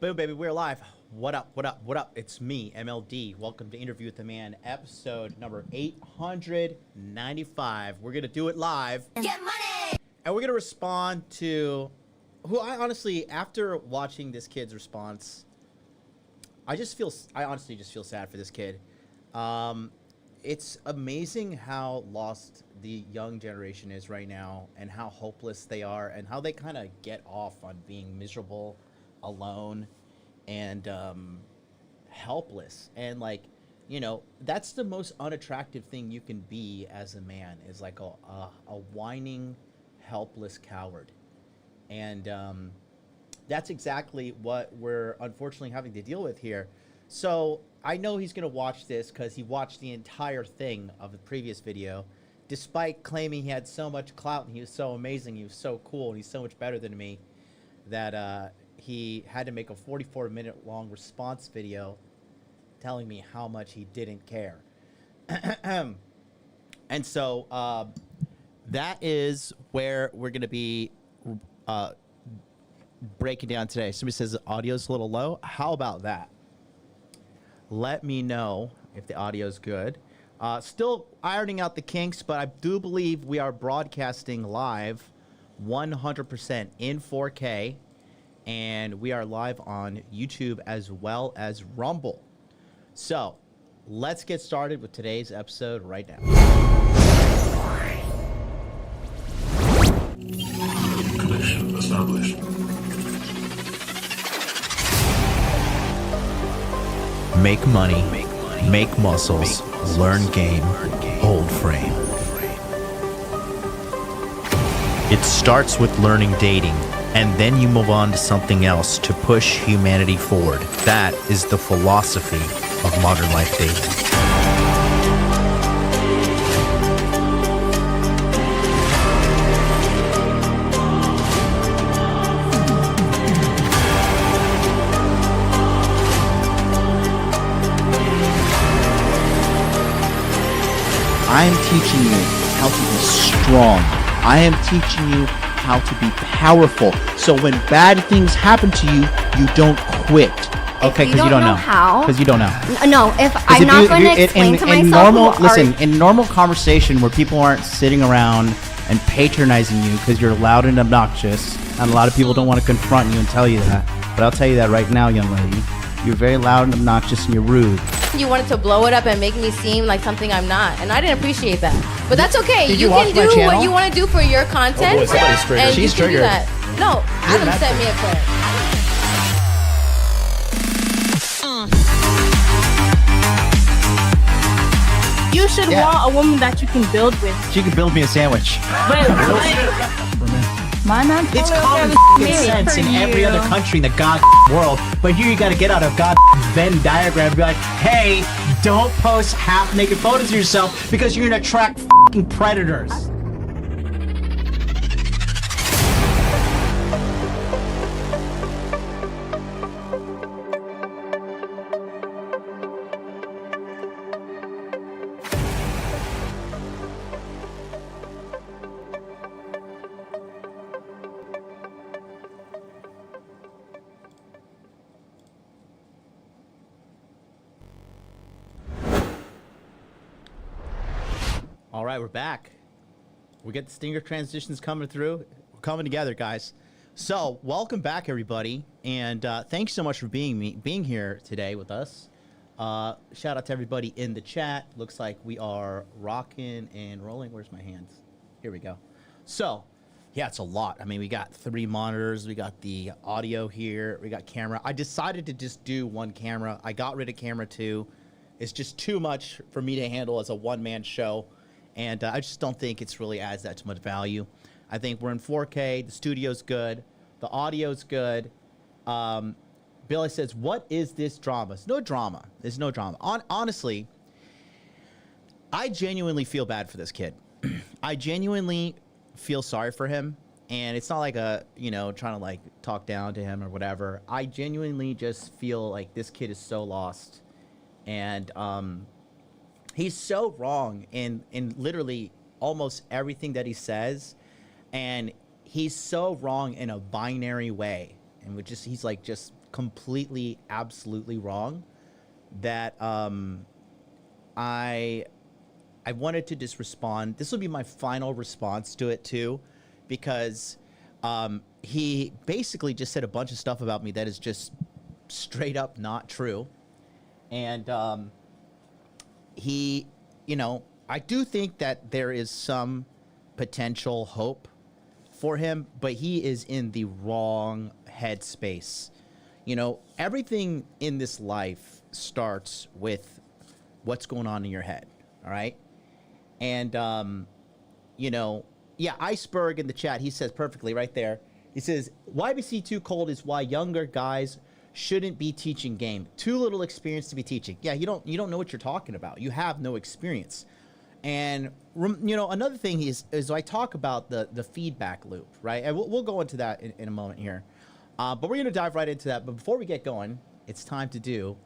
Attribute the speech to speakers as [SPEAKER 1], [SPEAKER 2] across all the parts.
[SPEAKER 1] Boom, baby, we're live. What up, what up, what up? It's me, MLD. Welcome to Interview with the Man, episode number 895. We're going to do it live. Get money! And we're going to respond to who I honestly, after watching this kid's response, I honestly just feel sad for this kid. It's amazing how lost the young generation is right now and how hopeless they are and how they kind of get off on being miserable, alone, and helpless. And like, you know, that's the most unattractive thing you can be as a man, is like a whining, helpless coward. And that's exactly what we're unfortunately having to deal with here. So I know he's going to watch this because he watched the entire thing of the previous video, despite claiming he had so much clout and he was so amazing, he was so cool, and he's so much better than me, that he had to make a 44-minute long response video telling me how much he didn't care. And so that is where we're going to be breaking down today. Somebody says the audio's a little low. How about that? Let me know if the audio's good. Still ironing out the kinks, but I do believe we are broadcasting live 100% in 4K, and we are live on YouTube as well as Rumble. So let's get started with today's episode right now.
[SPEAKER 2] Connection established.
[SPEAKER 3] Make money, make muscles, learn game, hold frame. It starts with learning dating, and then you move on to something else to push humanity forward. That is the philosophy of modern life dating.
[SPEAKER 4] I am teaching you how to be strong. I am teaching you how to be powerful. So when bad things happen to you, you don't quit.
[SPEAKER 5] Okay, because you don't know how.
[SPEAKER 4] Because you don't know.
[SPEAKER 5] No, if I'm not going to explain to myself.
[SPEAKER 4] In normal conversation where people aren't sitting around and patronizing you because you're loud and obnoxious, and a lot of people don't want to confront you and tell you that. But I'll tell you that right now, young lady. You're very loud and obnoxious and you're rude.
[SPEAKER 5] You wanted to blow it up and make me seem like something I'm not, and I didn't appreciate that. But that's okay.
[SPEAKER 4] Did
[SPEAKER 5] you
[SPEAKER 4] you
[SPEAKER 5] can
[SPEAKER 4] watch my
[SPEAKER 5] do
[SPEAKER 4] channel?
[SPEAKER 5] what you want to do for your content.
[SPEAKER 3] Oh boy, somebody's triggered.
[SPEAKER 5] And
[SPEAKER 4] She's
[SPEAKER 5] you can do
[SPEAKER 4] triggered.
[SPEAKER 5] that. No, Adam set me up for it.
[SPEAKER 6] You should want a woman that you can build with.
[SPEAKER 4] She could build me a sandwich.
[SPEAKER 6] My man,
[SPEAKER 4] It's common sense in every other country in the world, but here you gotta get out of Venn diagram and be like, hey, don't post half-naked photos of yourself because you're gonna attract predators.
[SPEAKER 1] All right, we're back. We get the stinger transitions coming through. We're coming together, guys. So welcome back, everybody. And thanks so much for being here today with us. Shout out to everybody in the chat. Looks like we are rocking and rolling. Where's my hands? Here we go. So, yeah, it's a lot. I mean, we got 3 monitors. We got the audio here. We got camera. I decided to just do one camera. I got rid of camera 2. It's just too much for me to handle as a one-man show. And I just don't think it's really adds that much value. I think we're in 4K. The studio's good. The audio's good. Billy says, what is this drama? It's no drama. There's no drama. Honestly, I genuinely feel bad for this kid. I genuinely feel sorry for him. And it's not like trying to like talk down to him or whatever. I genuinely just feel like this kid is so lost. And he's so wrong in literally almost everything that he says, and he's so wrong in a binary way, and he's like just completely, absolutely wrong. That I wanted to just respond. This will be my final response to it too, because he basically just said a bunch of stuff about me that is just straight up not true. And he, you know, I do think that there is some potential hope for him, but he is in the wrong headspace. You know, everything in this life starts with what's going on in your head, all right? And, you know, yeah, Iceberg in the chat, he says perfectly right there. He says, YBCTooCold is why younger guys shouldn't be teaching game. Too little experience to be teaching. Yeah, you don't know what you're talking about. You have no experience. And, you know, another thing is I talk about the feedback loop, right? And we'll go into that in a moment here. But we're going to dive right into that. But before we get going, it's time to do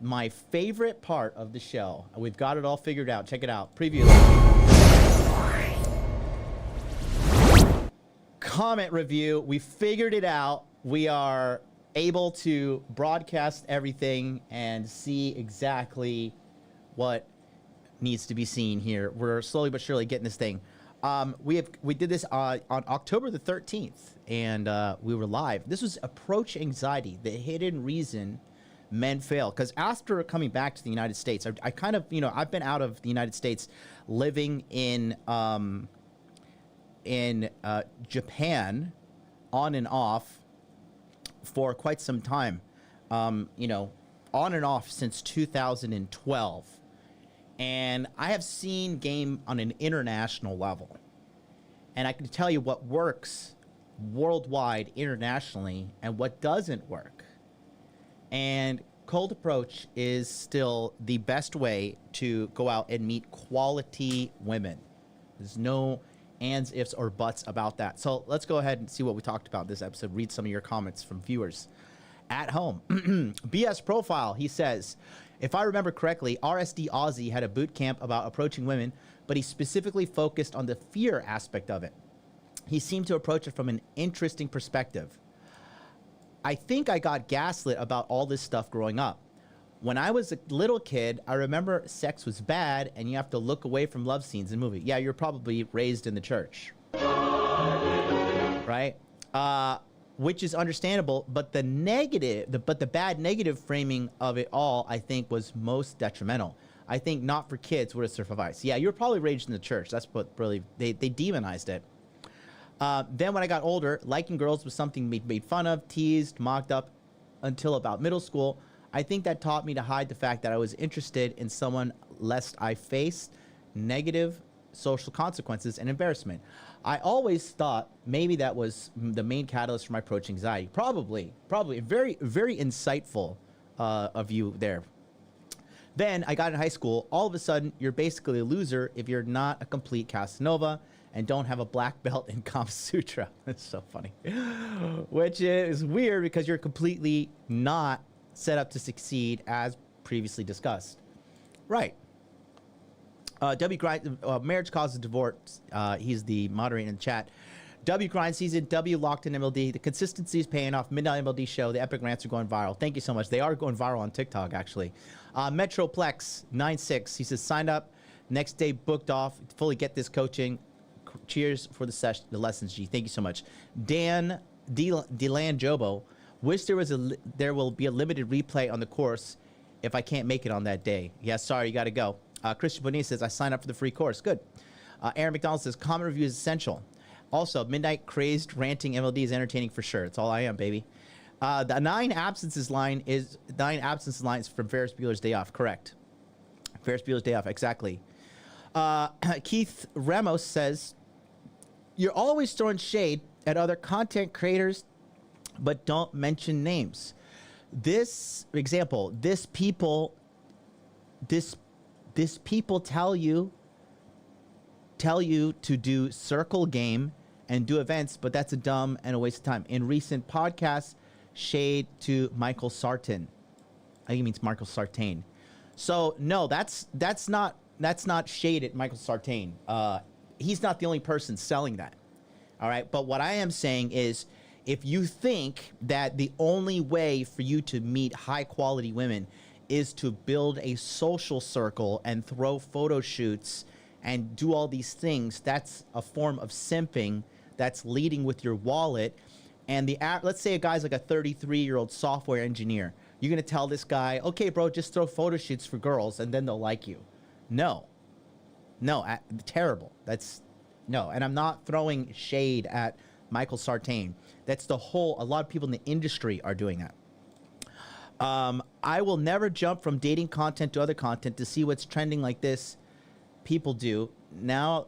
[SPEAKER 1] my favorite part of the show. We've got it all figured out. Check it out. Preview. Comment review. We figured it out. We are able to broadcast everything and see exactly what needs to be seen here. We're slowly but surely getting this thing. We did this on October the 13th, and we were live. This was approach anxiety, the hidden reason men fail. Because after coming back to the United States, I kind of, you know, I've been out of the United States, living in Japan, on and off, for quite some time. You know, on and off since 2012. And I have seen game on an international level. And I can tell you what works worldwide, internationally, and what doesn't work. And cold approach is still the best way to go out and meet quality women. There's no ands, ifs, or buts about that. So let's go ahead and see what we talked about this episode. Read some of your comments from viewers at home. BS Profile, he says, if I remember correctly, RSD Aussie had a boot camp about approaching women, but he specifically focused on the fear aspect of it. He seemed to approach it from an interesting perspective. I think I got gaslit about all this stuff growing up. When I was a little kid, I remember sex was bad and you have to look away from love scenes in movies. Yeah, you're probably raised in the church. Right? Which is understandable, but the bad negative framing of it all, I think, was most detrimental. I think not for kids would have sufficed. Yeah, you're probably raised in the church. That's what really, they demonized it. Then when I got older, liking girls was something made fun of, teased, mocked up until about middle school. I think that taught me to hide the fact that I was interested in someone lest I faced negative social consequences and embarrassment. I always thought maybe that was the main catalyst for my approach anxiety. Probably. Very, very insightful of you there. Then I got in high school. All of a sudden, you're basically a loser if you're not a complete Casanova and don't have a black belt in Kama Sutra. That's so funny. Which is weird because you're completely not set up to succeed as previously discussed. Right. W Grind, marriage causes divorce. He's the moderator in the chat. W Grind season, W locked in MLD. The consistency is paying off. Midnight MLD show. The epic rants are going viral. Thank you so much. They are going viral on TikTok, actually. Metroplex 96. He says, signed up. Next day booked off. Fully get this coaching. Cheers for the session, the lessons, G. Thank you so much. Dan Delan Jobo. Wish there will be a limited replay on the course if I can't make it on that day. Yeah, sorry, you got to go. Christian Bonilla says, I signed up for the free course. Good. Aaron McDonald says, comment review is essential. Also, midnight crazed ranting MLD is entertaining for sure. It's all I am, baby. The 9 absences line is from Ferris Bueller's Day Off. Correct. Ferris Bueller's Day Off. Exactly. Keith Ramos says, you're always throwing shade at other content creators, but don't mention names. This example, this people tell you to do circle game and do events, but that's a dumb and a waste of time. In recent podcasts, shade to Michael Sartain. I think he means Michael Sartain. So no, that's not shade at Michael Sartain. He's not the only person selling that. All right, but what I am saying is, If you think that the only way for you to meet high quality women is to build a social circle and throw photo shoots and do all these things, that's a form of simping. That's leading with your wallet. And let's say a guy's like a 33-year-old software engineer. You're gonna tell this guy, okay, bro, just throw photo shoots for girls and then they'll like you. No, terrible. No, and I'm not throwing shade at Michael Sartain. That's a lot of people in the industry are doing that. I will never jump from dating content to other content to see what's trending like this. People do. Now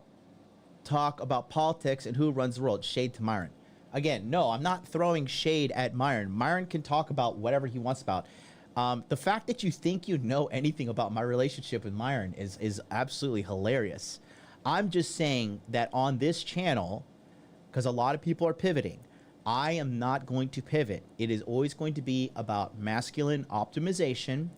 [SPEAKER 1] talk about politics and who runs the world. Shade to Myron. Again, no, I'm not throwing shade at Myron. Myron can talk about whatever he wants about. The fact that you think you know anything about my relationship with Myron is absolutely hilarious. I'm just saying that on this channel, because a lot of people are pivoting, I am not going to pivot. It is always going to be about masculine optimization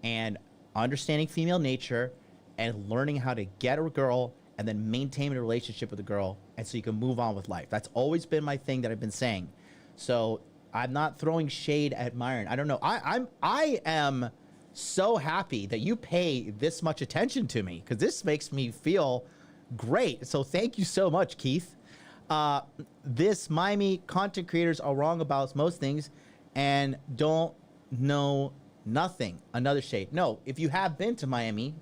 [SPEAKER 1] and understanding female nature and learning how to get a girl and then maintain a relationship with a girl, and so you can move on with life. That's always been my thing that I've been saying. So I'm not throwing shade at Myron. I don't know. I am so happy that you pay this much attention to me, because this makes me feel great. So thank you so much, Keith. This Miami content creators are wrong about most things and don't know nothing. Another shade. No, if you have been to Miami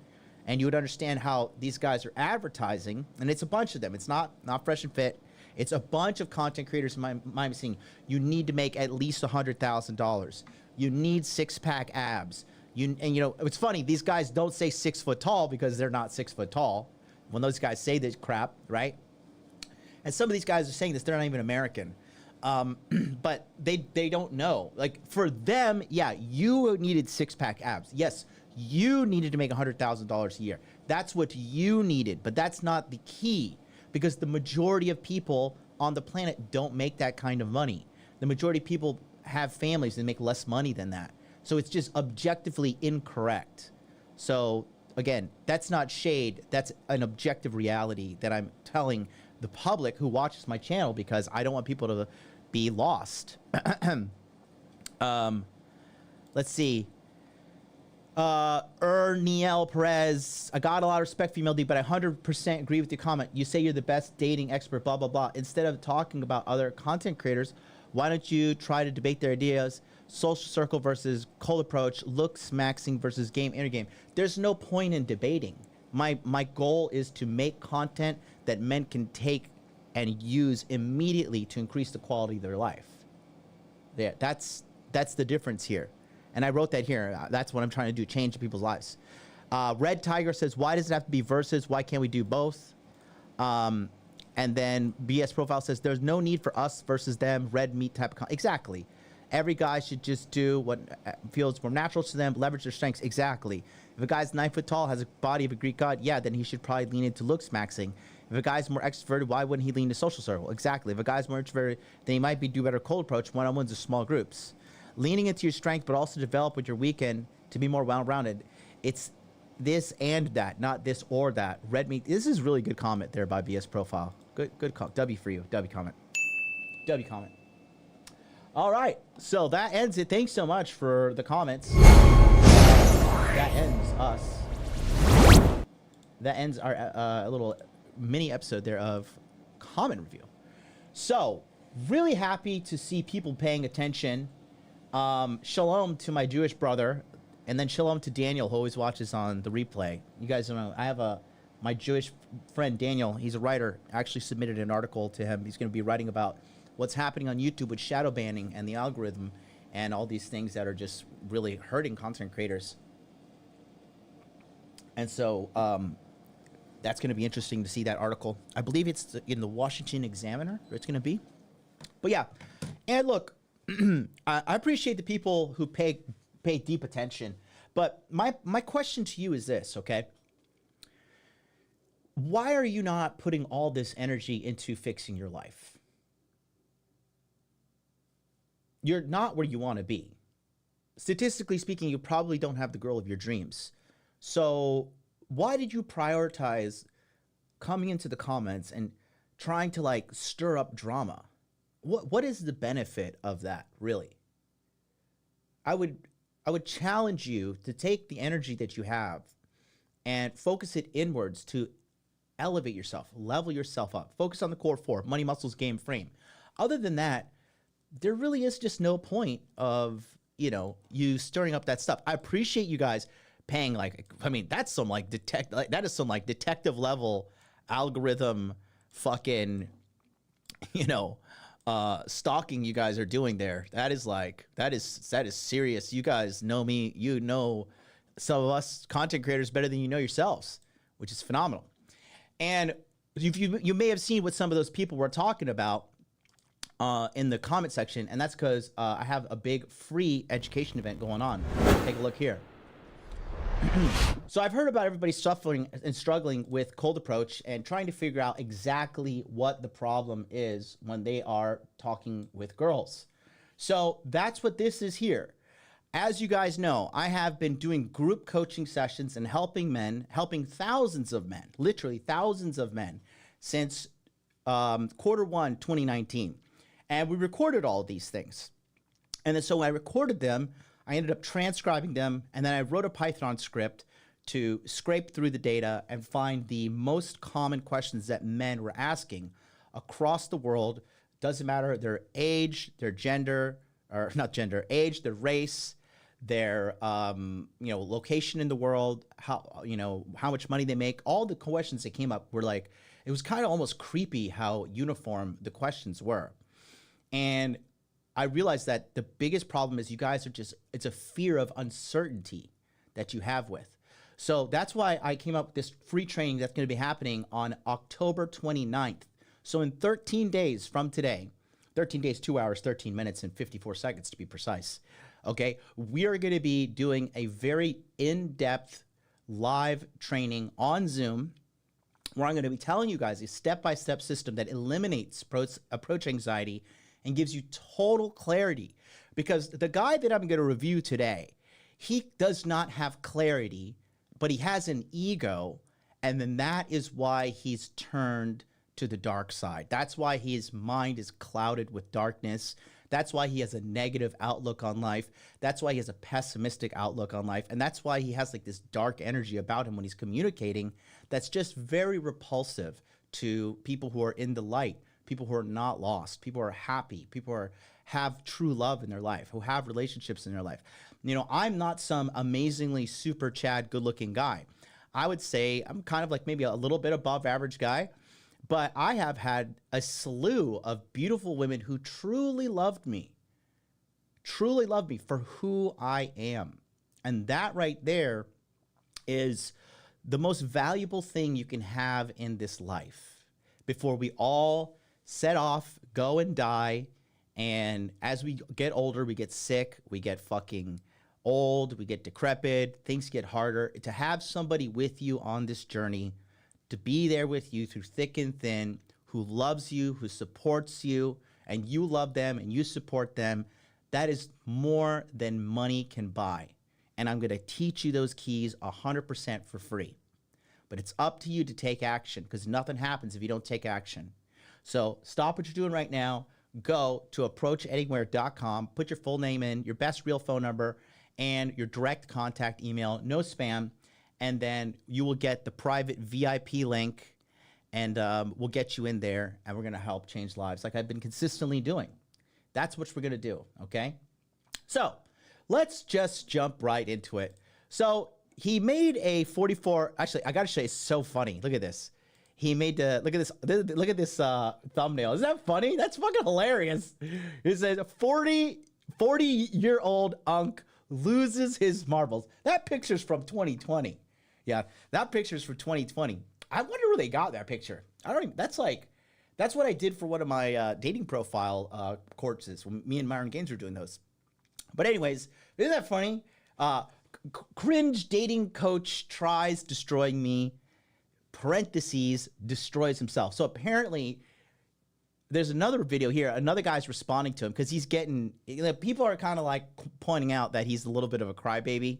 [SPEAKER 1] and you would understand how these guys are advertising, and it's a bunch of them. It's not Fresh and Fit. It's a bunch of content creators in Miami saying you need to make at least $100,000. You need six-pack abs. And you know, it's funny, these guys don't say 6 foot tall because they're not 6 foot tall. When those guys say this crap, right? And some of these guys are saying this, they're not even American. But they don't know. Like, for them, yeah, you needed six-pack abs. Yes, you needed to make $100,000 a year. That's what you needed, but that's not the key, because the majority of people on the planet don't make that kind of money. The majority of people have families that make less money than that. So it's just objectively incorrect. So again, that's not shade. That's an objective reality that I'm telling the public who watches my channel, because I don't want people to be lost. Let's see. Erniel Perez, I got a lot of respect for you, MLD, but I 100% agree with your comment. You say you're the best dating expert, blah, blah, blah. Instead of talking about other content creators, why don't you try to debate their ideas? Social circle versus cold approach, Looksmaxing versus game intergame. There's no point in debating. My goal is to make content that men can take and use immediately to increase the quality of their life. Yeah, that's the difference here. And I wrote that here. That's what I'm trying to do, change people's lives. Red Tiger says, why does it have to be versus? Why can't we do both? And then BS Profile says, there's no need for us versus them, red meat type of exactly. Every guy should just do what feels more natural to them, leverage their strengths. Exactly. If a guy's 9 foot tall, has a body of a Greek god, yeah, then he should probably lean into Looksmaxing. If a guy's more extroverted, why wouldn't he lean to social circle? Exactly. If a guy's more introverted, then he might do better cold approach, one-on-ones or small groups. Leaning into your strength, but also develop with your weekend to be more well-rounded. It's this and that, not this or that. Red meat. This is really good comment there by BS Profile. Good call. W for you. W comment. W comment. All right. So that ends it. Thanks so much for the comments. That ends us. That ends our little mini episode there of comment review. So really happy to see people paying attention. Shalom to my Jewish brother, and then shalom to Daniel, who always watches on the replay. You guys don't know, I have my Jewish friend Daniel. He's a writer. I actually submitted an article to him. He's going to be writing about what's happening on YouTube with shadow banning and the algorithm and all these things that are just really hurting content creators. And so that's going to be interesting to see that article. I believe it's in the Washington Examiner, where it's going to be. But yeah, and look, I appreciate the people who pay deep attention, but my question to you is this, okay? Why are you not putting all this energy into fixing your life? You're not where you want to be. Statistically speaking, you probably don't have the girl of your dreams. So why did you prioritize coming into the comments and trying to like stir up drama? what is the benefit of that, really? I would challenge you to take the energy that you have and focus it inwards to elevate yourself, level yourself up. Focus on the core four: money, muscles, game, frame. Other than that, there really is just no point of, you stirring up that stuff. I appreciate you guys paying, that's some that is some detective level algorithm fucking, stalking you guys are doing there. That is serious. You guys know me. You know some of us content creators better than you know yourselves, which is phenomenal. And you may have seen what some of those people were talking about in the comment section, and that's because I have a big free education event going on. Take a look here. So I've heard about everybody suffering and struggling with cold approach and trying to figure out exactly what the problem is when they are talking with girls. So that's what this is here. As you guys know, I have been doing group coaching sessions and helping thousands of men, literally thousands of men, since Q1 2019. And we recorded all of these things. And then so when I recorded them, I ended up transcribing them, and then I wrote a Python script to scrape through the data and find the most common questions that men were asking across the world. Doesn't matter their age, their gender, or not gender, age, their race, their location in the world, how much money they make. All the questions that came up were like, it was kind of almost creepy how uniform the questions were. And I realized that the biggest problem is you guys are it's a fear of uncertainty that you have with. So that's why I came up with this free training that's going to be happening on October 29th. So in 13 days from today, 13 days, 2 hours, 13 minutes, and 54 seconds to be precise, okay, we are going to be doing a very in-depth live training on Zoom where I'm going to be telling you guys a step-by-step system that eliminates approach anxiety and gives you total clarity. Because the guy that I'm going to review today, he does not have clarity, but he has an ego, and then that is why he's turned to the dark side. That's why his mind is clouded with darkness. That's why he has a negative outlook on life. That's why he has a pessimistic outlook on life. And that's why he has like this dark energy about him when he's communicating that's just very repulsive to people who are in the light, people who are not lost, people who are happy, people who have true love in their life, who have relationships in their life. I'm not some amazingly super Chad good-looking guy. I would say I'm kind of like maybe a little bit above average guy, but I have had a slew of beautiful women who truly loved me for who I am. And that right there is the most valuable thing you can have in this life before we all set off, go and die. And as we get older, we get sick, we get fucking old, we get decrepit, things get harder. To have somebody with you on this journey, to be there with you through thick and thin, who loves you, who supports you, and you love them and you support them, that is more than money can buy. And I'm going to teach you those keys 100% for free. But it's up to you to take action, because nothing happens if you don't take action. So stop what you're doing right now. Go to approachanywhere.com, put your full name in, your best real phone number, and your direct contact email, no spam, and then you will get the private VIP link, and we'll get you in there, and we're going to help change lives like I've been consistently doing. That's what we're going to do, okay? So let's just jump right into it. So he made a 44, actually, I got to show you, it's so funny. Look at this. He made look at this thumbnail. Isn't that funny? That's fucking hilarious. It says 40-year-old unk loses his marbles. That picture's from 2020. Yeah, that picture's from 2020. I wonder where they got that picture. I don't even, that's what I did for one of my dating profile courses when me and Myron Gaines were doing those. But anyways, isn't that funny? Cringe dating coach tries destroying me, parentheses, destroys himself. So apparently there's another video here. Another guy's responding to him because he's getting, people are kind of like pointing out that he's a little bit of a crybaby.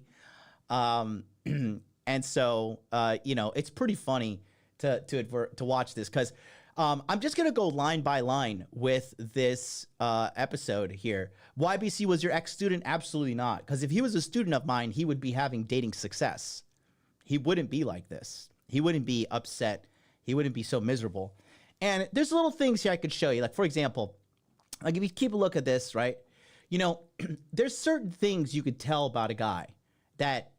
[SPEAKER 1] And so, it's pretty funny to watch this, because I'm just going to go line by line with this episode here. YBC was your ex-student? Absolutely not. Because if he was a student of mine, he would be having dating success. He wouldn't be like this. He wouldn't be upset. He wouldn't be so miserable. And there's little things here I could show you. Like, for example, like if you keep a look at this, right? You know, there's certain things you could tell about a guy that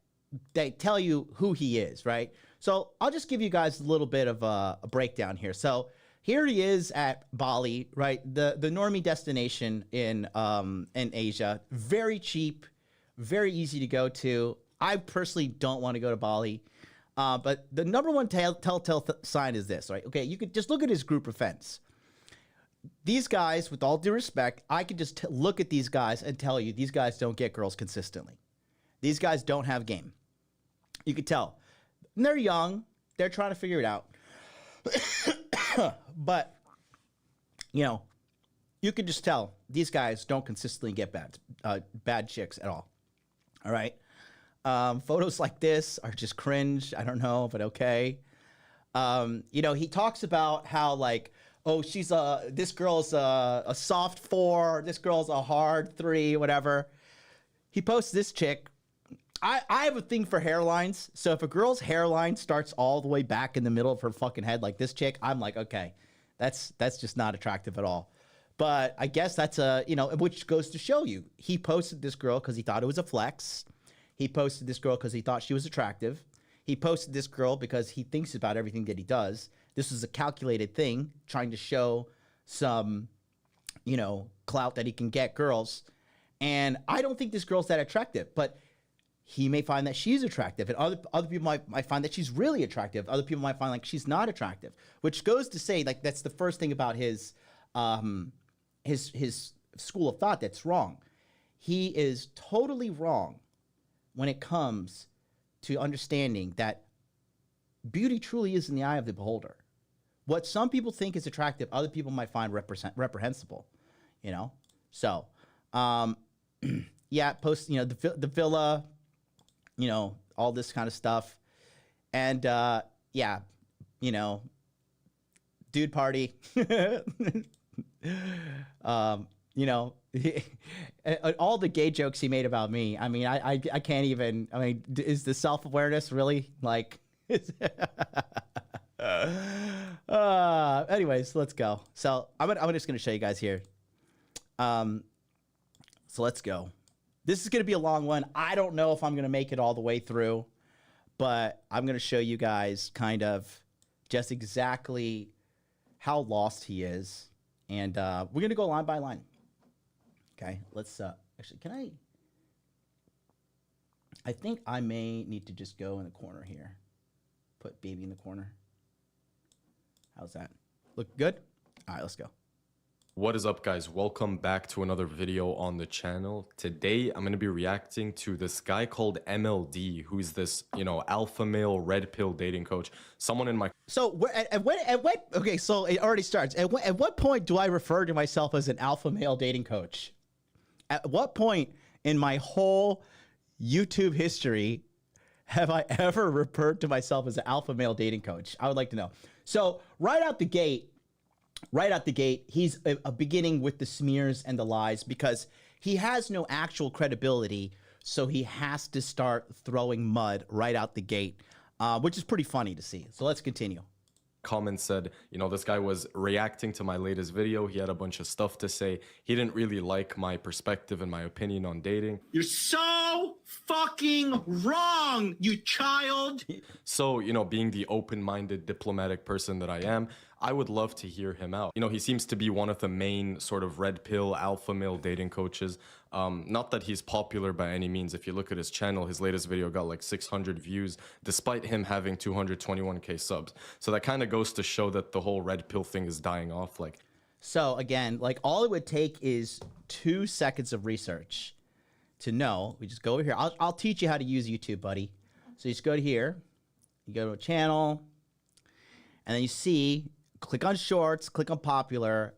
[SPEAKER 1] they tell you who he is, right? So I'll just give you guys a little bit of a breakdown here. So here he is at Bali, right? The normie destination in Asia. Very cheap, very easy to go to. I personally don't want to go to Bali. But the number one telltale sign is this, right? Okay, you could just look at his group offense. These guys, with all due respect, I could just look at these guys and tell you these guys don't get girls consistently. These guys don't have game. You could tell. And they're young. They're trying to figure it out. But, you know, you could just tell these guys don't consistently get bad chicks at all. All right? Photos like this are just cringe. I don't know, but okay. You know, he talks about how, like, oh, this girl's a soft 4, this girl's a hard 3, whatever. He posts this chick. I have a thing for hairlines. So if a girl's hairline starts all the way back in the middle of her fucking head like this chick, I'm like, okay, that's just not attractive at all. But I guess that's which goes to show you. He posted this girl because he thought it was a flex. He posted this girl because he thought she was attractive. He posted this girl because he thinks about everything that he does. This is a calculated thing, trying to show some, you know, clout that he can get girls. And I don't think this girl's that attractive, but he may find that she's attractive. And other people might find that she's really attractive. Other people might find like she's not attractive, which goes to say like that's the first thing about his school of thought that's wrong. He is totally wrong when it comes to understanding that beauty truly is in the eye of the beholder. What some people think is attractive, other people might find reprehensible, you know? So, yeah, post, you know, the villa, you know, all this kind of stuff. And, yeah, you know, dude party. You know, all the gay jokes he made about me. I mean, I can't even, I mean, is the self-awareness really like, anyways, let's go. So I'm just going to show you guys here. So let's go. This is going to be a long one. I don't know if I'm going to make it all the way through, but I'm going to show you guys kind of just exactly how lost he is. And we're going to go line by line. Okay, let's actually, I think I may need to just go in the corner here. Put baby in the corner. How's that? Look good? All right, let's go.
[SPEAKER 7] What is up, guys? Welcome back to another video on the channel. Today, I'm going to be reacting to this guy called MLD, who's this, you know, alpha male red pill dating coach. Someone in my...
[SPEAKER 1] So, okay, so it already starts. At what point do I refer to myself as an alpha male dating coach? At what point in my whole YouTube history have I ever referred to myself as an alpha male dating coach? I would like to know. So, right out the gate, he's beginning with the smears and the lies because he has no actual credibility, so he has to start throwing mud right out the gate, which is pretty funny to see. So let's continue.
[SPEAKER 7] Comments said, you know, this guy was reacting to my latest video. He had a bunch of stuff to say. He didn't really like my perspective and my opinion on dating.
[SPEAKER 8] You're so fucking wrong, you child.
[SPEAKER 7] So, you know, being the open-minded diplomatic person that I am, I would love to hear him out. You know, he seems to be one of the main sort of red pill alpha male dating coaches. Not that he's popular by any means. If you look at his channel, his latest video got like 600 views, despite him having 221K subs. So that kind of goes to show that the whole red pill thing is dying off. Like,
[SPEAKER 1] so again, like all it would take is 2 seconds of research to know. We just go over here. I'll teach you how to use YouTube, buddy. So you just go to here, you go to a channel, and then you see, click on shorts, click on popular,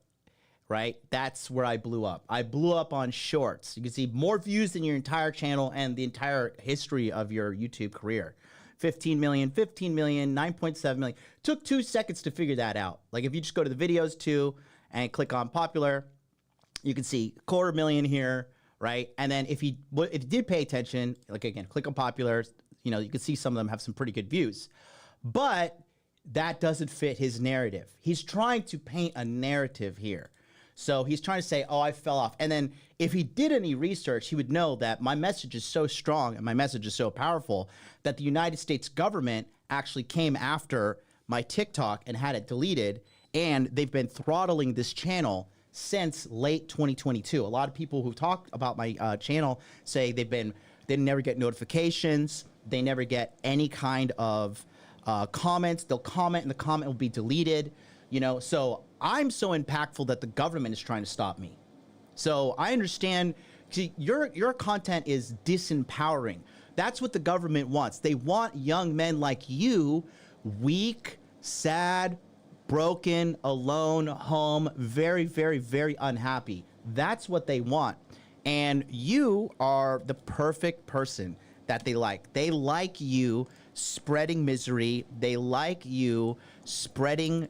[SPEAKER 1] right? That's where I blew up. I blew up on shorts. You can see more views than your entire channel and the entire history of your YouTube career. 15 million, 15 million, 9.7 million. Took 2 seconds to figure that out. Like if you just go to the videos too and click on popular, you can see 250,000 here, right? And then if you did pay attention, like again, click on popular, you know, you can see some of them have some pretty good views. But that doesn't fit his narrative. He's trying to paint a narrative here. So he's trying to say, oh, I fell off. And then if he did any research, he would know that my message is so strong and my message is so powerful that the United States government actually came after my TikTok and had it deleted. And they've been throttling this channel since late 2022. A lot of people who talk about my channel say they never get notifications. They never get any kind of comments. They'll comment and the comment will be deleted. You know, so I'm so impactful that the government is trying to stop me. So I understand. See, your content is disempowering. That's what the government wants. They want young men like you, weak, sad, broken, alone, home, very, very, very unhappy. That's what they want. And you are the perfect person that they like. They like you spreading misery. They like you spreading,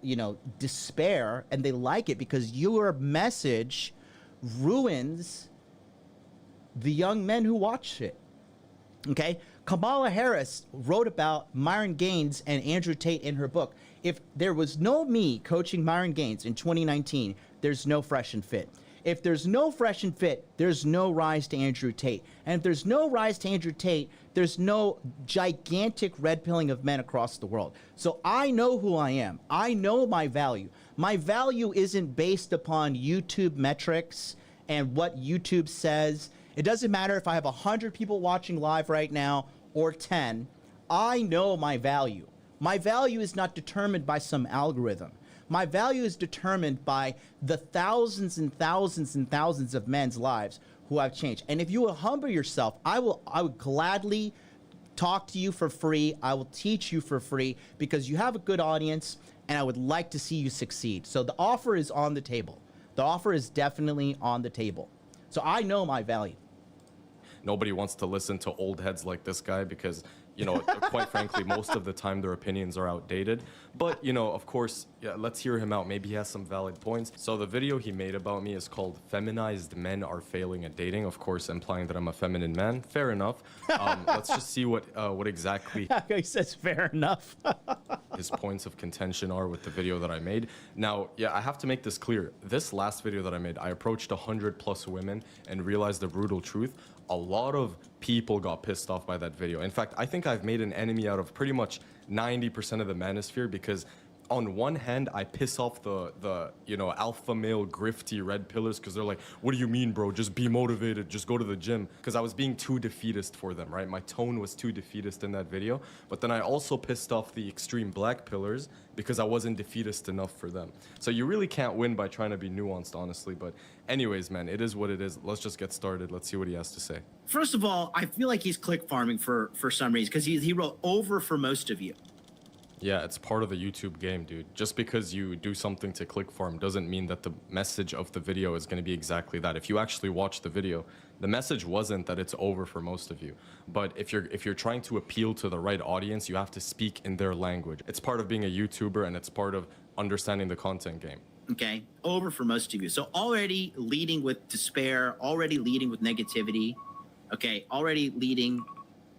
[SPEAKER 1] you know, despair. And they like it because your message ruins the young men who watch it. Okay? Kamala Harris wrote about Myron Gaines and Andrew Tate in her book. If there was no me coaching Myron Gaines in 2019, there's no Fresh and Fit. If there's no Fresh and Fit, there's no rise to Andrew Tate. And if there's no rise to Andrew Tate, there's no gigantic red pilling of men across the world. So I know who I am. I know my value. My value isn't based upon YouTube metrics and what YouTube says. It doesn't matter if I have 100 people watching live right now or 10. I know my value. My value is not determined by some algorithm. My value is determined by the thousands and thousands and thousands of men's lives who I've changed. And if you will humble yourself, I would gladly talk to you for free. I will teach you for free because you have a good audience and I would like to see you succeed. So the offer is on the table. The offer is definitely on the table. So I know my value.
[SPEAKER 7] Nobody wants to listen to old heads like this guy because, you know, quite frankly, most of the time their opinions are outdated. But, you know, of course, yeah, let's hear him out. Maybe he has some valid points. So the video he made about me is called Feminized Men Are Failing at Dating. Of course, implying that I'm a feminine man. Fair enough. Let's just see what exactly
[SPEAKER 1] he says fair enough.
[SPEAKER 7] his points of contention are with the video that I made. Now, yeah, I have to make this clear. This last video that I made, I approached 100+ women and realized the brutal truth. A lot of people got pissed off by that video. In fact, I think I've made an enemy out of pretty much 90% of the manosphere because on one hand, I piss off the you know, alpha male grifty red pillars because they're like, what do you mean, bro? Just be motivated. Just go to the gym. Because I was being too defeatist for them, right? My tone was too defeatist in that video. But then I also pissed off the extreme black pillars because I wasn't defeatist enough for them. So you really can't win by trying to be nuanced, honestly. But anyways, man, it is what it is. Let's just get started. Let's see what he has to say.
[SPEAKER 8] First of all, I feel like he's click farming for some reason because he wrote over for most of you.
[SPEAKER 7] Yeah, it's part of the YouTube game, dude. Just because you do something to click farm doesn't mean that the message of the video is going to be exactly that. If you actually watch the video, the message wasn't that it's over for most of you. But if you're trying to appeal to the right audience, you have to speak in their language. It's part of being a YouTuber and it's part of understanding the content game.
[SPEAKER 8] Okay, over for most of you. So already leading with despair, already leading with negativity. Okay, already leading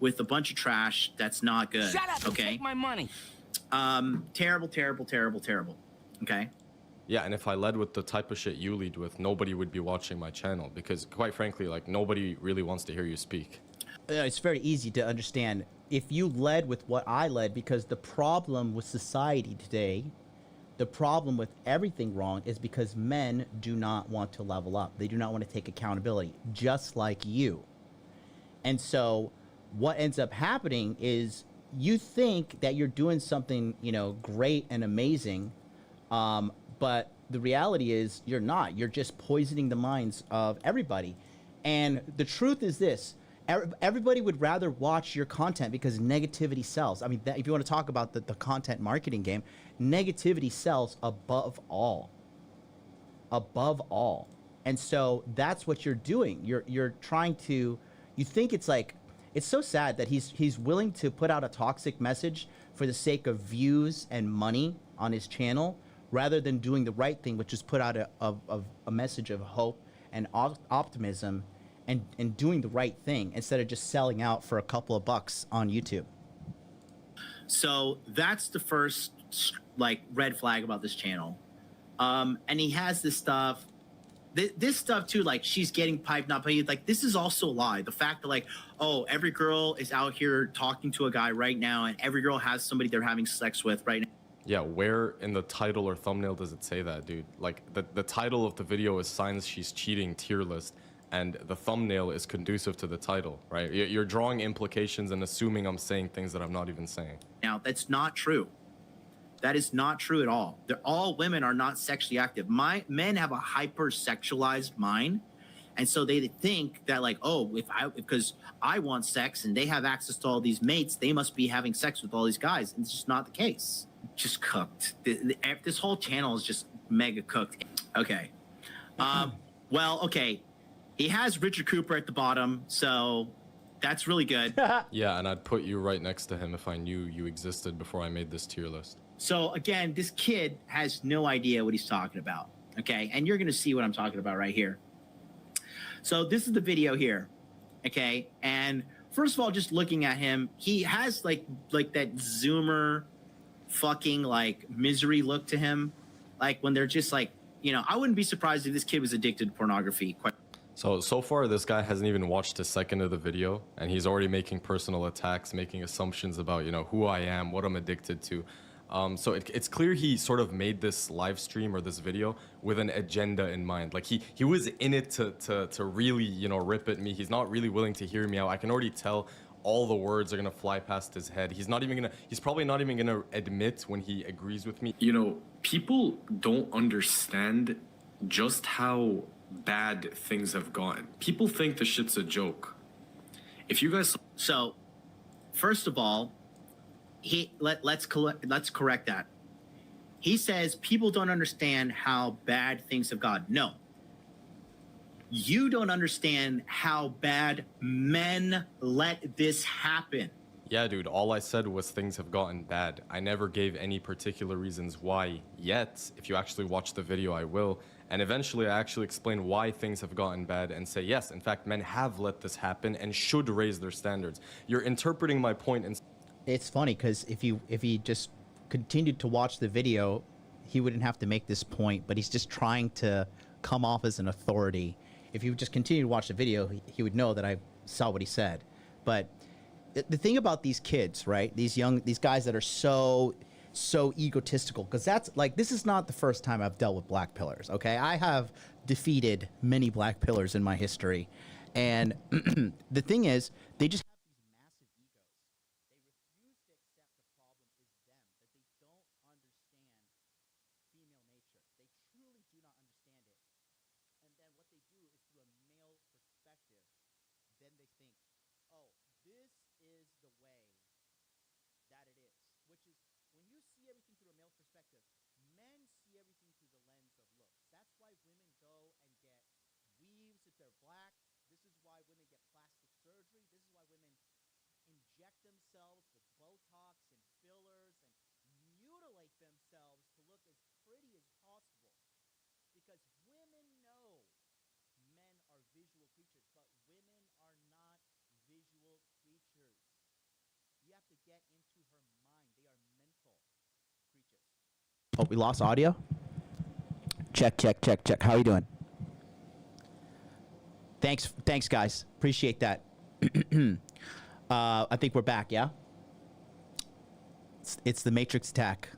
[SPEAKER 8] with a bunch of trash that's not good.
[SPEAKER 9] Shut up and take my money.
[SPEAKER 8] Terrible, terrible, terrible, terrible. Okay.
[SPEAKER 7] Yeah, and if I led with the type of shit you lead with, nobody would be watching my channel because, quite frankly, like, nobody really wants to hear you speak.
[SPEAKER 1] It's very easy to understand if you led with what I led, because the problem with society today, the problem with everything wrong is because men do not want to level up. They do not want to take accountability, just like you. And so what ends up happening is you think that you're doing something, you know, great and amazing, but the reality is you're not. You're just poisoning the minds of everybody. And the truth is this: everybody would rather watch your content because negativity sells. I mean, if you want to talk about the content marketing game, negativity sells above all. Above all. And so that's what you're doing. You're trying to, you think it's like, it's so sad that he's willing to put out a toxic message for the sake of views and money on his channel, rather than doing the right thing, which is put out a message of hope and optimism, and doing the right thing instead of just selling out for a couple of bucks on YouTube.
[SPEAKER 8] So that's the first like red flag about this channel. And he has this stuff, this stuff too, like she's getting piped, not piped. Like this is also a lie. The fact that like, oh, every girl is out here talking to a guy right now, and every girl has somebody they're having sex with right now.
[SPEAKER 7] Yeah, where in the title or thumbnail does it say that, dude? Like the title of the video is Signs She's Cheating tier list, and the thumbnail is conducive to the title, right? You're drawing implications and assuming I'm saying things that I'm not even saying.
[SPEAKER 8] Now, that's not true. That is not true at all. All women are not sexually active. Men have a hyper-sexualized mind, and so they think that like, oh, because I want sex and they have access to all these mates, they must be having sex with all these guys. And it's just not the case. Just cooked. This whole channel is just mega cooked. Okay. Well, okay. He has Richard Cooper at the bottom, so that's really good.
[SPEAKER 7] Yeah, and I'd put you right next to him if I knew you existed before I made this tier list.
[SPEAKER 8] So again, this kid has no idea what he's talking about. Okay, and you're gonna see what I'm talking about right here. So this is the video here. Okay, and first of all, just looking at him, he has like that Zoomer fucking like misery look to him, like when they're just like, you know, I wouldn't be surprised if this kid was addicted to pornography.
[SPEAKER 7] So far this guy hasn't even watched a second of the video, and he's already making personal attacks, making assumptions about, you know, who I am, what I'm addicted to. So it's clear he sort of made this live stream or this video with an agenda in mind. Like he was in it to really, you know, rip at me. He's not really willing to hear me out. I can already tell all the words are gonna fly past his head. He's probably not even gonna admit when he agrees with me.
[SPEAKER 9] You know, people don't understand just how bad things have gotten. People think the shit's a joke. If you guys...
[SPEAKER 8] So, first of all, let's correct that. He says people don't understand how bad things have gotten. No. You don't understand how bad men let this happen.
[SPEAKER 7] Yeah, dude, all I said was things have gotten bad. I never gave any particular reasons why yet. If you actually watch the video, I will. And eventually I actually explain why things have gotten bad and say, yes, in fact, men have let this happen and should raise their standards. You're interpreting my point and...
[SPEAKER 1] It's funny because if he just continued to watch the video, he wouldn't have to make this point, but he's just trying to come off as an authority. If he would just continue to watch the video, he would know that I saw what he said. But the thing about these kids, right? These guys that are so egotistical, because that's like, this is not the first time I've dealt with black pillars. Okay, I have defeated many black pillars in my history, and the thing is, they just have these massive egos. They refuse to accept the problem is them, that they don't understand female nature. They truly do not understand it. And then what they do is through a male perspective, then they think, oh, this is the way that it is, which is, when you see everything through a male perspective, men see everything through the lens of looks. That's why women go and get weaves if they're black. This is why women get plastic surgery. This is why women inject themselves with Botox and fillers and mutilate themselves to look as pretty as possible. Because women know men are visual creatures, but women are not visual creatures. You have to get into her mind. They are mental creatures. Oh, we lost audio? Check. How are you doing? Thanks, guys. Appreciate that. I think we're back, yeah? It's the Matrix attack.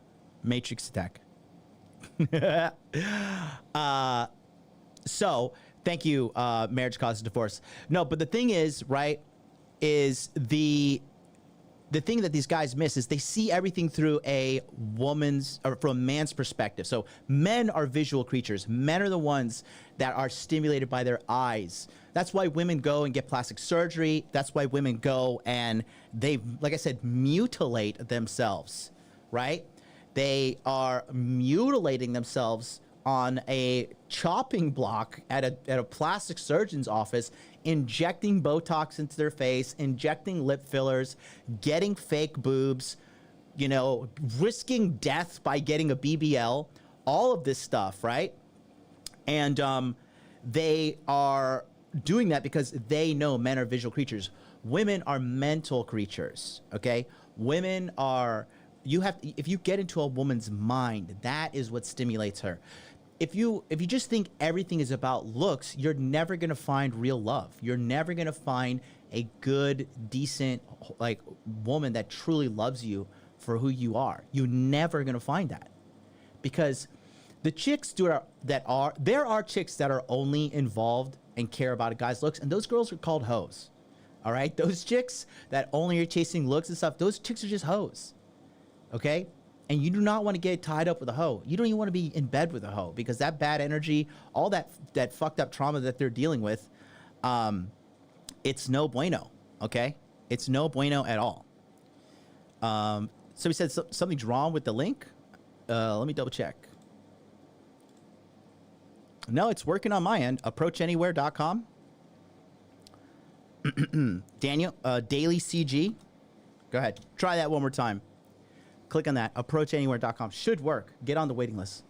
[SPEAKER 1] So, thank you, Marriage Causes Divorce. No, but the thing is, right, is the thing that these guys miss is they see everything through a woman's, or from a man's perspective. So men are visual creatures. Men are the ones that are stimulated by their eyes. That's why women go and get plastic surgery. That's why women go and they, like I said, mutilate themselves, right? They are mutilating themselves on a chopping block at a plastic surgeon's office, injecting Botox into their face, injecting lip fillers, getting fake boobs, you know, risking death by getting a BBL, all of this stuff, right? And they are doing that because they know men are visual creatures. Women are mental creatures, okay? Women are, if you get into a woman's mind, that is what stimulates her. If you just think everything is about looks, you're never gonna find real love. You're never gonna find a good, decent, like, woman that truly loves you for who you are. You're never gonna find that, because the chicks there are chicks that are only involved and care about a guy's looks, and those girls are called hoes. All right, those chicks that only are chasing looks and stuff, those chicks are just hoes. Okay, and you do not want to get tied up with a hoe. You don't even want to be in bed with a hoe, because that bad energy, all that fucked up trauma that they're dealing with, it's no bueno. Okay, it's no bueno at all. So he said something's wrong with the link. Let me double check. No, it's working on my end. ApproachAnywhere.com. Daniel, Daily CG. Go ahead. Try that one more time. Click on that. ApproachAnywhere.com. Should work. Get on the waiting list.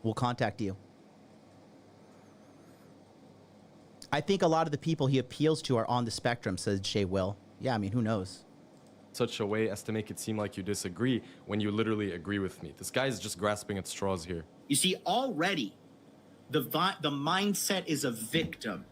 [SPEAKER 1] We'll contact you. I think a lot of the people he appeals to are on the spectrum, says Jay Will. Yeah, I mean, who knows?
[SPEAKER 7] Such a way as to make it seem like you disagree when you literally agree with me. This guy is just grasping at straws here.
[SPEAKER 8] You see, already the mindset is a victim.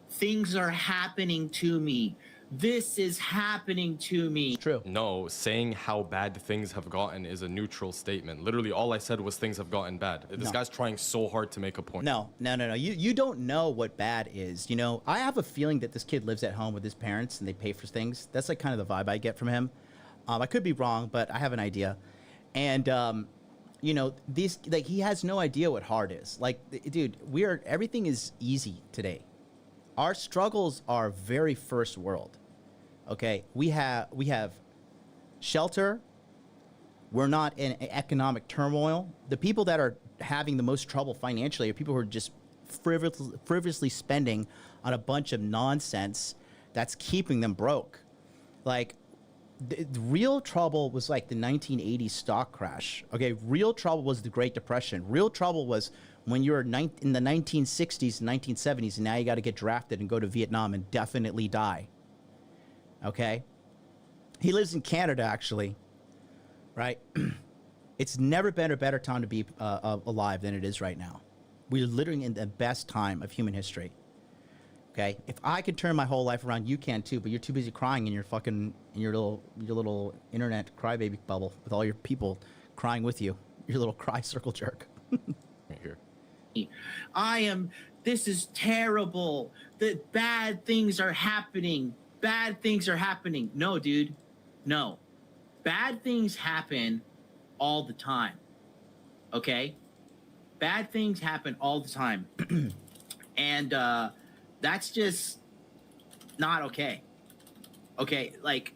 [SPEAKER 8] Things are happening to me. This is happening to me.
[SPEAKER 1] True.
[SPEAKER 7] No, saying how bad things have gotten is a neutral statement. Literally, all I said was things have gotten bad. This guy's trying so hard to make a point.
[SPEAKER 1] No. You don't know what bad is. You know, I have a feeling that this kid lives at home with his parents and they pay for things. That's like kind of the vibe I get from him. I could be wrong, but I have an idea. And, you know, he has no idea what hard is. Like, dude, everything is easy today. Our struggles are very first world. Okay, we have shelter. We're not in economic turmoil. The people that are having the most trouble financially are people who are just frivolously spending on a bunch of nonsense that's keeping them broke. Like, the real trouble was like the 1980s stock crash. Okay, real trouble was the Great Depression. Real trouble was when you were in the 1960s and 1970s, and now you got to get drafted and go to Vietnam and definitely die. Okay? He lives in Canada, actually. Right? It's never been a better time to be alive than it is right now. We're literally in the best time of human history. Okay? If I could turn my whole life around, you can too, but you're too busy crying in your little internet crybaby bubble with all your people crying with you. Your little cry circle jerk.
[SPEAKER 7] Right here.
[SPEAKER 8] This is terrible. The bad things are happening. Bad things are happening. No, dude. No. Bad things happen all the time. Okay? Bad things happen all the time. And that's just not okay. Okay, like,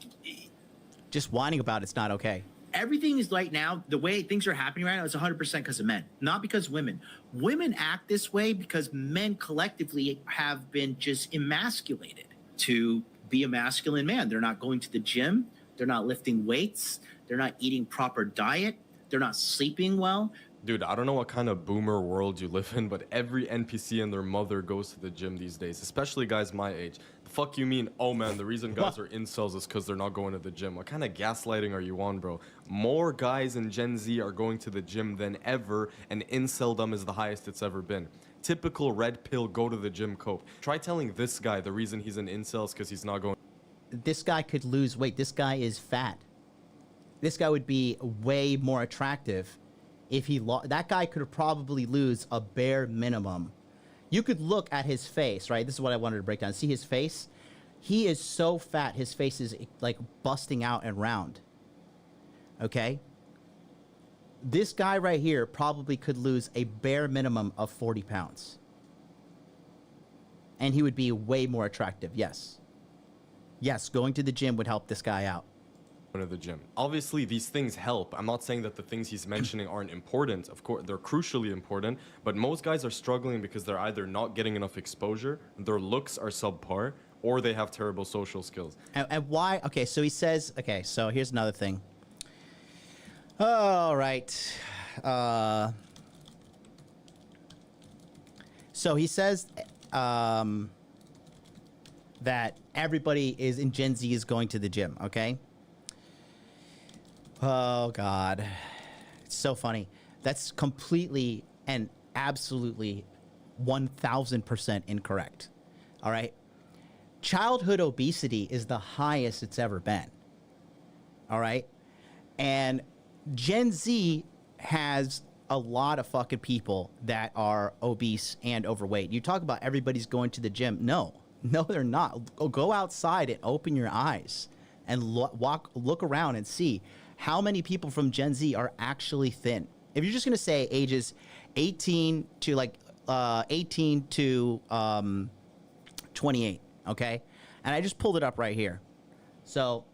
[SPEAKER 1] just whining about it's not okay.
[SPEAKER 8] Everything is right now, the way things are happening right now is 100% because of men, not because women. Women act this way because men collectively have been just emasculated to be a masculine man. They're not going to the gym. They're not lifting weights. They're not eating proper diet. They're not sleeping well.
[SPEAKER 7] Dude, I don't know what kind of boomer world you live in, but every NPC and their mother goes to the gym these days, especially guys my age. The fuck you mean, oh man, the reason guys are incels is because they're not going to the gym. What kind of gaslighting are you on, bro? More guys in Gen Z are going to the gym than ever, and inceldom is the highest it's ever been. Typical red pill, go to the gym cope. Try telling this guy the reason he's an incel is because he's not going.
[SPEAKER 1] This guy could lose weight. This guy is fat. This guy would be way more attractive if he that guy could probably lose a bare minimum. You could look at his face, right? This is what I wanted to break down. See his face? He is so fat, his face is like busting out and round. Okay? This guy right here probably could lose a bare minimum of 40 pounds. And he would be way more attractive, yes. Yes, going to the gym would help this guy out.
[SPEAKER 7] of the gym. Obviously, these things help. I'm not saying that the things he's mentioning aren't important. Of course, they're crucially important, but most guys are struggling because they're either not getting enough exposure, their looks are subpar, or they have terrible social skills.
[SPEAKER 1] And why? Okay, so he says, okay, so here's another thing. All right. So he says that everybody is in Gen Z is going to the gym, okay? Oh, God. It's so funny. That's completely and absolutely 1,000% incorrect, all right? Childhood obesity is the highest it's ever been, all right? And Gen Z has a lot of fucking people that are obese and overweight. You talk about everybody's going to the gym. No, they're not. Go outside and open your eyes and look around and see how many people from Gen Z are actually thin. If you're just going to say ages 18 to 28, okay? And I just pulled it up right here. So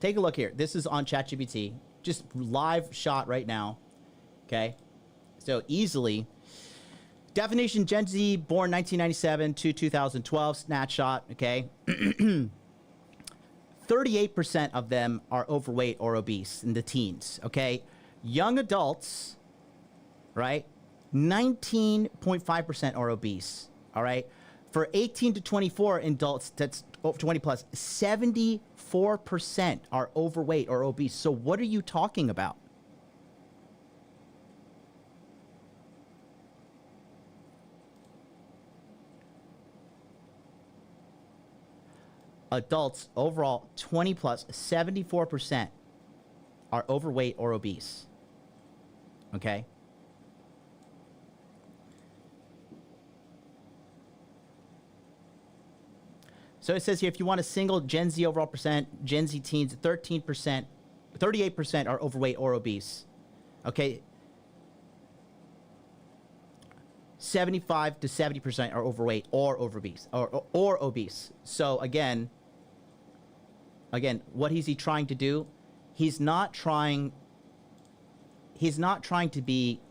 [SPEAKER 1] take a look here. This is on ChatGPT, just live shot right now, okay? So easily, definition Gen Z, born 1997 to 2012, snapshot, okay? 38% of them are overweight or obese in the teens, okay? Young adults, right? 19.5% are obese, all right? For 18 to 24 adults, that's 20 plus, 74% are overweight or obese. So what are you talking about? Adults overall 20 plus, 74% are overweight or obese. Okay? So it says here, if you want a single Gen Z overall percent, Gen Z teens, 13%, 38% are overweight or obese. Okay? 75 to 70% are overweight or obese, or obese. So again, what is he trying to do? He's not trying to be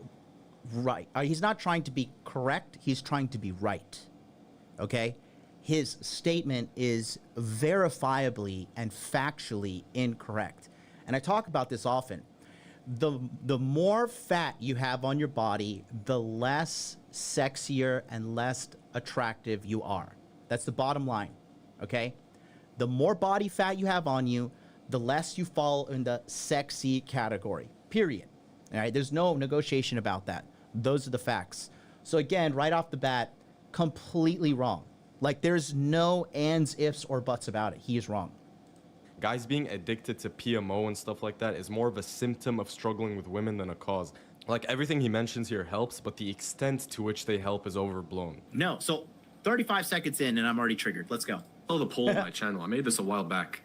[SPEAKER 1] right. He's not trying to be correct. He's trying to be right. Okay? His statement is verifiably and factually incorrect. And I talk about this often. The more fat you have on your body, the less sexier and less attractive you are. That's the bottom line, okay? The more body fat you have on you, the less you fall in the sexy category, period. All right, there's no negotiation about that. Those are the facts. So again, right off the bat, completely wrong. Like there's no ands, ifs, or buts about it. He is wrong.
[SPEAKER 7] Guys being addicted to PMO and stuff like that is more of a symptom of struggling with women than a cause. Like everything he mentions here helps, but the extent to which they help is overblown.
[SPEAKER 8] No, so 35 seconds in and I'm already triggered. Let's go.
[SPEAKER 9] Oh, the poll on my channel. I made this a while back.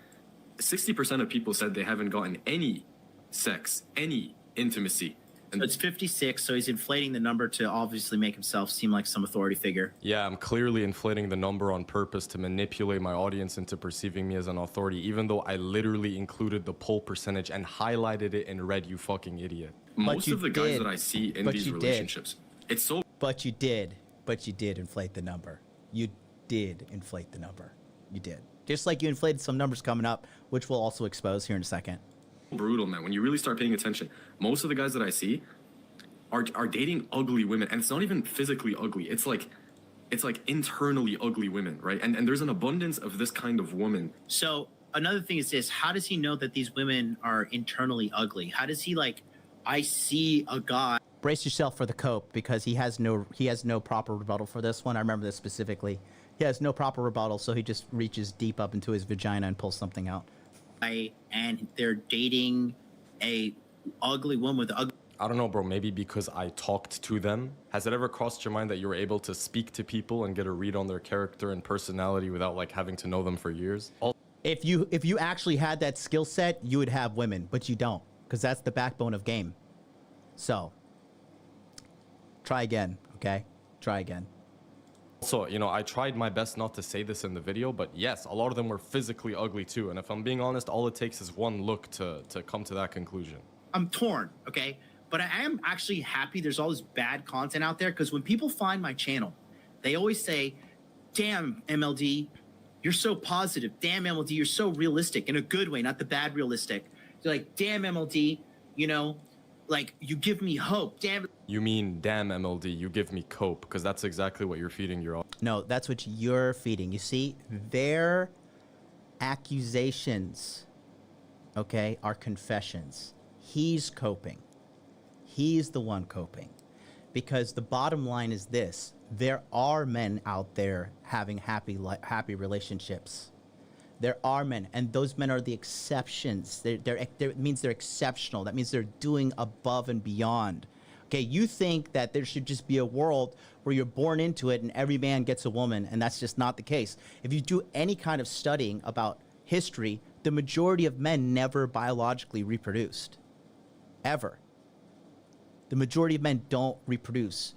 [SPEAKER 9] 60% of people said they haven't gotten any sex, any intimacy.
[SPEAKER 8] So it's 56, so he's inflating the number to obviously make himself seem like some authority figure.
[SPEAKER 7] Yeah, I'm clearly inflating the number on purpose to manipulate my audience into perceiving me as an authority, even though I literally included the poll percentage and highlighted it in red, you fucking idiot.
[SPEAKER 9] Most of the guys that I see in these relationships, it's so...
[SPEAKER 1] But you did inflate the number. You did inflate the number. You did. Just like you inflated some numbers coming up, which we'll also expose here in a second.
[SPEAKER 9] Brutal, man. When you really start paying attention, most of the guys that I see are dating ugly women, and it's not even physically ugly. It's like internally ugly women, right? And there's an abundance of this kind of woman.
[SPEAKER 8] So another thing is this: how does he know that these women are internally ugly? How does he I see a guy.
[SPEAKER 1] Brace yourself for the cope, because he has no proper rebuttal for this one. I remember this specifically. He has no proper rebuttal, so he just reaches deep up into his vagina and pulls something out.
[SPEAKER 8] And they're dating a ugly woman with ugly.
[SPEAKER 7] I don't know, bro. Maybe because I talked to them. Has it ever crossed your mind that you were able to speak to people and get a read on their character and personality without having to know them for years?
[SPEAKER 1] If you actually had that skill set, you would have women, but you don't, because that's the backbone of game. So try again, okay? Try again.
[SPEAKER 7] So, you know, I tried my best not to say this in the video, but yes, a lot of them were physically ugly too. And if I'm being honest, all it takes is one look to come to that conclusion.
[SPEAKER 8] I'm torn, okay? But I am actually happy there's all this bad content out there, because when people find my channel, they always say, damn, MLD, you're so positive. Damn, MLD, you're so realistic in a good way, not the bad realistic. They're like, damn, MLD, you know, like, you give me hope. Damn.
[SPEAKER 7] You mean, damn MLD, you give me cope, because that's exactly what you're feeding your audience.
[SPEAKER 1] No, that's what you're feeding. You see, their accusations, okay, are confessions. He's coping. He's the one coping. Because the bottom line is this: there are men out there having happy relationships. There are men, and those men are the exceptions. It means they're exceptional. That means they're doing above and beyond. Okay, you think that there should just be a world where you're born into it and every man gets a woman, and that's just not the case. If you do any kind of studying about history, the majority of men never biologically reproduced. Ever. The majority of men don't reproduce.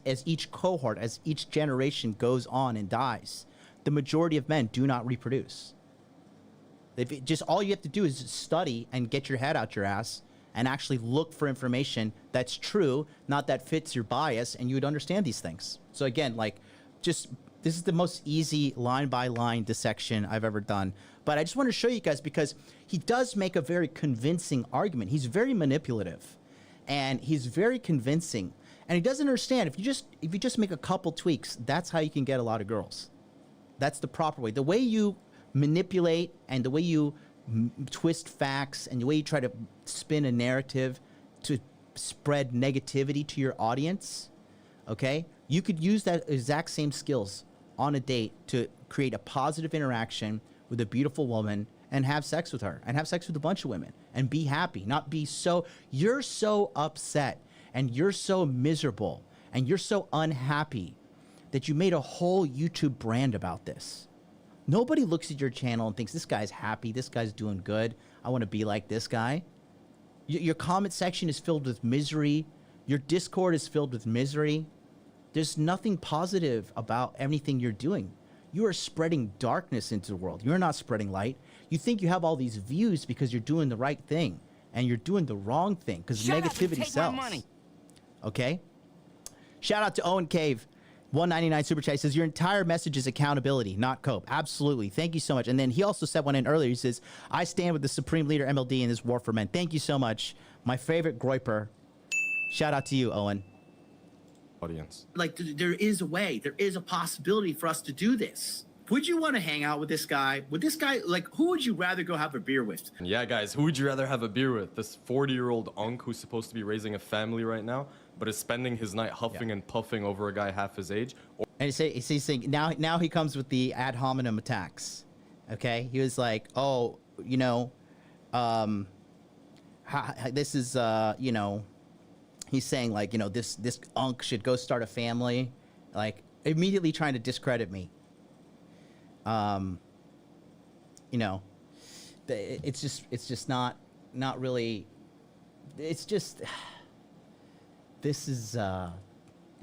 [SPEAKER 1] As each cohort, as each generation goes on and dies, the majority of men do not reproduce. Just all you have to do is study and get your head out your ass and actually look for information that's true, not that fits your bias, and you would understand these things. So again, like, this is the most easy line-by-line dissection I've ever done. But I just want to show you guys, because he does make a very convincing argument. He's very manipulative, and he's very convincing. And he doesn't understand, if you just make a couple tweaks, that's how you can get a lot of girls. That's the proper way. The way you manipulate and the way you twist facts and the way you try to spin a narrative to spread negativity to your audience, okay? You could use that exact same skills on a date to create a positive interaction with a beautiful woman and have sex with her and have sex with a bunch of women and be happy, not be so, you're so upset and you're so miserable and you're so unhappy that you made a whole YouTube brand about this. Nobody looks at your channel and thinks, this guy's happy, this guy's doing good, I want to be like this guy. Your comment section is filled with misery. Your Discord is filled with misery. There's nothing positive about anything you're doing. You are spreading darkness into the world. You're not spreading light. You think you have all these views because you're doing the right thing, and you're doing the wrong thing because negativity sells. Okay? Shout out to Owen Cave. 199 super chat. He says, your entire message is accountability, not cope. Absolutely. Thank you so much. And then he also said one in earlier. He says, I stand with the supreme leader MLD in this war for men. Thank you so much. My favorite groiper. Shout out to you, Owen.
[SPEAKER 7] Audience.
[SPEAKER 8] Like, there is a way. There is a possibility for us to do this. Would you want to hang out with this guy? Would this guy, like, who would you rather go have a beer with?
[SPEAKER 7] Yeah, guys, who would you rather have a beer with? This 40-year-old unk who's supposed to be raising a family right now, but is spending his night huffing and puffing over a guy half his age?
[SPEAKER 1] And he's saying, now he comes with the ad hominem attacks. Okay? He was like, oh, you know, this is, you know, he's saying, like, you know, this unk should go start a family. Like, immediately trying to discredit me. You know, it's just not really, it's just, this is, oh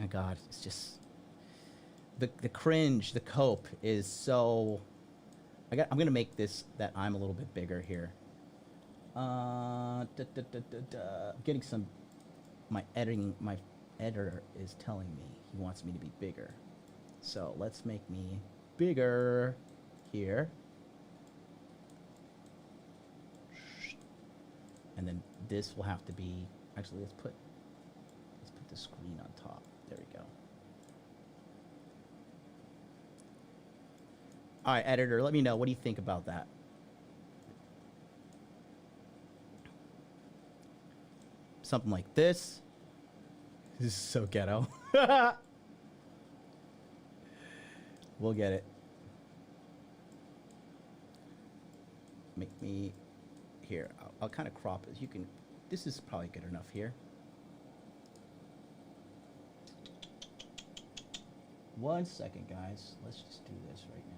[SPEAKER 1] God, it's just, the cringe, the cope is so, I'm going to make that I'm a little bit bigger here. I'm getting some, my editor is telling me he wants me to be bigger. So let's make me bigger here. And then this will have to be, actually let's put the screen on top. There we go. All right, editor, let me know, what do you think about that? Something like this. This is so ghetto. We'll get it. Make me here. I'll kind of crop it. You can. This is probably good enough here. One second, guys. Let's just do this right now.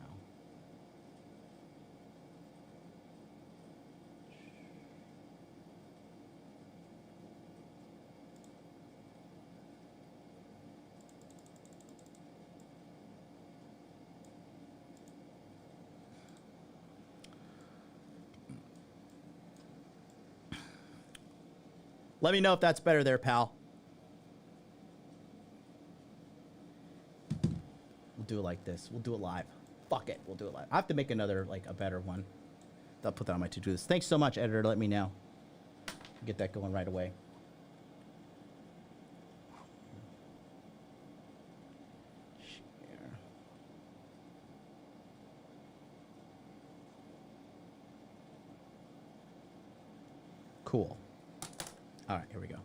[SPEAKER 1] Let me know if that's better there, pal. We'll do it like this. We'll do it live. Fuck it. We'll do it live. I have to make another, like, a better one. I'll put that on my to-do list. Thanks so much, editor. Let me know. Get that going right away. Share. Cool. All right, here we go.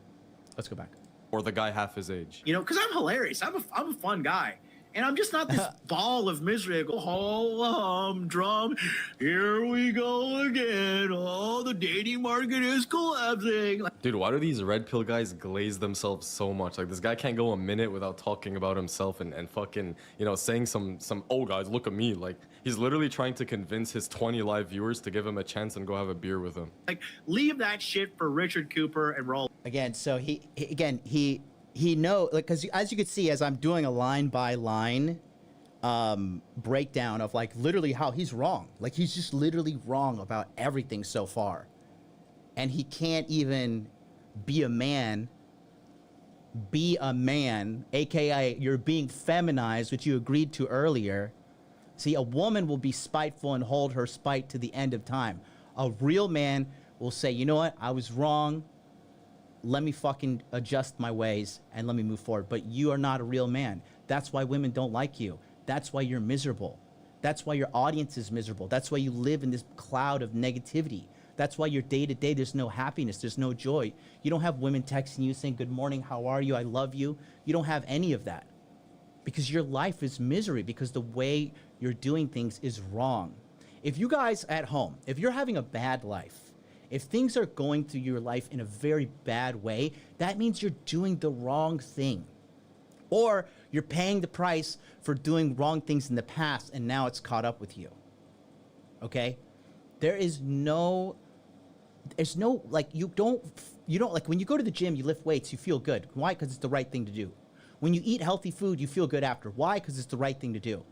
[SPEAKER 1] Let's go back.
[SPEAKER 7] Or the guy half his age.
[SPEAKER 8] You know, because I'm hilarious. I'm a fun guy. And I'm just not this ball of misery. I go, oh, drum, here we go again. Oh, the dating market is collapsing.
[SPEAKER 7] Dude, why do these red pill guys glaze themselves so much? Like, this guy can't go a minute without talking about himself and fucking, you know, saying some, oh, guys, look at me. Like, he's literally trying to convince his 20 live viewers to give him a chance and go have a beer with him.
[SPEAKER 8] Like, leave that shit for Richard Cooper and roll.
[SPEAKER 1] Again, so he know, like, because as you can see, as I'm doing a line by line breakdown of, like, literally how he's wrong. Like, he's just literally wrong about everything so far. And he can't even be a man, aka you're being feminized, which you agreed to earlier. See, a woman will be spiteful and hold her spite to the end of time. A real man will say, you know what, I was wrong. Let me fucking adjust my ways and let me move forward. But you are not a real man. That's why women don't like you. That's why you're miserable. That's why your audience is miserable. That's why you live in this cloud of negativity. That's why your day to day, there's no happiness. There's no joy. You don't have women texting you saying, good morning, how are you? I love you. You don't have any of that because your life is misery because the way you're doing things is wrong. If you guys at home, if you're having a bad life, if things are going through your life in a very bad way, that means you're doing the wrong thing. Or you're paying the price for doing wrong things in the past and now it's caught up with you. Okay? There's no, like, you don't, like, when you go to the gym, you lift weights, you feel good. Why? Because it's the right thing to do. When you eat healthy food, you feel good after. Why? Because it's the right thing to do.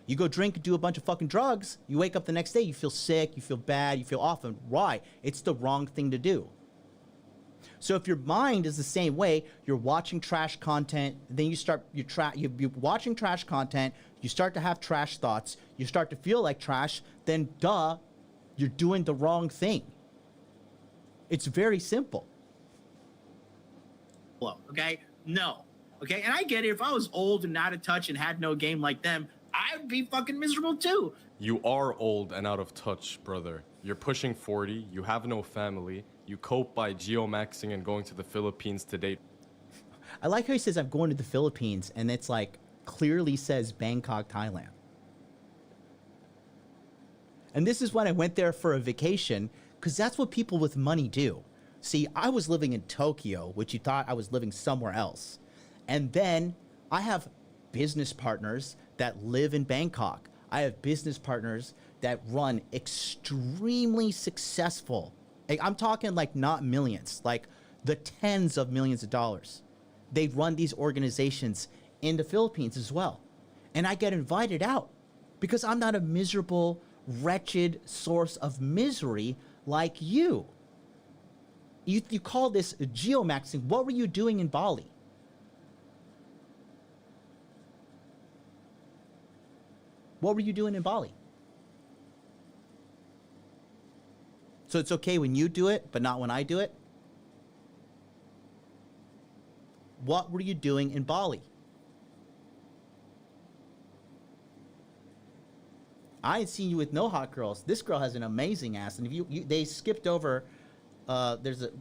[SPEAKER 1] You go drink and do a bunch of fucking drugs, you wake up the next day, you feel sick, you feel bad, you feel off. And why? It's the wrong thing to do. So if your mind is the same way, you're watching trash content, then you're watching trash content, you start to have trash thoughts, you start to feel like trash, then duh, you're doing the wrong thing. It's very simple.
[SPEAKER 8] Okay? No. Okay? And I get it. If I was old and out of touch and had no game like them, I would be fucking miserable too.
[SPEAKER 7] You are old and out of touch, brother. You're pushing 40, you have no family, you cope by geomaxing and going to the Philippines to date.
[SPEAKER 1] I like how he says I'm going to the Philippines and it's like clearly says Bangkok, Thailand. And this is when I went there for a vacation because that's what people with money do. See, I was living in Tokyo, which you thought I was living somewhere else. And then I have business partners that live in Bangkok. I have business partners that run extremely successful. I'm talking like not millions, like the tens of millions of dollars. They run these organizations in the Philippines as well. And I get invited out because I'm not a miserable, wretched source of misery like you. You call this geomaxing. What were you doing in Bali? What were you doing in Bali? So it's okay when you do it, but not when I do it? What were you doing in Bali? I ain't seen you with no hot girls. This girl has an amazing ass, and if they skipped over.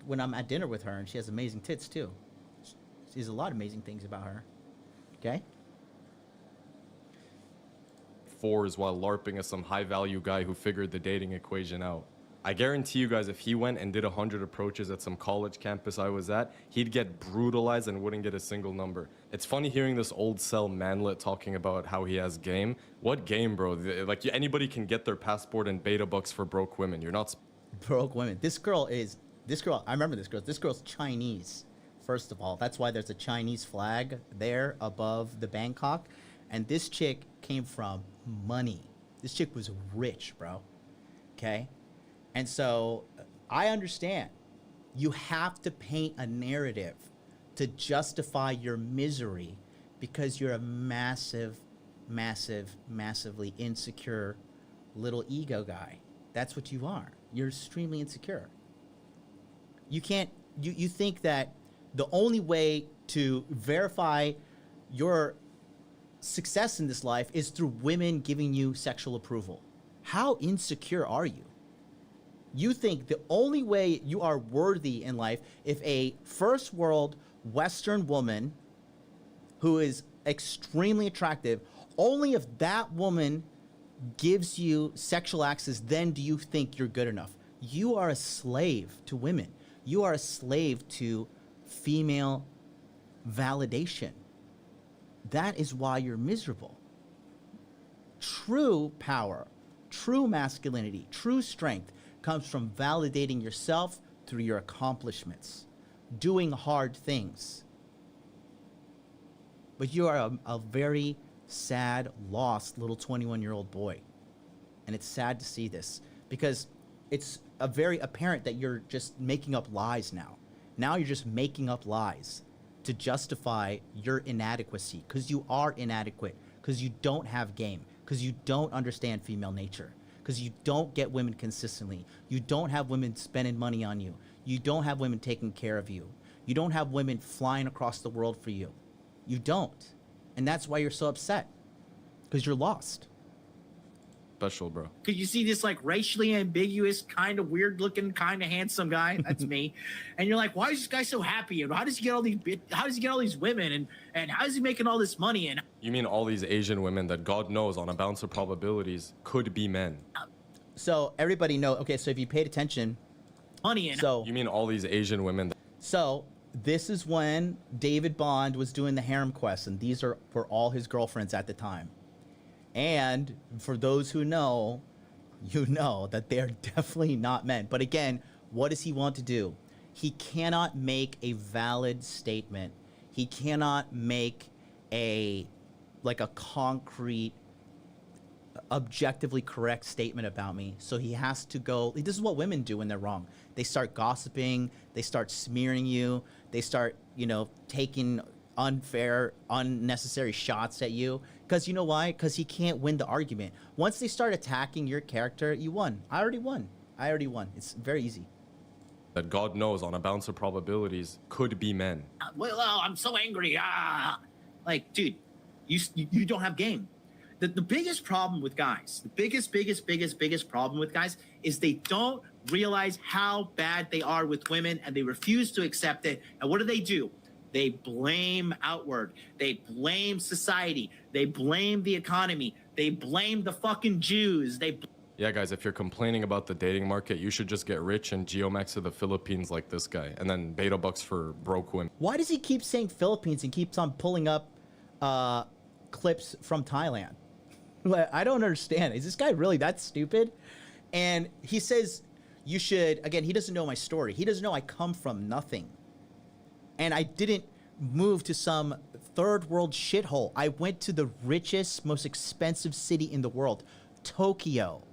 [SPEAKER 1] When I'm at dinner with her, and she has amazing tits too. She has a lot of amazing things about her. Okay.
[SPEAKER 7] Fours while LARPing as some high-value guy who figured the dating equation out. I guarantee you guys, if he went and did 100 approaches at some college campus I was at, he'd get brutalized and wouldn't get a single number. It's funny hearing this old cell manlet talking about how he has game. What game, bro? Like, anybody can get their passport and beta bucks for broke women. You're not...
[SPEAKER 1] Broke women. This girl, I remember this girl. This girl's Chinese, first of all. That's why there's a Chinese flag there above the Bangkok. And this chick came from money. This chick was rich, bro. Okay? And so I understand You have to paint a narrative to justify your misery because you're a massively insecure little ego guy. That's what you are. You're extremely insecure. You can't, you think that the only way to verify your success in this life is through women giving you sexual approval. How insecure are you? You think the only way you are worthy in life if a first world Western woman who is extremely attractive, only if that woman gives you sexual access, then do you think you're good enough. You are a slave to women. You are a slave to female validation. That is why you're miserable. True power, true masculinity, true strength comes from validating yourself through your accomplishments, doing hard things. But you are a very sad, lost little 21-year-old boy. And it's sad to see this because it's very apparent that you're just making up lies now. Now you're just making up lies to justify your inadequacy because you are inadequate, because you don't have game, because you don't understand female nature, because you don't get women consistently. You don't have women spending money on you. You don't have women taking care of you. You don't have women flying across the world for you. You don't. And that's why you're so upset, because you're lost.
[SPEAKER 7] Special, bro.
[SPEAKER 8] Could you see this like racially ambiguous, kind of weird looking, kind of handsome guy? That's me. And you're like, why is this guy so happy? And how does he get all these women? And how is he making all this money? And
[SPEAKER 7] You mean all these Asian women that God knows on a bounce of probabilities could be men?
[SPEAKER 1] So everybody know, okay, so if you paid attention,
[SPEAKER 8] money and
[SPEAKER 1] so
[SPEAKER 7] You mean all these Asian women that
[SPEAKER 1] So this is when David Bond was doing the harem quest, and these are for all his girlfriends at the time. And for those who know, you know that they're definitely not men. But again, what does he want to do? He cannot make a valid statement. He cannot make a concrete, objectively correct statement about me. So he has to go, this is what women do when they're wrong. They start gossiping, they start smearing you, they start, taking unfair, unnecessary shots at you. Because you know why? Because he can't win the argument. Once they start attacking your character, you won. I already won. It's very easy.
[SPEAKER 7] that God knows on a bounce of probabilities could be men.
[SPEAKER 8] Well, I'm so angry. Like, dude, you don't have game. The biggest problem with guys, the biggest problem with guys is they don't realize how bad they are with women, and they refuse to accept it. And what do? They blame outward. They blame society. They blame the economy. They blame the fucking Jews.
[SPEAKER 7] Yeah, guys, if you're complaining about the dating market, you should just get rich and geomax to the Philippines like this guy, and then beta bucks for broke women.
[SPEAKER 1] Why does he keep saying Philippines and keeps on pulling up clips from Thailand? I don't understand. Is this guy really that stupid? And he says you should, again, he doesn't know my story. He doesn't know I come from nothing. And I didn't move to some third world shithole. I went to the richest, most expensive city in the world, Tokyo.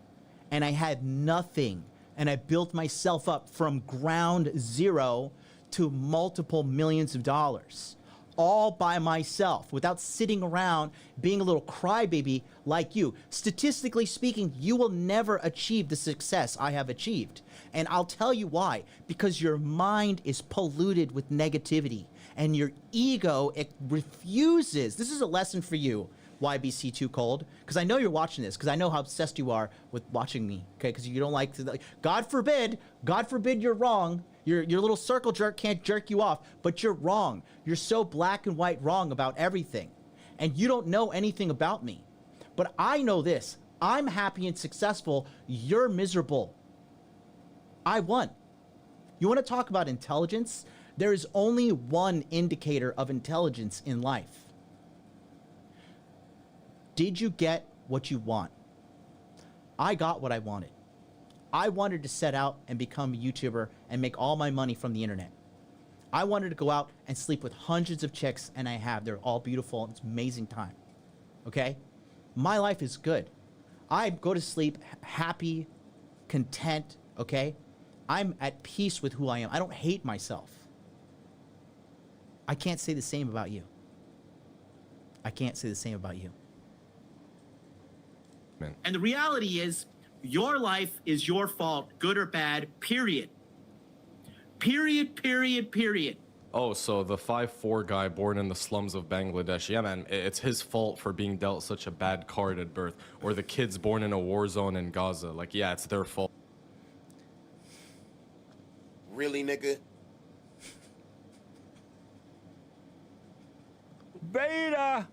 [SPEAKER 1] And I had nothing. And I built myself up from ground zero to multiple millions of dollars. All by myself, without sitting around being a little crybaby like you. Statistically speaking, you will never achieve the success I have achieved. And I'll tell you why. Because your mind is polluted with negativity. And your ego, it refuses. This is a lesson for you, YBCTooCold. Because I know you're watching this. Because I know how obsessed you are with watching me. Okay, because you don't like to... God forbid you're wrong. Your little circle jerk can't jerk you off, but you're wrong. You're so black and white wrong about everything. And you don't know anything about me. But I know this. I'm happy and successful. You're miserable. I won. You want to talk about intelligence? There is only one indicator of intelligence in life. Did you get what you want? I got what I wanted. I wanted to set out and become a YouTuber and make all my money from the internet. I wanted to go out and sleep with hundreds of chicks, and I have. They're all beautiful. It's an amazing time. Okay? My life is good. I go to sleep happy, content, okay? I'm at peace with who I am. I don't hate myself. I can't say the same about you. I can't say the same about you.
[SPEAKER 7] Man.
[SPEAKER 8] And the reality is, your life is your fault, good or bad, period. Period, period, period.
[SPEAKER 7] Oh, so the 5'4" guy born in the slums of Bangladesh, yeah, man, it's his fault for being dealt such a bad card at birth. Or the kids born in a war zone in Gaza, like, yeah, it's their fault.
[SPEAKER 10] Really, nigga?
[SPEAKER 1] Beta!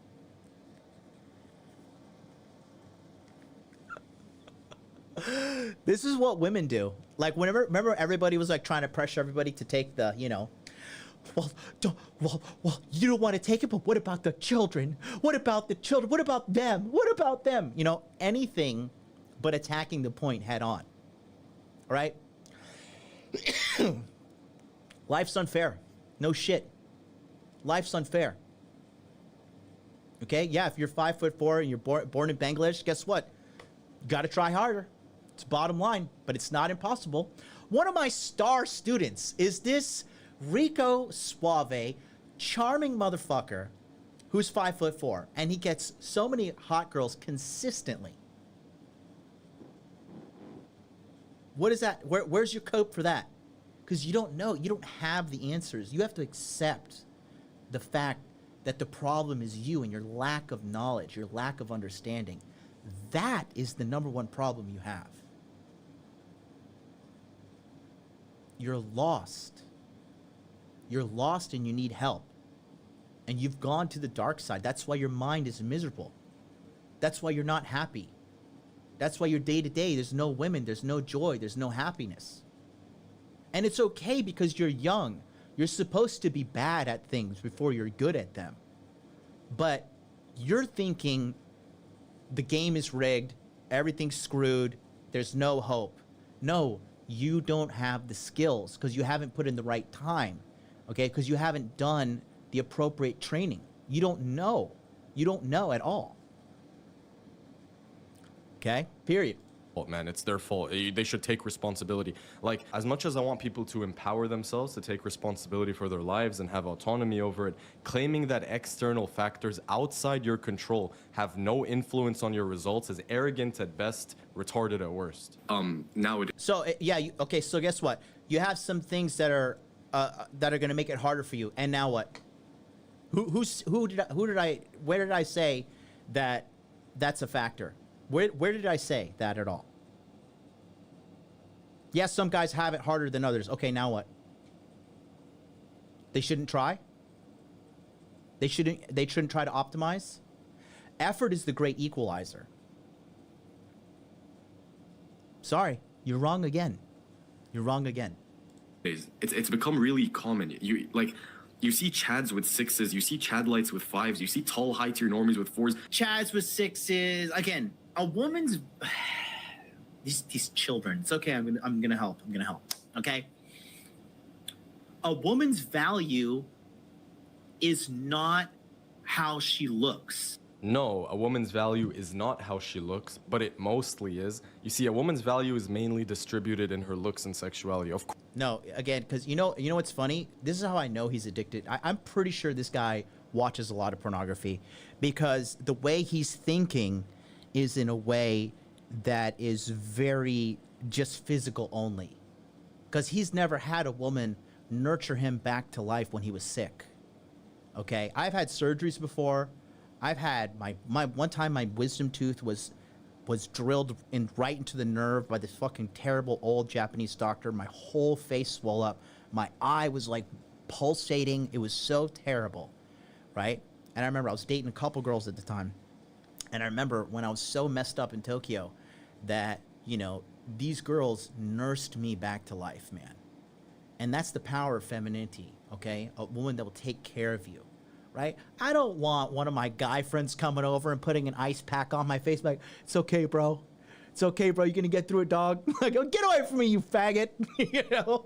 [SPEAKER 1] This is what women do. Like, remember everybody was like trying to pressure everybody to take the, you know, well, you don't want to take it, but what about the children? What about the children? What about them? What about them? You know, anything but attacking the point head on. All right? Life's unfair. No shit. Life's unfair. Okay? Yeah, if you're 5'4" and you're born in Bangladesh, guess what? You got to try harder. It's bottom line, but it's not impossible. One of my star students is this Rico Suave, charming motherfucker who's 5'4", and he gets so many hot girls consistently. What is that? Where's your cope for that? Because you don't know. You don't have the answers. You have to accept the fact that the problem is you and your lack of knowledge, your lack of understanding. That is the #1 problem you have. You're lost. You're lost and you need help. And you've gone to the dark side. That's why your mind is miserable. That's why you're not happy. That's why your day to day, there's no women, there's no joy, there's no happiness. And it's okay because you're young. You're supposed to be bad at things before you're good at them. But you're thinking the game is rigged, everything's screwed, there's no hope. No, you don't have the skills because you haven't put in the right time, okay? Because you haven't done the appropriate training. You don't know. You don't know at all. Okay? Period.
[SPEAKER 7] Man, it's their fault. They should take responsibility. Like, as much as I want people to empower themselves to take responsibility for their lives and have autonomy over it, claiming that external factors outside your control have no influence on your results is arrogant at best, retarded at worst.
[SPEAKER 9] Nowadays.
[SPEAKER 1] So yeah, okay. So guess what? You have some things that are going to make it harder for you. And now what? Where did I say that that's a factor? Where did I say that at all? Yes, some guys have it harder than others. Okay, now what? They shouldn't try? They shouldn't try to optimize? Effort is the great equalizer. Sorry, you're wrong again. You're wrong again.
[SPEAKER 9] It's become really common. You see Chads with 6s, you see Chad lights with 5s, you see tall high tier normies with 4s.
[SPEAKER 8] Chads with 6s. Again, a woman's these children. It's okay. I'm gonna help. Okay. A woman's value is not how she looks.
[SPEAKER 7] No, a woman's value is not how she looks, but it mostly is. You see, a woman's value is mainly distributed in her looks and sexuality. Of course.
[SPEAKER 1] No, again, because you know what's funny? This is how I know he's addicted. I'm pretty sure this guy watches a lot of pornography because the way he's thinking is in a way that is very just physical only. Because he's never had a woman nurture him back to life when he was sick. Okay, I've had surgeries before. I've had my one time my wisdom tooth was drilled right into the nerve by this fucking terrible old Japanese doctor. My whole face swelled up. My eye was like pulsating. It was so terrible, right? And I remember I was dating a couple girls at the time. And I remember when I was so messed up in Tokyo that, you know, these girls nursed me back to life, man. And that's the power of femininity, okay? A woman that will take care of you, right? I don't want one of my guy friends coming over and putting an ice pack on my face like, it's okay, bro. It's okay, bro. You're going to get through it, dog. Like, get away from me, you faggot. You know?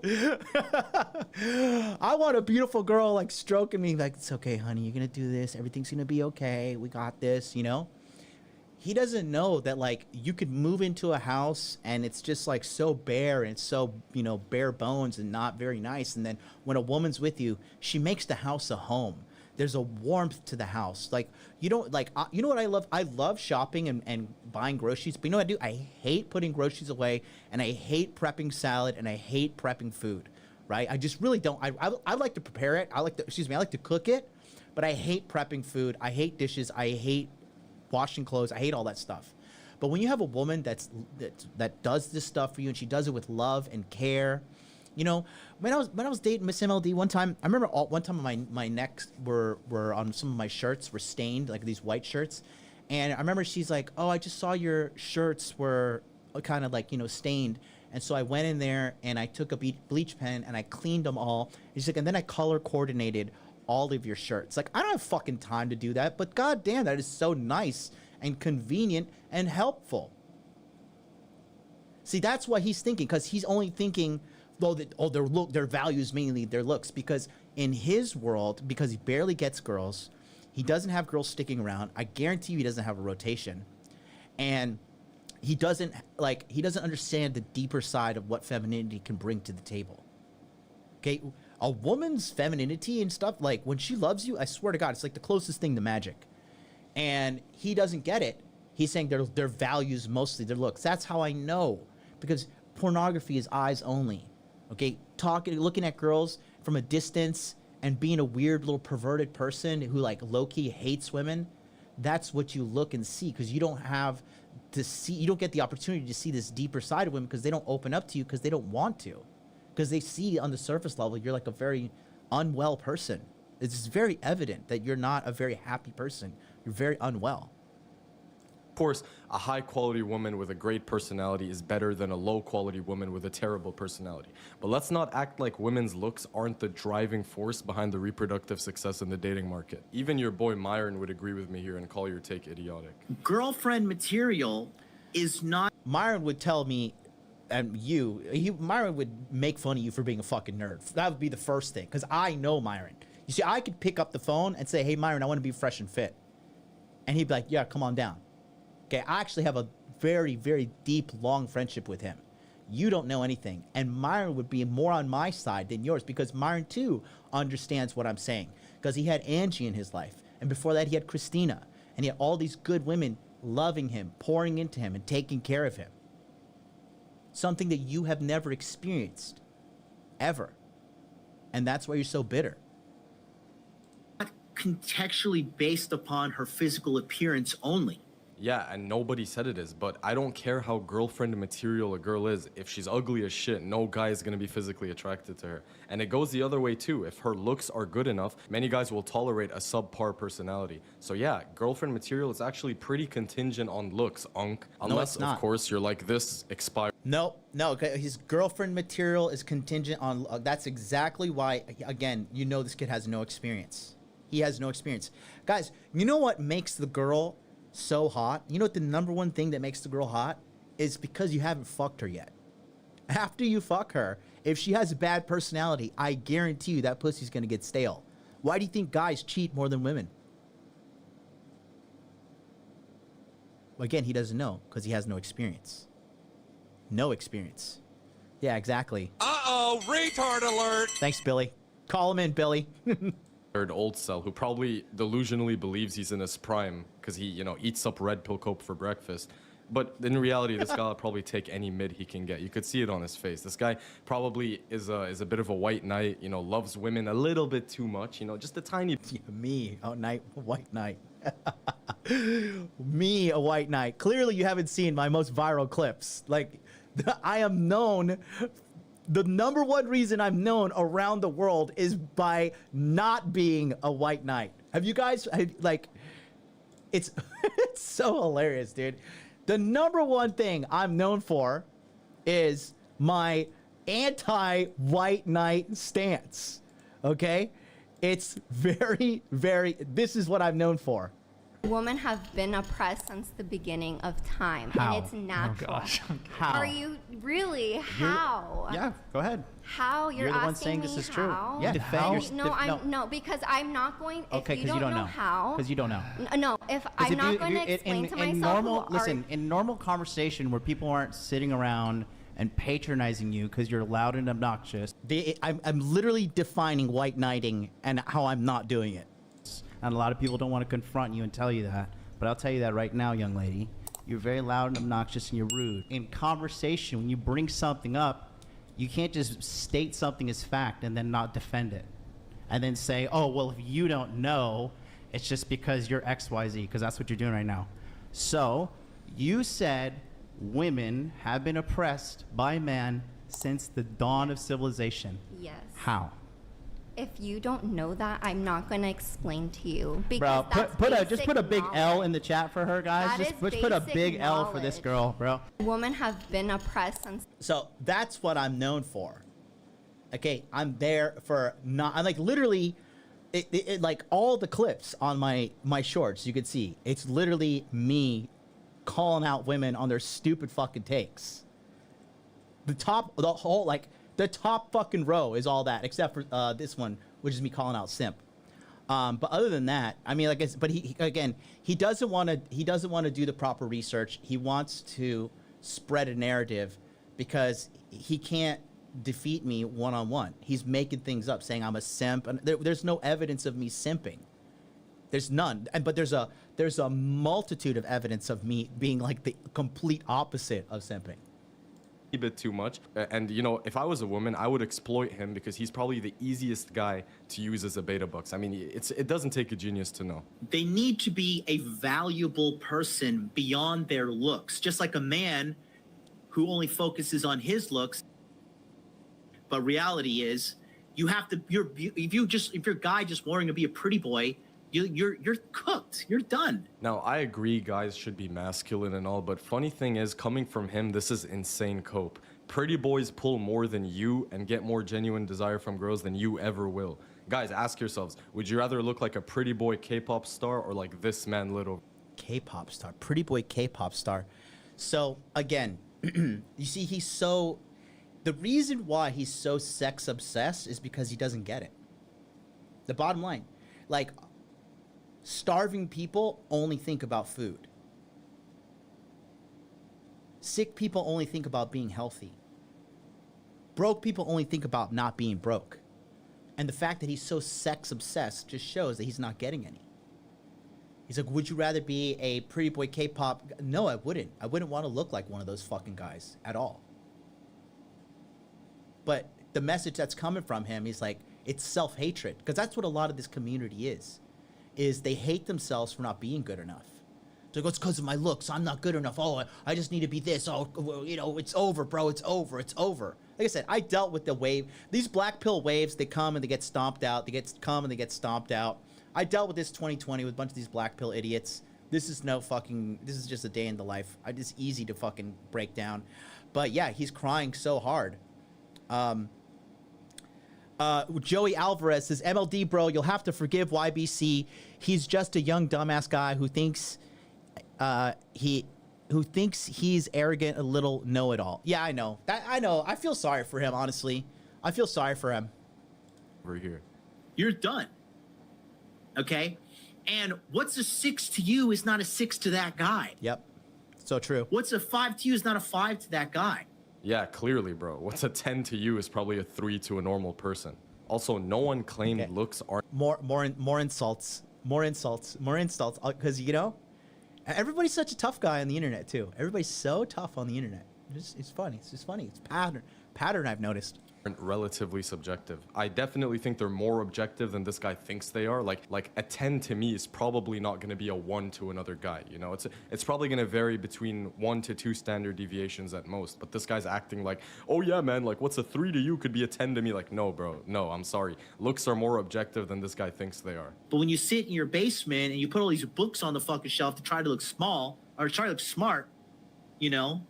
[SPEAKER 1] I want a beautiful girl, like, stroking me like, it's okay, honey. You're going to do this. Everything's going to be okay. We got this, you know? he doesn't know that like you could move into a house and it's just like so bare and so, you know, bare bones and not very nice. And then when a woman's with you, she makes the house a home. There's a warmth to the house. Like, you don't like, you know what I love? I love shopping and buying groceries, but you know what I do? I hate putting groceries away, and I hate prepping salad, and I hate prepping food, right? I just really don't. I like to prepare it. I like to cook it, but I hate prepping food. I hate dishes. I hate washing clothes. I hate all that stuff. But when you have a woman that does this stuff for you, and she does it with love and care, you know, when I was dating Miss MLD one time, I remember one time my necks were on some of my shirts were stained, like these white shirts, and I remember she's like, "Oh, I just saw your shirts were kind of like, you know, stained," and so I went in there and I took a bleach pen and I cleaned them all. And she's like, and then I color coordinated all of your shirts. Like, I don't have fucking time to do that, but goddamn, that is so nice and convenient and helpful. See, that's what he's thinking, because he's only thinking, their values mainly their looks, because in his world, because he barely gets girls, he doesn't have girls sticking around. I guarantee you he doesn't have a rotation, and he doesn't understand the deeper side of what femininity can bring to the table. Okay, a woman's femininity and stuff, like when she loves you, I swear to God, it's like the closest thing to magic. And he doesn't get it. He's saying their values mostly their looks. That's how I know, because pornography is eyes only. Okay, looking at girls from a distance and being a weird little perverted person who like low-key hates women, that's what you look and see, because you don't get the opportunity to see this deeper side of women, because they don't open up to you, because they don't want to, because they see on the surface level you're like a very unwell person. It's very evident that you're not a very happy person. You're very unwell.
[SPEAKER 7] Of course, a high-quality woman with a great personality is better than a low-quality woman with a terrible personality. But let's not act like women's looks aren't the driving force behind the reproductive success in the dating market. Even your boy Myron would agree with me here and call your take idiotic.
[SPEAKER 8] Girlfriend material is not...
[SPEAKER 1] Myron would tell me, and Myron would make fun of you for being a fucking nerd. That would be the first thing, because I know Myron. You see, I could pick up the phone and say, "Hey, Myron, I want to be fresh and fit." And he'd be like, "Yeah, come on down." Okay, I actually have a very, very deep, long friendship with him. You don't know anything. And Myron would be more on my side than yours, because Myron, too, understands what I'm saying. Because he had Angie in his life. And before that, he had Christina. And he had all these good women loving him, pouring into him, and taking care of him. Something that you have never experienced. Ever. And that's why you're so bitter.
[SPEAKER 8] Contextually based upon her physical appearance only.
[SPEAKER 7] Yeah, and nobody said it is, but I don't care how girlfriend material a girl is. If she's ugly as shit, no guy is going to be physically attracted to her. And it goes the other way too. If her looks are good enough, many guys will tolerate a subpar personality. So yeah, girlfriend material is actually pretty contingent on looks, unk. Unless, of course, you're like this, expired.
[SPEAKER 1] No, okay, his girlfriend material is contingent on... that's exactly why, again, you know this kid has no experience. He has no experience. Guys, you know what makes the girl so hot? You know what the number one thing that makes the girl hot is? Because you haven't fucked her yet. After you fuck her, if she has a bad personality, I guarantee you that pussy's gonna get stale. Why do you think guys cheat more than women? Again, he doesn't know, because he has no experience. No experience. Yeah, exactly.
[SPEAKER 10] Uh-oh, retard alert!
[SPEAKER 1] Thanks, Billy. Call him in, Billy.
[SPEAKER 7] Old cell who probably delusionally believes he's in his prime because he, you know, eats up red pill coke for breakfast. But in reality, this guy will probably take any mid he can get. You could see it on his face. This guy probably is a bit of a white knight, you know, loves women a little bit too much, you know, just a tiny...
[SPEAKER 1] Yeah, me, white knight. Me, a white knight. Clearly you haven't seen my most viral clips. Like, I am known... The number one reason I'm known around the world is by not being a white knight. Have you guys, like, it's so hilarious, dude. The number one thing I'm known for is my anti-white knight stance, okay? It's very, very, this is what I'm known for.
[SPEAKER 11] Women have been oppressed since the beginning of time,
[SPEAKER 4] How?
[SPEAKER 11] and it's natural.
[SPEAKER 4] Oh gosh. How?
[SPEAKER 11] Are you really? How?
[SPEAKER 1] Yeah, go ahead.
[SPEAKER 11] How? You're
[SPEAKER 1] the one
[SPEAKER 11] asking
[SPEAKER 1] saying
[SPEAKER 11] me
[SPEAKER 1] this is true.
[SPEAKER 11] how?
[SPEAKER 1] Yeah, defend your-
[SPEAKER 11] No, no, because I'm not going.
[SPEAKER 4] Okay,
[SPEAKER 11] if you
[SPEAKER 4] because you don't know.
[SPEAKER 11] how.
[SPEAKER 4] Because you don't know.
[SPEAKER 11] No, if I'm not going to explain to myself.
[SPEAKER 4] Normal,
[SPEAKER 11] who
[SPEAKER 4] listen, in normal conversation where people aren't sitting around and patronizing you because you're loud and obnoxious.
[SPEAKER 1] I'm literally defining white knighting and how I'm not doing it.
[SPEAKER 4] And a lot of people don't want to confront you and tell you that. But I'll tell you that right now, young lady. You're very loud and obnoxious and you're rude. In conversation, when you bring something up, you can't just state something as fact and then not defend it. And then say, oh, well, if you don't know, it's just because you're XYZ, because that's what you're doing right now. So you said women have been oppressed by man since the dawn of civilization.
[SPEAKER 11] Yes.
[SPEAKER 4] How?
[SPEAKER 11] If you don't know that, I'm not going to explain to you. Because
[SPEAKER 4] Bro,
[SPEAKER 11] that's
[SPEAKER 4] just put a big
[SPEAKER 11] knowledge.
[SPEAKER 4] L in the chat for her, guys.
[SPEAKER 11] That
[SPEAKER 4] Just
[SPEAKER 11] is
[SPEAKER 4] put a
[SPEAKER 11] basic
[SPEAKER 4] big L for this
[SPEAKER 11] knowledge.
[SPEAKER 4] girl, bro.
[SPEAKER 11] Women have been oppressed since.
[SPEAKER 1] So that's what I'm known for. Okay, I'm there for not. I'm like literally, like all the clips on my shorts. You could see it's literally me calling out women on their stupid fucking takes. The top fucking row is all that, except for this one, which is me calling out simp. But other than that, I mean, like, but he doesn't want to do the proper research. He wants to spread a narrative because he can't defeat me one-on-one. He's making things up, saying I'm a simp, and there's no evidence of me simping. There's none, but there's a multitude of evidence of me being like the complete opposite of simping.
[SPEAKER 7] A bit too much, and you know, if I was a woman, I would exploit him because he's probably the easiest guy to use as a beta bucks. I mean, it doesn't take a genius to know.
[SPEAKER 8] They need to be a valuable person beyond their looks, just like a man who only focuses on his looks. But reality is, you have to. If you're a guy just wanting to be a pretty boy, you're cooked. You're done.
[SPEAKER 7] Now, I agree guys should be masculine and all, but funny thing is, coming from him, this is insane cope. Pretty boys pull more than you and get more genuine desire from girls than you ever will. Guys, ask yourselves, would you rather look like a pretty boy K-pop star or like this man little
[SPEAKER 1] K-pop star, pretty boy K-pop star. So again, you see, the reason why he's so sex obsessed is because he doesn't get it. The bottom line, like, starving people only think about food. Sick people only think about being healthy. Broke people only think about not being broke. And the fact that he's so sex obsessed just shows that he's not getting any. He's like, would you rather be a pretty boy K-pop? No, I wouldn't. I wouldn't want to look like one of those fucking guys at all. But the message that's coming from him, he's like, it's self-hatred. Because that's what a lot of this community is they hate themselves for not being good enough. So it's because of my looks. I'm not good enough. Oh, I just need to be this. Oh, well, you know, it's over, bro. It's over. It's over. Like I said, I dealt with the wave. These black pill waves, they come and they get stomped out. They come and they get stomped out. I dealt with this 2020 with a bunch of these black pill idiots. This is just a day in the life. It's easy to fucking break down. But yeah, he's crying so hard. Joey Alvarez says, MLD, bro, you'll have to forgive YBC. He's just a young dumbass guy who thinks he's arrogant, a little know-it-all. Yeah, I know. I know. I feel sorry for him, honestly. I feel sorry for him.
[SPEAKER 7] over here.
[SPEAKER 8] You're done. Okay? And what's a 6 to you is not a 6 to that guy.
[SPEAKER 1] Yep. So true.
[SPEAKER 8] What's a 5 to you is not a 5 to that guy.
[SPEAKER 7] Yeah, clearly, bro. What's a 10 to you is probably a 3 to a normal person. Also, no one claimed looks are
[SPEAKER 1] more insults. Because, you know, everybody's such a tough guy on the internet, too. Everybody's so tough on the internet. It's funny. It's just funny. It's pattern I've noticed.
[SPEAKER 7] Relatively subjective. I definitely think they're more objective than this guy thinks they are. Like a 10 to me is probably not going to be a 1 to another guy, you know? It's probably going to vary between 1 to 2 standard deviations at most. But this guy's acting like, oh yeah, man, like what's a 3 to you could be a 10 to me. Like, no, bro, no, I'm sorry. Looks are more objective than this guy thinks they are.
[SPEAKER 8] But when you sit in your basement and you put all these books on the fucking shelf to try to look small or try to look smart, you know,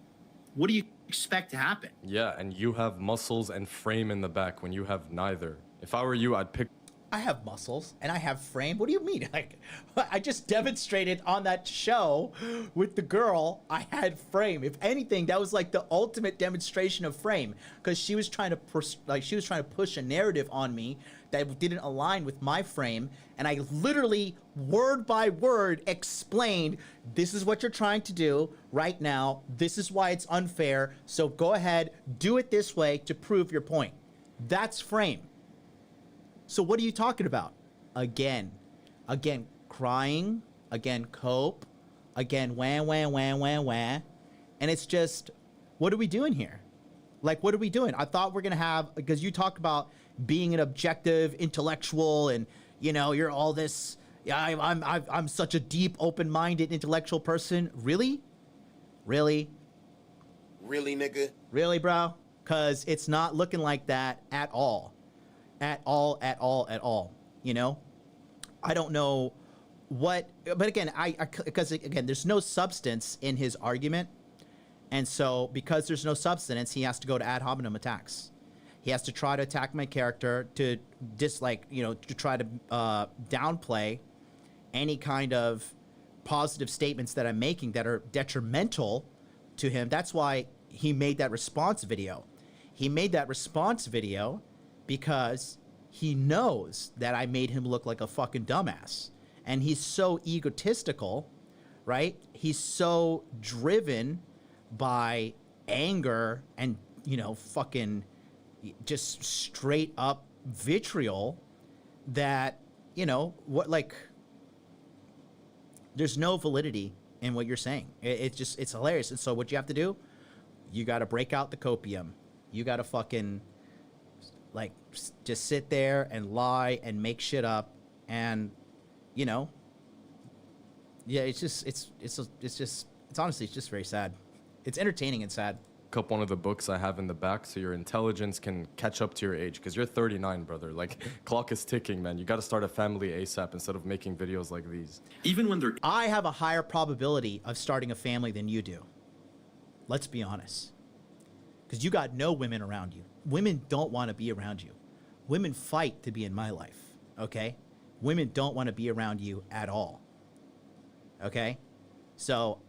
[SPEAKER 8] what do you expect to happen?
[SPEAKER 7] Yeah, and you have muscles and frame in the back when you have neither. If I were you, I'd pick...
[SPEAKER 1] I have muscles and I have frame. What do you mean? Like, I just demonstrated on that show with the girl, I had frame. If anything, that was like the ultimate demonstration of frame, because she was trying to push a narrative on me that didn't align with my frame, and I literally word by word explained, this is what you're trying to do right now. This is why it's unfair. So go ahead, do it this way to prove your point. That's frame. So what are you talking about? Again, crying, again, cope, again, wah, wah, wah, wah, wah. And it's just, what are we doing here? Like, what are we doing? I thought we're going to have, because you talk about being an objective intellectual and, you know, you're all this, yeah, I'm such a deep, open-minded intellectual person. Really? Really?
[SPEAKER 12] Really, nigga?
[SPEAKER 1] Really, bro? Because it's not looking like that at all. At all, you know? I don't know what, but again, because again, there's no substance in his argument. And so because there's no substance, he has to go to ad hominem attacks. He has to try to attack my character to to try to downplay any kind of positive statements that I'm making that are detrimental to him. That's why he made that response video. He made that response video because he knows that I made him look like a fucking dumbass. And he's so egotistical, right? He's so driven by anger and, you know, fucking just straight up vitriol that, you know, there's no validity in what you're saying. It's hilarious. And so what you have to do, you got to break out the copium. You got to fucking just sit there and lie and make shit up, and you know, yeah, it's honestly just very sad. It's entertaining and sad.
[SPEAKER 7] Up one of the books I have in the back so your intelligence can catch up to your age, because you're 39, brother. Like, clock is ticking, man. You got to start a family ASAP instead of making videos like these.
[SPEAKER 9] Even when they're...
[SPEAKER 1] I have a higher probability of starting a family than you do. Let's be honest. Because you got no women around you. Women don't want to be around you. Women fight to be in my life, okay? Women don't want to be around you at all, okay? So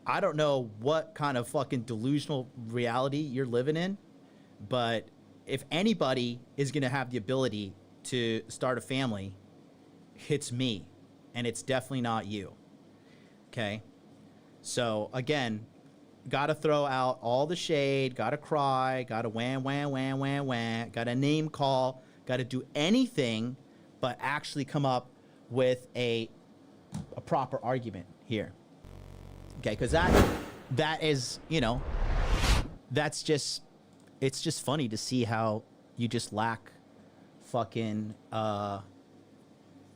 [SPEAKER 1] I don't know what kind of fucking delusional reality you're living in, but if anybody is going to have the ability to start a family, it's me, and it's definitely not you, okay? So again, gotta throw out all the shade, gotta cry, gotta wham, wham, wham, wham, wham, gotta name call, gotta do anything but actually come up with a proper argument here. Okay, because that is, you know, that's just, it's just funny to see how you just lack fucking,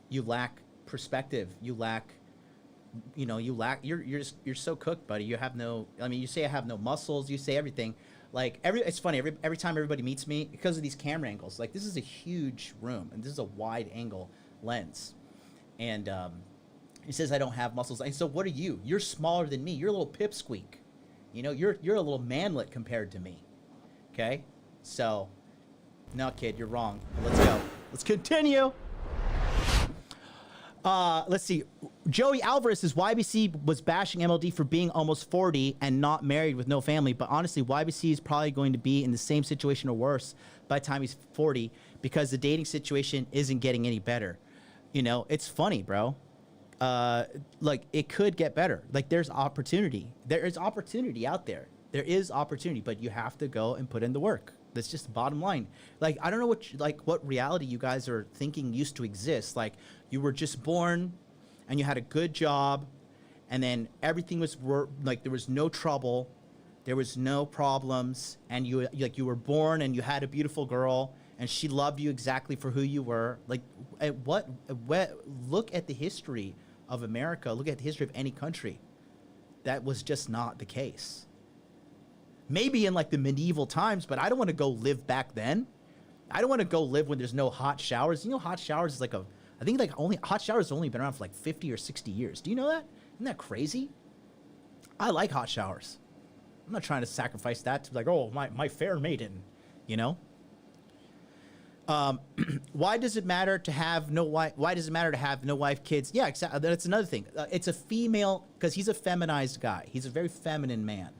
[SPEAKER 1] you lack perspective, you lack, you know, you're so cooked, buddy. You have no, I mean, you say I have no muscles, you say everything. Like, it's funny, every time everybody meets me, because of these camera angles, like, this is a huge room, and this is a wide angle lens. And he says I don't have muscles. And so what are you? You're smaller than me. You're a little pipsqueak. You know, you're a little manlet compared to me. Okay? So, no, kid, you're wrong. Let's go. Let's continue. Let's see. Joey Alvarez says YBC was bashing MLD for being almost 40 and not married with no family. But honestly, YBC is probably going to be in the same situation or worse by the time he's 40 because the dating situation isn't getting any better. You know, it's funny, bro. Like, it could get better. Like, there's opportunity. There is opportunity out there. There is opportunity, but you have to go and put in the work. That's just the bottom line. Like, I don't know what reality you guys are thinking used to exist. Like, you were just born and you had a good job and then everything was like, there was no trouble, there was no problems, and you were born and you had a beautiful girl and she loved you exactly for who you were. Like, look at the history of America, look at the history of any country. That was just not the case. Maybe in like the medieval times, but I don't want to go live back then. I don't want to go live when there's no hot showers. You know, hot showers is like I think like hot showers have only been around for like 50 or 60 years. Do you know that? Isn't that crazy? I like hot showers. I'm not trying to sacrifice that to like, oh, my fair maiden, you know? Why does it matter to have no wife? Why does it matter to have no wife, kids? Yeah, exactly. That's another thing. It's a female, because he's a feminized guy. He's a very feminine man,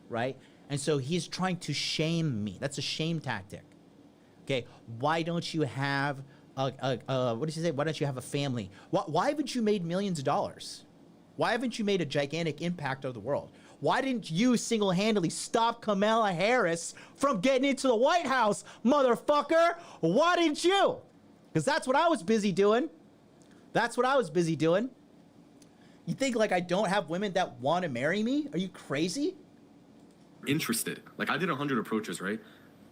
[SPEAKER 1] right? And so he's trying to shame me. That's a shame tactic. Okay, why don't you have what did you say? Why don't you have a family? Why haven't you made millions of dollars? Why haven't you made a gigantic impact of the world? Why didn't you single-handedly stop Kamala Harris from getting into the White House, motherfucker? Why didn't you? Because that's what I was busy doing. That's what I was busy doing. You think like I don't have women that want to marry me? Are you crazy?
[SPEAKER 9] Interested. Like I did 100 approaches, right?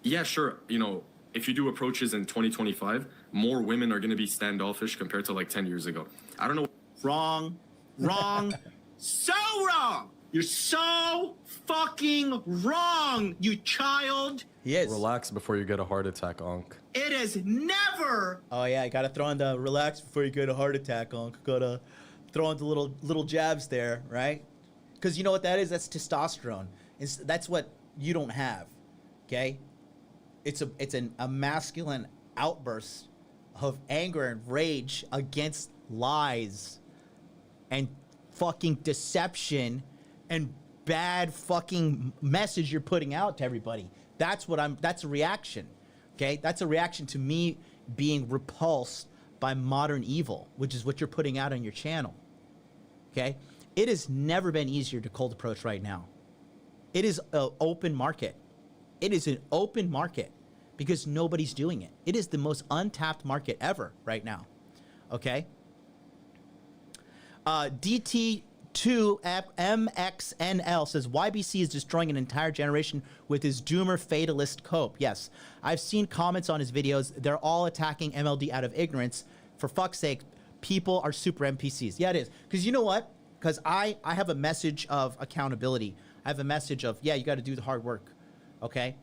[SPEAKER 9] Yeah, sure. You know, if you do approaches in 2025, more women are going to be standoffish compared to like 10 years ago. I don't know.
[SPEAKER 8] Wrong. Wrong. So wrong. You're so fucking wrong, you child.
[SPEAKER 1] Yes.
[SPEAKER 7] Relax before you get a heart attack, Onk.
[SPEAKER 8] It is never.
[SPEAKER 1] Oh yeah, you gotta throw in the relax before you get a heart attack, Onk. Gotta throw in the little jabs there, right? Because you know what that is? That's testosterone. That's what you don't have. Okay? It's a masculine outburst of anger and rage against lies and fucking deception and bad fucking message you're putting out to everybody. That's a reaction. Okay? That's a reaction to me being repulsed by modern evil, which is what you're putting out on your channel. Okay? It has never been easier to cold approach right now. It is an open market. It is an open market because nobody's doing it. It is the most untapped market ever right now. Okay? DT2MXNL says, YBC is destroying an entire generation with his doomer fatalist cope. Yes, I've seen comments on his videos. They're all attacking MLD out of ignorance. For fuck's sake, people are super NPCs. Yeah, it is. Because you know what? Because I have a message of accountability. I have a message of, yeah, you got to do the hard work. Okay?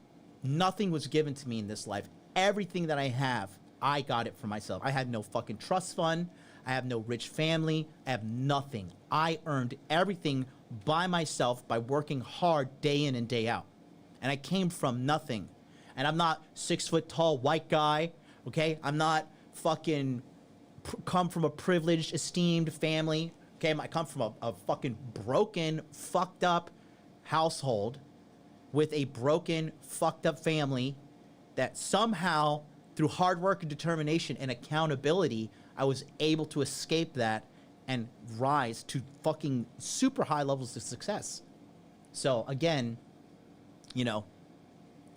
[SPEAKER 1] Nothing was given to me in this life. Everything that I have, I got it for myself. I had no fucking trust fund. I have no rich family. I have nothing. I earned everything by myself by working hard day in and day out. And I came from nothing. And I'm not 6 foot tall white guy. Okay? I'm not fucking come from a privileged, esteemed family. Okay? I come from a fucking broken, fucked up household with a broken, fucked up family that somehow, through hard work and determination and accountability, I was able to escape that and rise to fucking super high levels of success. So again, you know,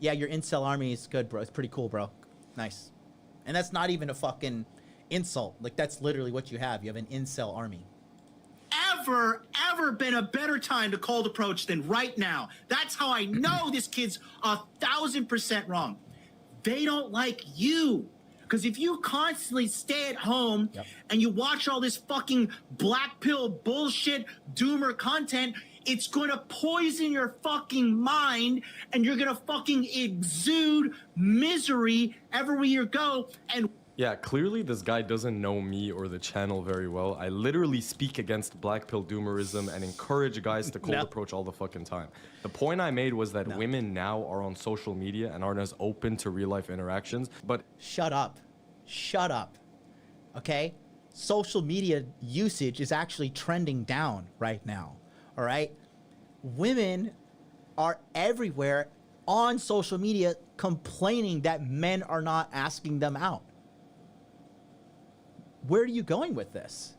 [SPEAKER 1] yeah, your incel army is good, bro. It's pretty cool, bro. Nice. And that's not even a fucking insult. Like, that's literally what you have. You have an incel army.
[SPEAKER 8] Ever been a better time to cold approach than right now. That's how I know this kid's 1,000% wrong. They don't like you. Because if you constantly stay at home and you watch all this fucking black pill bullshit doomer content, it's going to poison your fucking mind and you're going to fucking exude misery everywhere you go. And
[SPEAKER 7] yeah, clearly this guy doesn't know me or the channel very well. I literally speak against black pill doomerism and encourage guys to cold approach all the fucking time. The point I made was that women now are on social media and aren't as open to real life interactions, but...
[SPEAKER 1] Shut up. Shut up. Okay? Social media usage is actually trending down right now. All right? Women are everywhere on social media complaining that men are not asking them out. Where are you going with this?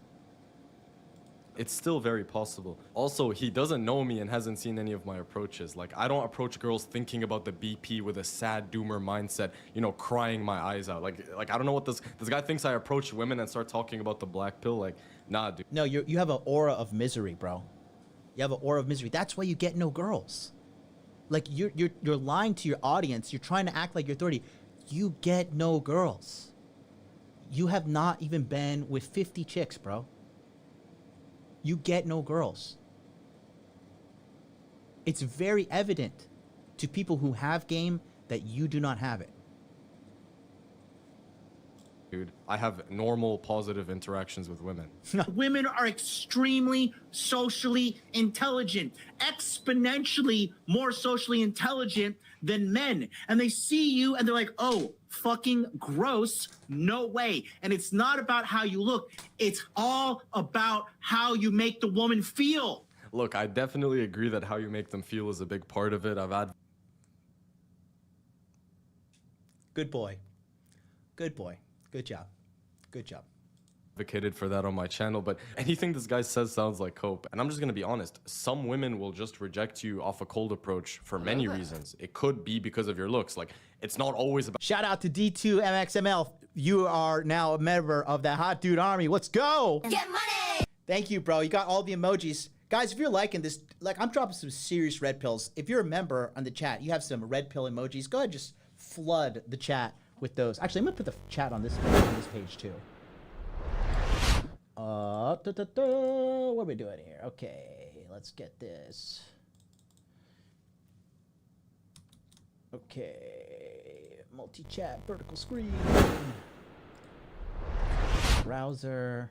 [SPEAKER 7] It's still very possible. Also, he doesn't know me and hasn't seen any of my approaches. Like, I don't approach girls thinking about the BP with a sad doomer mindset, you know, crying my eyes out. Like I don't know what this guy thinks I approach women and start talking about the black pill. Like, nah, dude.
[SPEAKER 1] No, you have an aura of misery, bro. You have an aura of misery. That's why you get no girls. Like, you're lying to your audience. You're trying to act like you're 30. You get no girls. You have not even been with 50 chicks, bro. You get no girls. It's very evident to people who have game that you do not have it.
[SPEAKER 7] dude. I have normal, positive interactions with women.
[SPEAKER 8] Women are extremely socially intelligent, exponentially more socially intelligent than men. And they see you and they're like, oh, fucking gross. No way. And it's not about how you look. It's all about how you make the woman feel.
[SPEAKER 7] Look, I definitely agree that how you make them feel is a big part of it. I've had.
[SPEAKER 1] Good boy. Good boy. Good job. Good job.
[SPEAKER 7] Advocated for that on my channel, but anything this guy says sounds like cope. And I'm just gonna be honest, some women will just reject you off a cold approach for many reasons. It could be because of your looks. Like, it's not always about.
[SPEAKER 1] Shout out to D2MXML. You are now a member of the Hot Dude Army. Let's go.
[SPEAKER 5] Get money.
[SPEAKER 1] Thank you, bro. You got all the emojis. Guys, if you're liking this, like, I'm dropping some serious red pills. If you're a member on the chat, you have some red pill emojis, go ahead and just flood the chat with those. Actually, I'm gonna put the chat on this page too. What are we doing here? Okay, let's get this. Okay, multi-chat, vertical screen. Browser.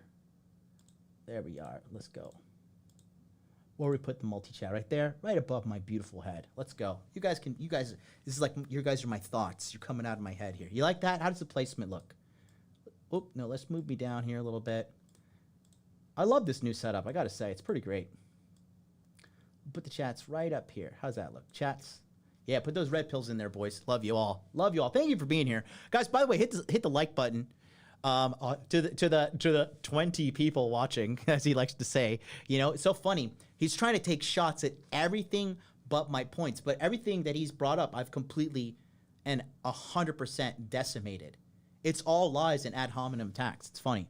[SPEAKER 1] There we are. Let's go. Where we put the multi-chat right there, right above my beautiful head. Let's go. You guys, this is like, you guys are my thoughts. You're coming out of my head here. You like that? How does the placement look? Oh, no, let's move me down here a little bit. I love this new setup. I gotta say, it's pretty great. Put the chats right up here. How's that look? Chats. Yeah, put those red pills in there, boys. Love you all. Love you all. Thank you for being here. Guys, by the way, hit the like button. To the 20 people watching, as he likes to say. You know, it's so funny. He's trying to take shots at everything but my points. But everything that he's brought up, I've completely and 100% decimated. It's all lies and ad hominem attacks. It's funny.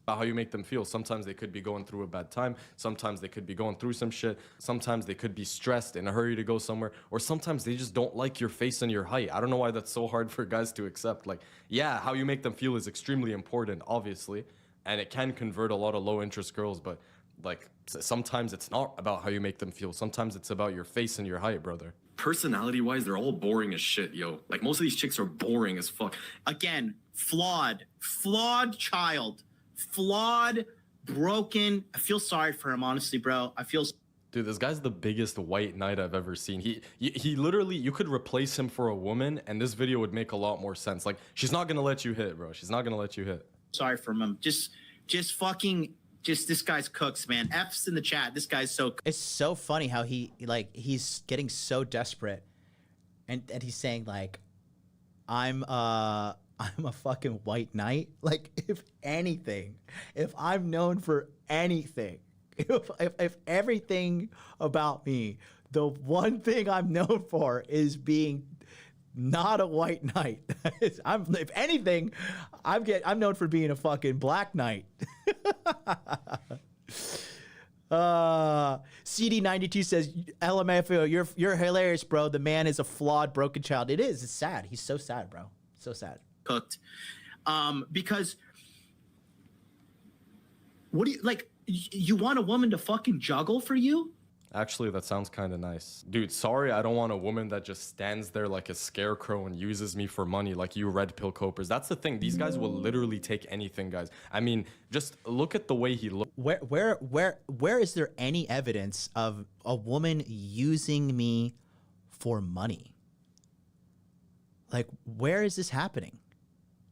[SPEAKER 7] How you make them feel. Sometimes they could be going through a bad time. Sometimes they could be going through some shit. Sometimes they could be stressed, in a hurry to go somewhere. Or sometimes they just don't like your face and your height. I don't know why that's so hard for guys to accept. Like, yeah, how you make them feel is extremely important, obviously. And it can convert a lot of low-interest girls. But, like, sometimes it's not about how you make them feel. Sometimes it's about your face and your height, brother.
[SPEAKER 9] Personality-wise, they're all boring as shit, yo. Like, most of these chicks are boring as fuck.
[SPEAKER 8] Again, flawed child. Flawed, broken. I feel sorry for him, honestly, bro. I feel.
[SPEAKER 7] Dude, this guy's the biggest white knight I've ever seen. He literally, you could replace him for a woman, and this video would make a lot more sense. Like, she's not gonna let you hit, bro. She's not gonna let you hit.
[SPEAKER 8] Sorry for him. Just this guy's cooks, man. F's in the chat. This guy's so.
[SPEAKER 1] It's so funny how he's getting so desperate, and he's saying like, I'm a fucking white knight. Like, if anything, if I'm known for anything, if everything about me, the one thing I'm known for is being not a white knight. If anything, I'm known for being a fucking black knight. CD92 says, LMFAO, you're hilarious, bro. The man is a flawed, broken child. It is. It's sad. He's so sad, bro. So sad.
[SPEAKER 8] Cooked. Because what do you like? You want a woman to fucking juggle for you?
[SPEAKER 7] Actually, that sounds kind of nice. Dude, sorry, I don't want a woman that just stands there like a scarecrow and uses me for money like you red pill copers. That's the thing. These guys will literally take anything, guys. I mean, just look at the way he looks.
[SPEAKER 1] Where is there any evidence of a woman using me for money? Like, where is this happening?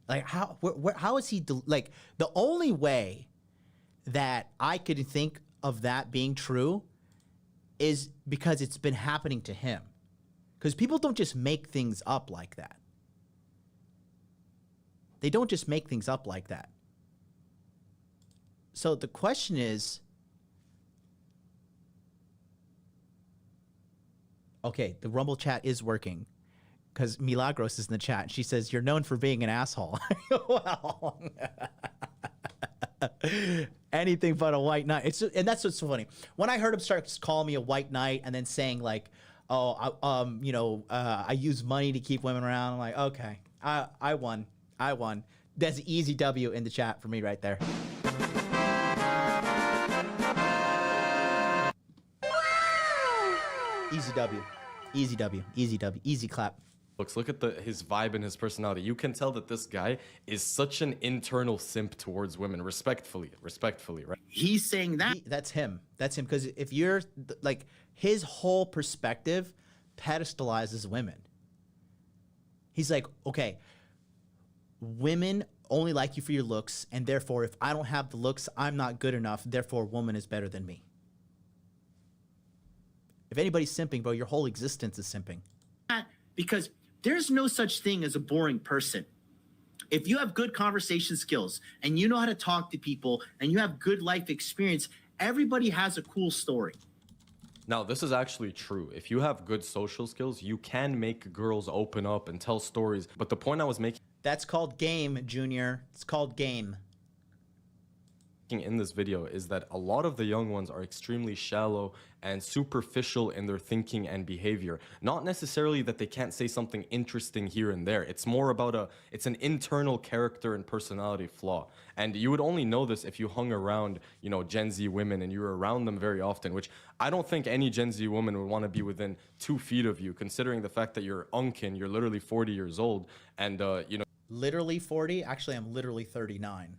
[SPEAKER 1] Like, how is he, like, the only way that I could think of that being true is because it's been happening to him. Because people don't just make things up like that. They don't just make things up like that. So the question is, okay, the Rumble chat is working because Milagros is in the chat. She says, you're known for being an asshole. Well, anything but a white knight. And that's what's so funny. When I heard him start calling me a white knight and then saying like, oh, I use money to keep women around. I'm like, okay, I won. That's an easy W in the chat for me right there. Easy W, easy W, easy W, easy clap.
[SPEAKER 7] looks. Look at his vibe and his personality. You can tell that this guy is such an internal simp towards women, respectfully, right?
[SPEAKER 8] He's saying that.
[SPEAKER 1] That's him. That's him. Because if you're like, his whole perspective pedestalizes women. He's like, okay, women only like you for your looks, and therefore, if I don't have the looks, I'm not good enough. Therefore, woman is better than me. If anybody's simping, bro, your whole existence is simping.
[SPEAKER 8] Because there's no such thing as a boring person. If you have good conversation skills and you know how to talk to people and you have good life experience, everybody has a cool story.
[SPEAKER 7] Now, this is actually true. If you have good social skills, you can make girls open up and tell stories. But the point I was making...
[SPEAKER 1] That's called game, Junior. It's called game.
[SPEAKER 7] In this video is that a lot of the young ones are extremely shallow and superficial in their thinking and behavior. Not necessarily that they can't say something interesting here and there. It's more about it's an internal character and personality flaw. And you would only know this if you hung around, you know, Gen Z women and you were around them very often, which I don't think any Gen Z woman would want to be within 2 feet of you, considering the fact that you're unkin, you're literally 40 years old, and, you know...
[SPEAKER 1] Literally 40? Actually, I'm literally 39.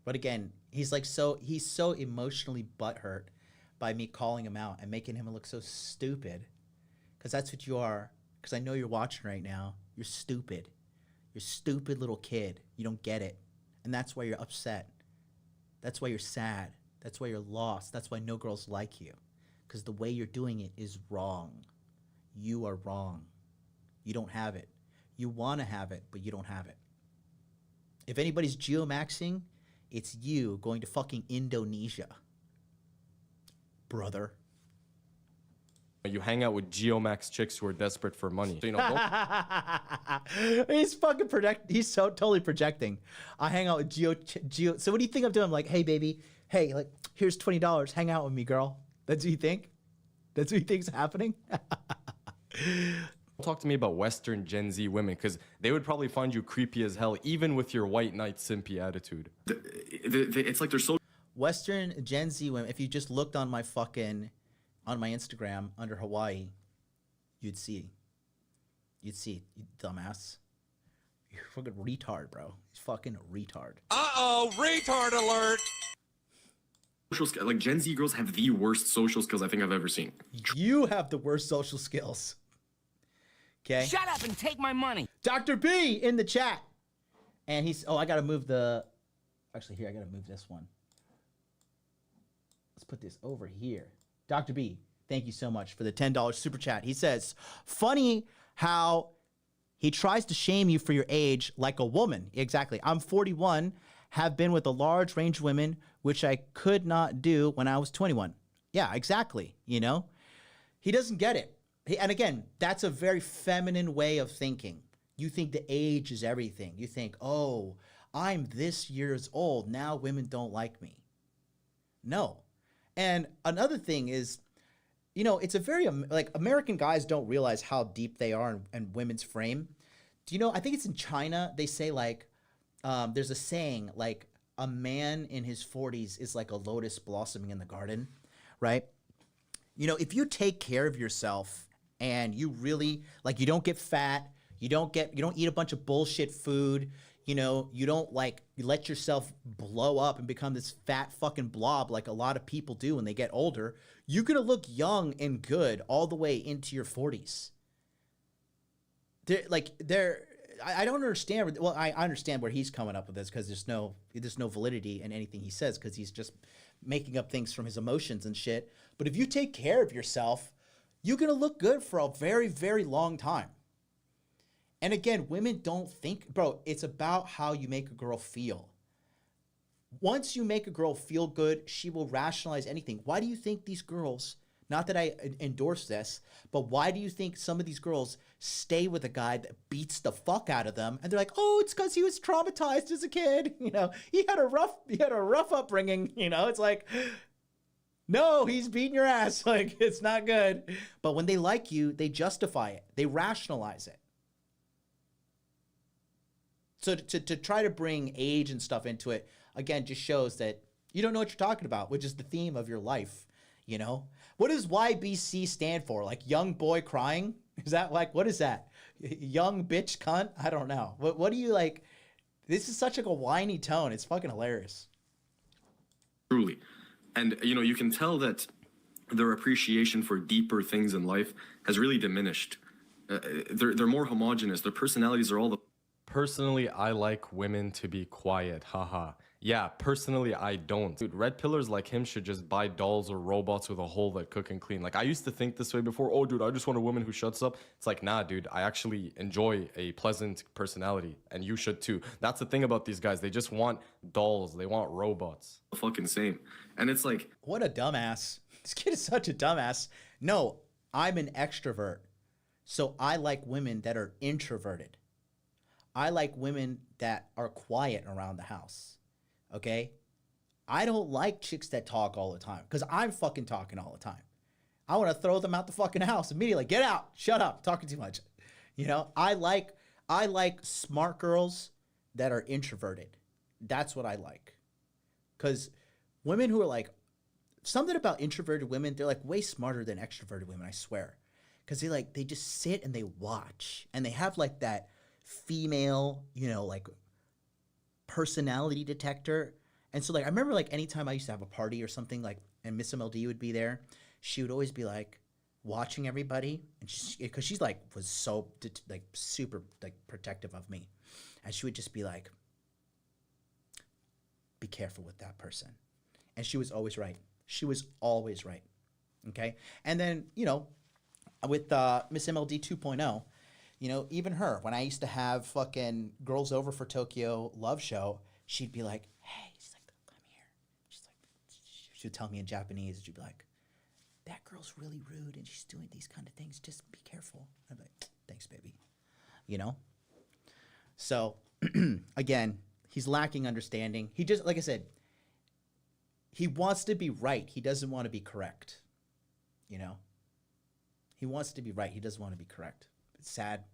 [SPEAKER 1] But again, he's so emotionally butthurt by me calling him out and making him look so stupid. Because that's what you are. Because I know you're watching right now. You're stupid. You're a stupid little kid. You don't get it. And that's why you're upset. That's why you're sad. That's why you're lost. That's why no girls like you. Because the way you're doing it is wrong. You are wrong. You don't have it. You want to have it, but you don't have it. If anybody's geomaxing, it's you going to fucking Indonesia, brother.
[SPEAKER 7] You hang out with geomax chicks who are desperate for money. So, you know,
[SPEAKER 1] he's fucking he's so totally projecting. I hang out with geo. So what do you think I'm doing? I'm like, hey baby, hey, like, here's $20. Hang out with me, girl. That's what you think? That's what you think's happening?
[SPEAKER 7] Talk to me about Western Gen Z women, because they would probably find you creepy as hell, even with your white knight simpy attitude.
[SPEAKER 9] It's like they're so...
[SPEAKER 1] Western Gen Z women, if you just looked on my Instagram under Hawaii, you'd see. You'd see, you dumbass. You're fucking retard, bro. He's fucking retard.
[SPEAKER 10] Uh-oh, retard alert!
[SPEAKER 9] Like, Gen Z girls have the worst social skills I think I've ever seen.
[SPEAKER 1] You have the worst social skills. Okay.
[SPEAKER 13] Shut up and take my money.
[SPEAKER 1] Dr. B in the chat. And he's, oh, I got to move actually here, I got to move this one. Let's put this over here. Dr. B, thank you so much for the $10 super chat. He says, funny how he tries to shame you for your age like a woman. Exactly. I'm 41, have been with a large range of women, which I could not do when I was 21. Yeah, exactly. You know, he doesn't get it. And again, that's a very feminine way of thinking. You think the age is everything. You think, oh, I'm this years old. Now women don't like me. No. And another thing is, you know, it's a very, like, American guys don't realize how deep they are in women's frame. Do you know, I think it's in China, they say, like, there's a saying, like, a man in his 40s is like a lotus blossoming in the garden, right? You know, if you take care of yourself, and you really, like, you don't get fat, you don't eat a bunch of bullshit food, you know, you don't, like, you let yourself blow up and become this fat fucking blob like a lot of people do when they get older, you're gonna look young and good all the way into your 40s. I don't understand. Well, I understand where he's coming up with this, because there's no validity in anything he says, because he's just making up things from his emotions and shit. But if you take care of yourself, you're going to look good for a very, very long time. And again, women don't think, bro, it's about how you make a girl feel. Once you make a girl feel good, she will rationalize anything. Why do you think these girls, not that I endorse this, but why do you think some of these girls stay with a guy that beats the fuck out of them? And they're like, oh, it's because he was traumatized as a kid. You know, he had a rough upbringing. You know, it's like, no, he's beating your ass. Like, it's not good. But when they like you, they justify it. They rationalize it. So to try to bring age and stuff into it, again, just shows that you don't know what you're talking about, which is the theme of your life, you know? What does YBC stand for? Like, young boy crying? Is that like, what is that? Young bitch cunt? I don't know. What do you like? This is such like a whiny tone. It's fucking hilarious.
[SPEAKER 9] Truly. And, you know, you can tell that their appreciation for deeper things in life has really diminished. They're more homogenous. Their personalities are all the...
[SPEAKER 7] Personally, I like women to be quiet, haha. Yeah, personally, I don't. Dude, red pillars like him should just buy dolls or robots with a hole that cook and clean. Like, I used to think this way before. Oh, dude, I just want a woman who shuts up. It's like, nah, dude, I actually enjoy a pleasant personality, and you should too. That's the thing about these guys. They just want dolls. They want robots.
[SPEAKER 9] Fucking same. And it's like...
[SPEAKER 1] What a dumbass. This kid is such a dumbass. No, I'm an extrovert, so I like women that are introverted. I like women that are quiet around the house, okay? I don't like chicks that talk all the time because I'm fucking talking all the time. I want to throw them out the fucking house immediately. Get out. Shut up. Talking too much. You know, I like smart girls that are introverted. That's what I like. Because women who are like, something about introverted women, they're like way smarter than extroverted women, I swear. Because they just sit and they watch and they have like that female, you know, like personality detector. And so like I remember like anytime I used to have a party or something, like, and Miss MLD would be there, she would always be like watching everybody, and because she's like was so like super like protective of me, and she would just be like, be careful with that person. And she was always right. She was always right. Okay. And then, you know, with Miss MLD 2.0, you know, even her, when I used to have fucking girls over for Tokyo Love Show, she'd be like, hey, she's like, come here. She's like, she would tell me in Japanese, she'd be like, that girl's really rude and she's doing these kind of things. Just be careful. I'm like, thanks, baby. You know? So, again, he's lacking understanding. He just, like I said, he wants to be right. He doesn't want to be correct. You know? He wants to be right. He doesn't want to be correct. It's sad.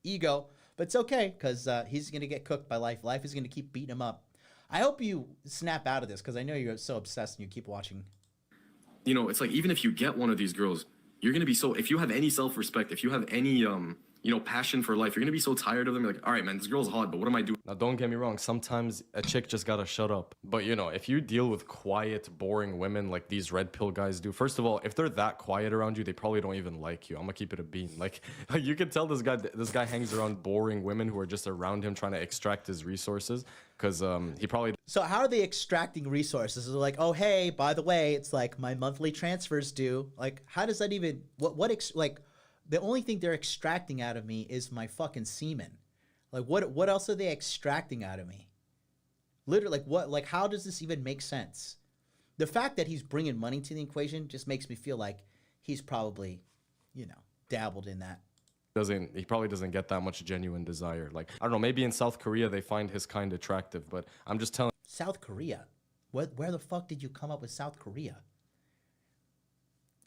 [SPEAKER 1] Ego. But it's okay, because he's going to get cooked by life. Life is going to keep beating him up. I hope you snap out of this, because I know you're so obsessed and you keep watching.
[SPEAKER 9] You know, it's like, even if you get one of these girls, you're going to be so... If you have any self-respect, if you have any... you know, passion for life, you're gonna be so tired of them. You're like, all right, man, this girl's hot, but what am I doing?
[SPEAKER 7] Now, don't get me wrong. Sometimes a chick just gotta shut up. But, you know, if you deal with quiet, boring women like these red pill guys do, first of all, if they're that quiet around you, they probably don't even like you. I'm gonna keep it a bean. Like you can tell this guy hangs around boring women who are just around him trying to extract his resources, because he probably...
[SPEAKER 1] So how are they extracting resources? They're like, oh, hey, by the way, it's like my monthly transfers due. Like, how does that even... Like... The only thing they're extracting out of me is my fucking semen. Like, what else are they extracting out of me? Literally, like, what? Like, how does this even make sense? The fact that he's bringing money to the equation just makes me feel like he's probably, you know, dabbled in that.
[SPEAKER 7] He probably doesn't get that much genuine desire. Like, I don't know, maybe in South Korea they find his kind attractive, but I'm just telling...
[SPEAKER 1] South Korea? Where the fuck did you come up with South Korea?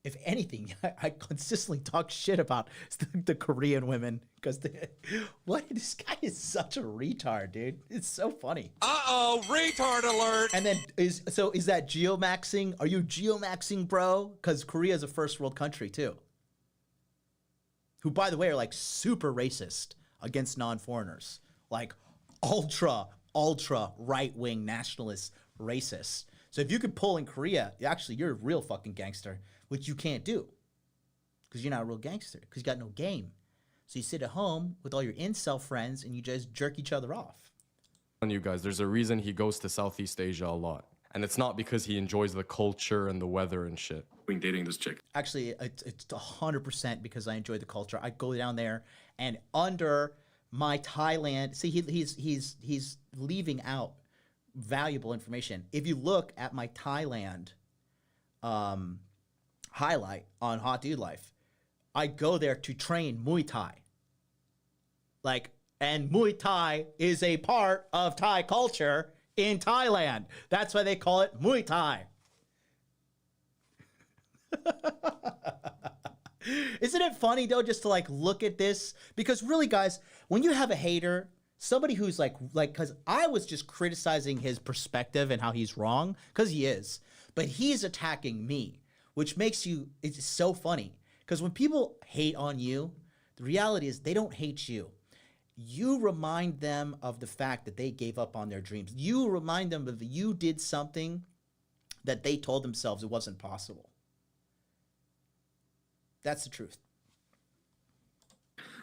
[SPEAKER 1] If anything, I consistently talk shit about the Korean women because this guy is such a retard, dude. It's so funny.
[SPEAKER 10] Uh-oh, retard alert.
[SPEAKER 1] And then is that geomaxing? Are you geomaxing, bro? Because Korea is a first world country too. Who, by the way, are like super racist against non-foreigners, like ultra right-wing nationalist racists. So if you could pull in Korea, actually, you're a real fucking gangster, which you can't do because you're not a real gangster because you got no game. So you sit at home with all your incel friends and you just jerk each other off.
[SPEAKER 7] You guys, there's a reason he goes to Southeast Asia a lot. And it's not because he enjoys the culture and the weather and shit.
[SPEAKER 9] Dating this chick.
[SPEAKER 1] Actually, it's 100% because I enjoy the culture. I go down there and under my Thailand, see, he's leaving out valuable information. If you look at my Thailand highlight on Hot Dude Life, I go there to train Muay Thai. Like, and Muay Thai is a part of Thai culture in Thailand. That's why they call it Muay Thai. Isn't it funny though, just to like look at this? Because really, guys, when you have a hater, somebody who's like, because I was just criticizing his perspective and how he's wrong, because he is, but he's attacking me, which makes you, it's so funny. Because when people hate on you, The reality is they don't hate you. You remind them of the fact that they gave up on their dreams. You remind them of you did something that they told themselves it wasn't possible. That's the truth.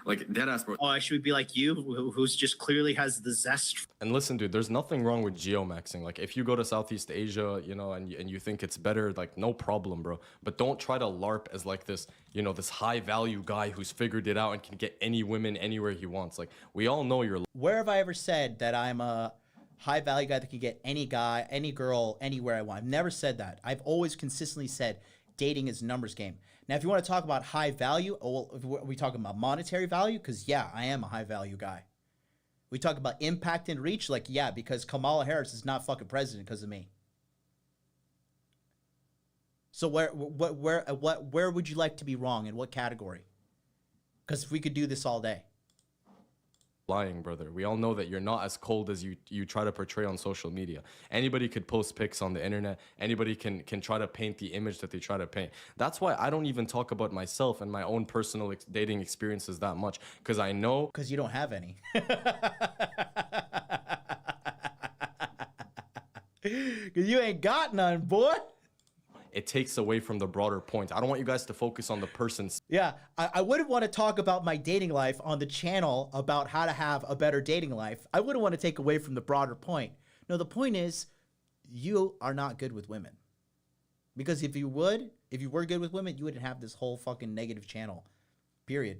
[SPEAKER 9] Like, dead ass, bro.
[SPEAKER 8] Oh, I should be like you, who's just clearly has the zest.
[SPEAKER 7] And listen, dude, there's nothing wrong with geomaxing. Like, if you go to Southeast Asia, you know, and you think it's better, like, no problem, bro. But don't try to LARP as like this, you know, this high value guy who's figured it out and can get any women anywhere he wants. Like, we all know you're.
[SPEAKER 1] Where have I ever said that I'm a high value guy that can get any guy, any girl, anywhere I want? I've never said that. I've always consistently said dating is a numbers game. Now, if you want to talk about high value, are we talking about monetary value? Because, yeah, I am a high value guy. We talk about impact and reach, like, yeah, because Kamala Harris is not fucking president because of me. So where would you like to be wrong? In what category? Because we could do this all day.
[SPEAKER 7] Lying, brother. We all know that you're not as cold as you try to portray on social media. Anybody could post pics on the internet. Anybody can try to paint the image that they try to paint. That's why I don't even talk about myself and my own personal dating experiences that much, because I know.
[SPEAKER 1] Because you don't have any. Because you ain't got none, boy.
[SPEAKER 7] It takes away from the broader point. I don't want you guys to focus on the person.
[SPEAKER 1] Yeah, I wouldn't want to talk about my dating life on the channel about how to have a better dating life. I wouldn't want to take away from the broader point. No, the point is you are not good with women. Because if you were good with women, you wouldn't have this whole fucking negative channel, period.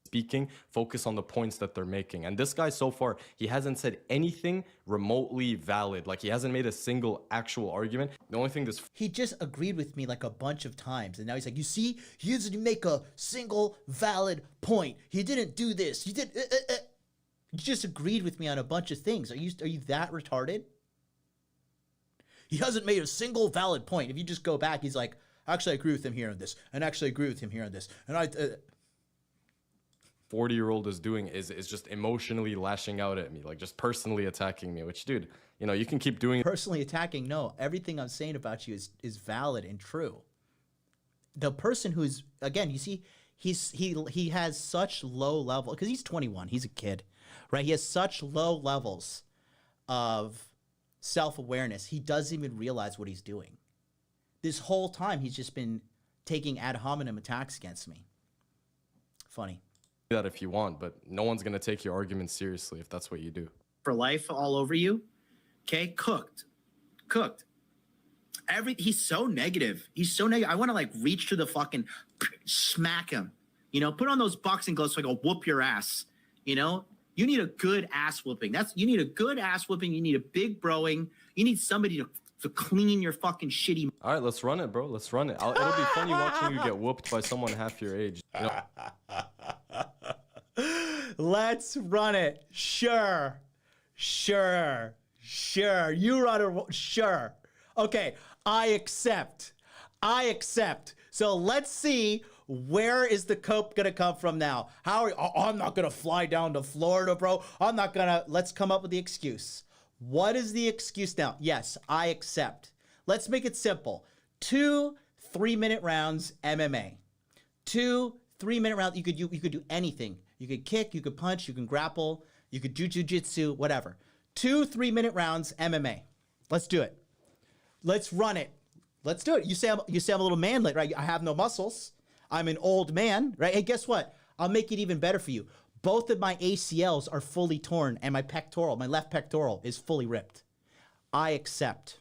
[SPEAKER 7] Speaking, focus on the points that they're making. And this guy so far, he hasn't said anything remotely valid. Like, he hasn't made a single actual argument. The only thing
[SPEAKER 1] he just agreed with me like a bunch of times, and now he's like, you see, he doesn't make a single valid point. He didn't do this. He did. He just agreed with me on a bunch of things. Are you that retarded? He hasn't made a single valid point. If you just go back, he's like, actually, I agree with him here on this, and actually I agree with him here on this, and I.
[SPEAKER 7] 40-year-old is doing is just emotionally lashing out at me, like just personally attacking me, which, dude, you know, you can keep doing.
[SPEAKER 1] Personally attacking? No, everything I'm saying about you is valid and true. The person who's, again, you see, he has such low level, because he's 21, he's a kid, right? He has such low levels of self-awareness. He doesn't even realize what he's doing. This whole time, he's just been taking ad hominem attacks against me. Funny.
[SPEAKER 7] That if you want, but no one's gonna take your argument seriously if that's what you do.
[SPEAKER 8] For life all over you, okay? Cooked. He's so negative. He's so negative. I want to like reach to the fucking smack him. You know, put on those boxing gloves so I can whoop your ass. You know, you need a good ass whooping. You need a good ass whooping. You need a big broing. You need somebody to clean your fucking shitty.
[SPEAKER 7] All right, let's run it, bro. Let's run it. It'll be funny watching you get whooped by someone half your age. You know?
[SPEAKER 1] Let's run it. Sure. You run it. Sure. Okay, I accept. So let's see, where is the cope gonna come from now? I'm not gonna fly down to Florida, bro. Let's come up with the excuse. What is the excuse now? Yes, I accept. Let's make it simple. 2 3-minute rounds MMA. 2 3-minute rounds. You could do anything. You could kick, you could punch, you can grapple, you could do jujitsu, whatever. 2 3-minute rounds MMA. Let's do it. Let's run it. Let's do it. You say I'm a little manlet, right? I have no muscles. I'm an old man, right? Hey, guess what? I'll make it even better for you. Both of my ACLs are fully torn, and my left pectoral is fully ripped. I accept.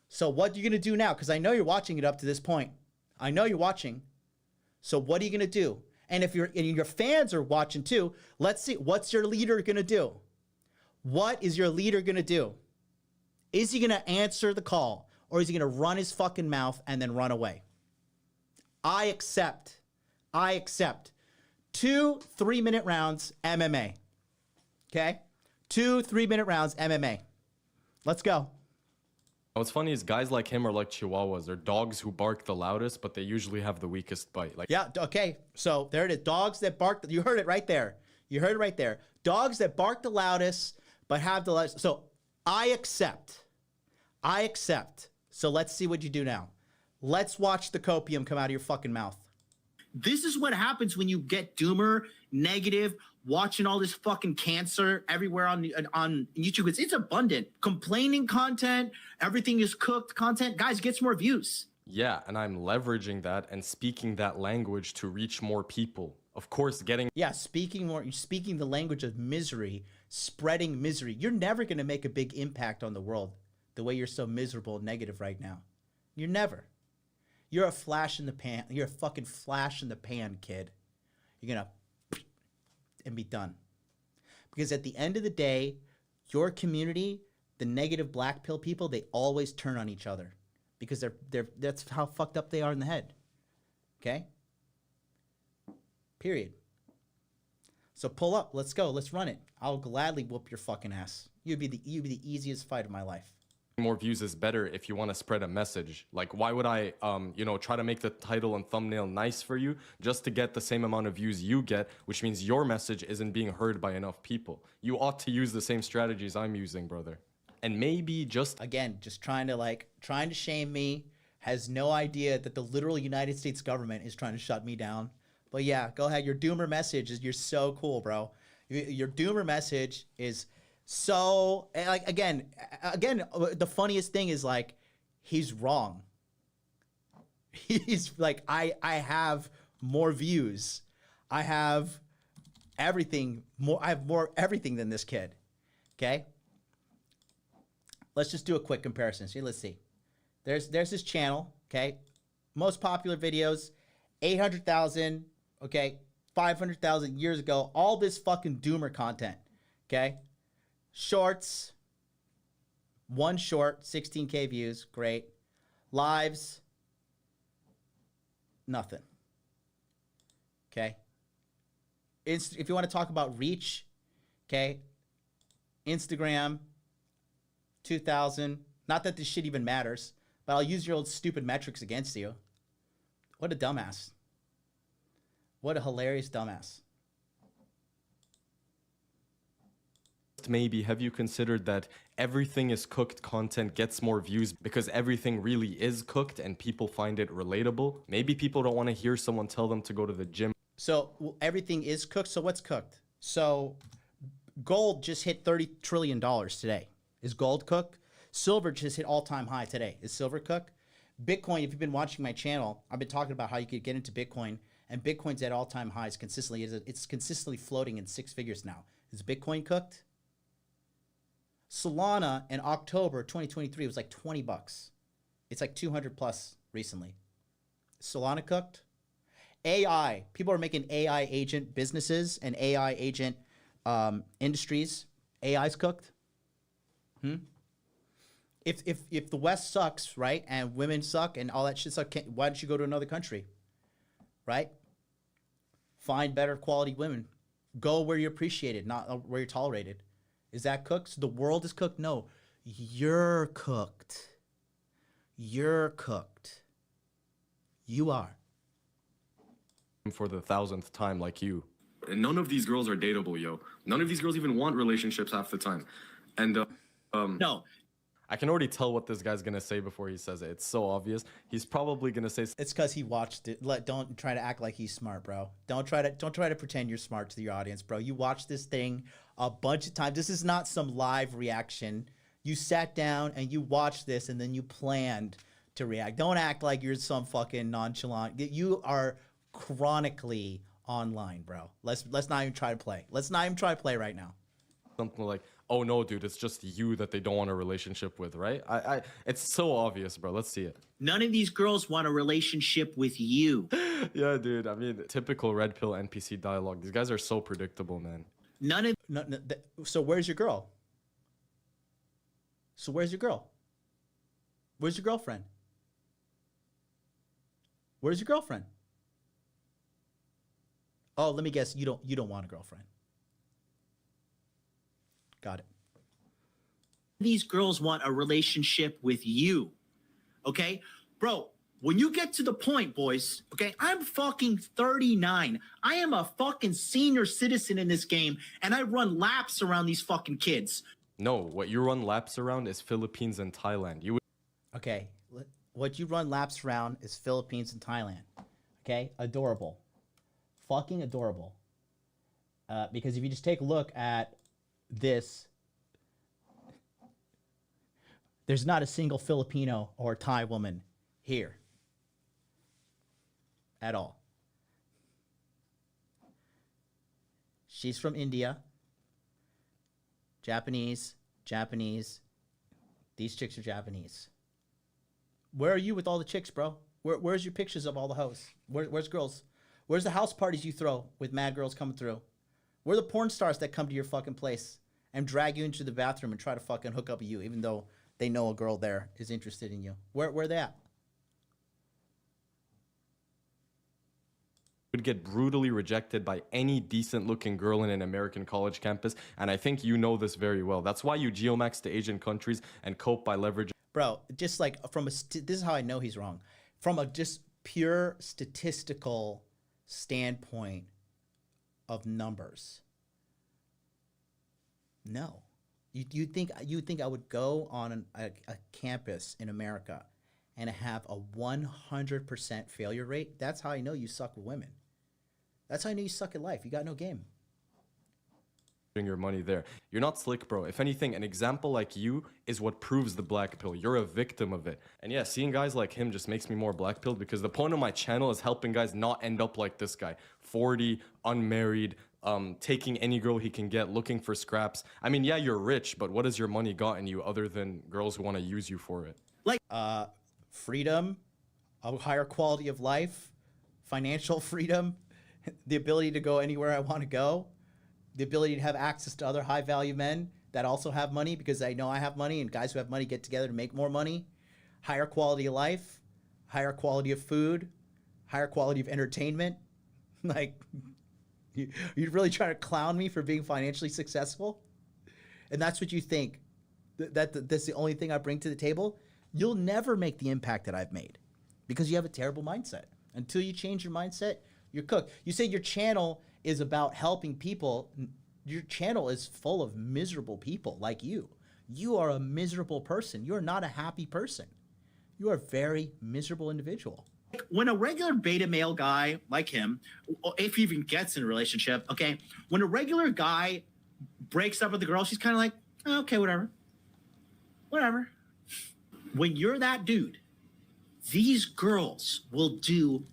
[SPEAKER 1] So what are you gonna do now? Because I know you're watching it up to this point. I know you're watching. So what are you gonna do? And if your fans are watching too, let's see, what's your leader gonna do? What is your leader gonna do? Is he gonna answer the call, or is he gonna run his fucking mouth and then run away? I accept. 2 3-minute rounds MMA. Okay? 2 3-minute rounds MMA. Let's go.
[SPEAKER 7] What's funny is guys like him are like chihuahuas. They're dogs who bark the loudest, but they usually have the weakest bite. Like,
[SPEAKER 1] yeah, okay. So there it is. Dogs that bark. You heard it right there. Dogs that bark the loudest, but have the loudest. So I accept. So let's see what you do now. Let's watch the copium come out of your fucking mouth.
[SPEAKER 8] This is what happens when you get doomer, negative, watching all this fucking cancer everywhere on YouTube. It's abundant. Complaining content, everything is cooked content. Guys, gets more views.
[SPEAKER 7] Yeah, and I'm leveraging that and speaking that language to reach more people. Of course, getting...
[SPEAKER 1] Yeah, speaking the language of misery, spreading misery. You're never going to make a big impact on the world the way you're so miserable and negative right now. You're never. You're a flash in the pan. You're a fucking flash in the pan, kid. You're going to... and be done. Because at the end of the day, your community, the negative black pill people, they always turn on each other. Because that's how fucked up they are in the head. Okay? Period. So pull up. Let's go. Let's run it. I'll gladly whoop your fucking ass. You'd be the easiest fight of my life.
[SPEAKER 7] More views is better if you want to spread a message. Like, why would I, try to make the title and thumbnail nice for you just to get the same amount of views you get, which means your message isn't being heard by enough people. You ought to use the same strategies I'm using, brother. And maybe just...
[SPEAKER 1] Again, just trying to shame me, has no idea that the literal United States government is trying to shut me down. But yeah, go ahead. Your doomer message is, you're so cool, bro. Your doomer message is so, like, again, the funniest thing is, like, he's wrong. He's like, I have more views. I have everything more. I have more everything than this kid. Okay. Let's just do a quick comparison. See, let's see. There's his channel. Okay. Most popular videos, 800,000. Okay. 500,000 years ago. All this fucking doomer content. Okay. Shorts. One short, 16K views. Great. Lives. Nothing. Okay. If you want to talk about reach, okay. Instagram, 2,000. Not that this shit even matters, but I'll use your old stupid metrics against you. What a dumbass. What a hilarious dumbass.
[SPEAKER 7] Maybe, have you considered that everything is cooked content gets more views because everything really is cooked and people find it relatable? Maybe people don't want to hear someone tell them to go to the gym.
[SPEAKER 1] So everything is cooked. So what's cooked? So gold just hit $30 trillion today. Is gold cooked? Silver just hit all-time high today. Is silver cooked? Bitcoin, if you've been watching my channel, I've been talking about how you could get into Bitcoin, and Bitcoin's at all-time highs consistently. It's consistently floating in six figures now. Is Bitcoin cooked? Solana in October 2023 was like 20 bucks. It's like 200 plus recently. Solana cooked? AI, people are making AI agent businesses and AI agent industries. AI's cooked? If the West sucks, right, and women suck and all that shit suck, why don't you go to another country, right? Find better quality women. Go where you're appreciated, not where you're tolerated. Is that cooked? So the world is cooked? No, you're cooked. You're cooked. You are.
[SPEAKER 7] For the 1,000th time, like you.
[SPEAKER 9] And none of these girls are dateable, yo. None of these girls even want relationships half the time. And
[SPEAKER 8] no.
[SPEAKER 7] I can already tell what this guy's gonna say before he says it. It's so obvious. He's probably gonna say...
[SPEAKER 1] It's because he watched it. Don't try to act like he's smart, bro. Don't try to pretend you're smart to your audience, bro. You watched this thing a bunch of times. This is not some live reaction. You sat down and you watched this and then you planned to react. Don't act like you're some fucking nonchalant. You are chronically online, bro. Let's not even try to play. Let's not even try to play right now.
[SPEAKER 7] Something like, oh no, dude, it's just you that they don't want a relationship with, right? It's so obvious, bro. Let's see it.
[SPEAKER 8] None of these girls want a relationship with you.
[SPEAKER 7] Yeah, dude. I mean, typical red pill NPC dialogue. These guys are so predictable, man.
[SPEAKER 1] So where's your girl? So where's your girl? Where's your girlfriend? Where's your girlfriend? Oh, let me guess. You don't want a girlfriend. Got it.
[SPEAKER 8] These girls want a relationship with you. Okay? Bro, when you get to the point, boys, okay, I'm fucking 39. I am a fucking senior citizen in this game, and I run laps around these fucking kids.
[SPEAKER 7] No, what you run laps around is Philippines and Thailand.
[SPEAKER 1] Okay, what you run laps around is Philippines and Thailand. Okay, adorable, fucking adorable. Because if you just take a look at this, there's not a single Filipino or Thai woman here at all. She's from India. Japanese. These chicks are Japanese. Where are you with all the chicks, bro? Where's your pictures of all the hoes? Where's girls? Where's the house parties you throw with mad girls coming through? Where are the porn stars that come to your fucking place and drag you into the bathroom and try to fucking hook up with you, even though they know a girl there is interested in you? Where are they at?
[SPEAKER 7] Would get brutally rejected by any decent looking girl in an American college campus, and I think you know this very well. That's why you geomax to Asian countries and cope by leveraging.
[SPEAKER 1] Bro, just like this is how I know he's wrong. From a just pure statistical standpoint of numbers, no. You think I would go on a campus in America and have a 100% failure rate? That's how I know you suck with women. That's how I know you suck at life. You got no game.
[SPEAKER 7] Your money there. You're not slick, bro. If anything, an example like you is what proves the black pill. You're a victim of it. And yeah, seeing guys like him just makes me more black pilled, because the point of my channel is helping guys not end up like this guy. 40, unmarried, taking any girl he can get, looking for scraps. I mean, yeah, you're rich, but what has your money gotten you other than girls who want to use you for it?
[SPEAKER 1] Like freedom, a higher quality of life, financial freedom, the ability to go anywhere I want to go, the ability to have access to other high-value men that also have money because I know I have money, and guys who have money get together to make more money, higher quality of life, higher quality of food, higher quality of entertainment. Like, you're really trying to clown me for being financially successful? And that's what you think, that's the only thing I bring to the table? You'll never make the impact that I've made because you have a terrible mindset. Until you change your mindset, you're cooked. You say your channel is about helping people. Your channel is full of miserable people like you. You are a miserable person. You're not a happy person. You are a very miserable individual.
[SPEAKER 8] When a regular beta male guy like him, if he even gets in a relationship, okay, when a regular guy breaks up with a girl, she's kind of like, oh, okay, whatever. When you're that dude, these girls will do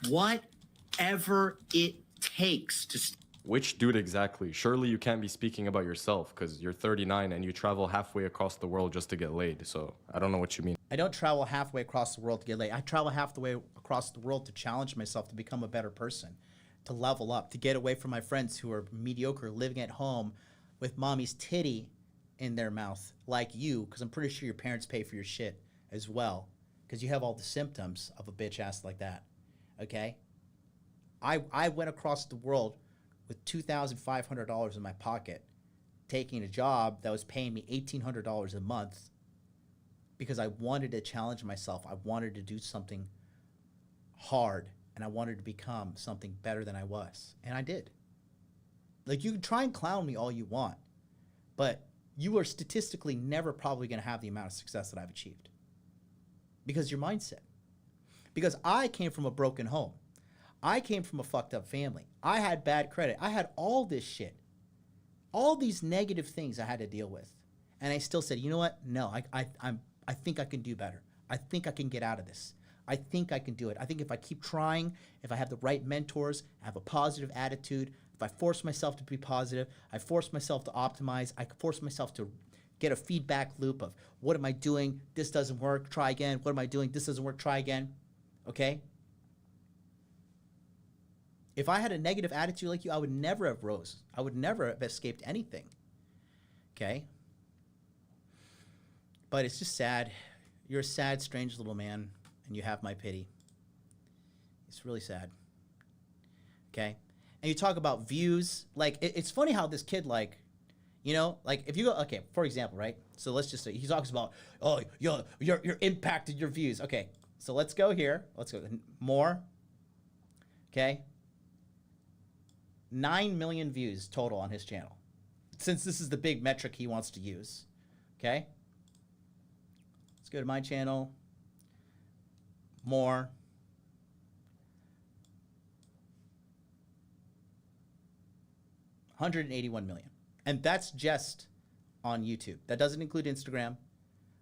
[SPEAKER 8] whatever it takes to.
[SPEAKER 7] Which dude exactly? Surely you can't be speaking about yourself, because you're 39 and you travel halfway across the world just to get laid. So I don't know what you mean.
[SPEAKER 1] I don't travel halfway across the world to get laid. I travel half the way across the world to challenge myself to become a better person, to level up, to get away from my friends who are mediocre, living at home with mommy's titty in their mouth like you, because I'm pretty sure your parents pay for your shit as well, because you have all the symptoms of a bitch ass like that, okay? I went across the world with $2,500 in my pocket, taking a job that was paying me $1,800 a month because I wanted to challenge myself. I wanted to do something hard, and I wanted to become something better than I was, and I did. Like, you can try and clown me all you want, but you are statistically never probably going to have the amount of success that I've achieved because your mindset. Because I came from a broken home. I came from a fucked up family. I had bad credit. I had all this shit. All these negative things I had to deal with. And I still said, you know what? No, I think I can do better. I think I can get out of this. I think I can do it. I think if I keep trying, if I have the right mentors, have a positive attitude, if I force myself to be positive, I force myself to optimize, I force myself to get a feedback loop of what am I doing? This doesn't work, try again. What am I doing? This doesn't work, try again. Okay? If I had a negative attitude like you, I would never have rose. I would never have escaped anything. Okay? But it's just sad. You're a sad, strange little man, and you have my pity. It's really sad. Okay? And you talk about views. Like, it's funny how this kid, like, you know, like, if you go, okay, for example, right? So let's just say, he talks about, oh, you're impacted your views. Okay, so let's go here. Let's go more. Okay? 9 million views total on his channel, since this is the big metric he wants to use. Okay? Let's go to my channel. More. 181 million. And that's just on YouTube. That doesn't include Instagram,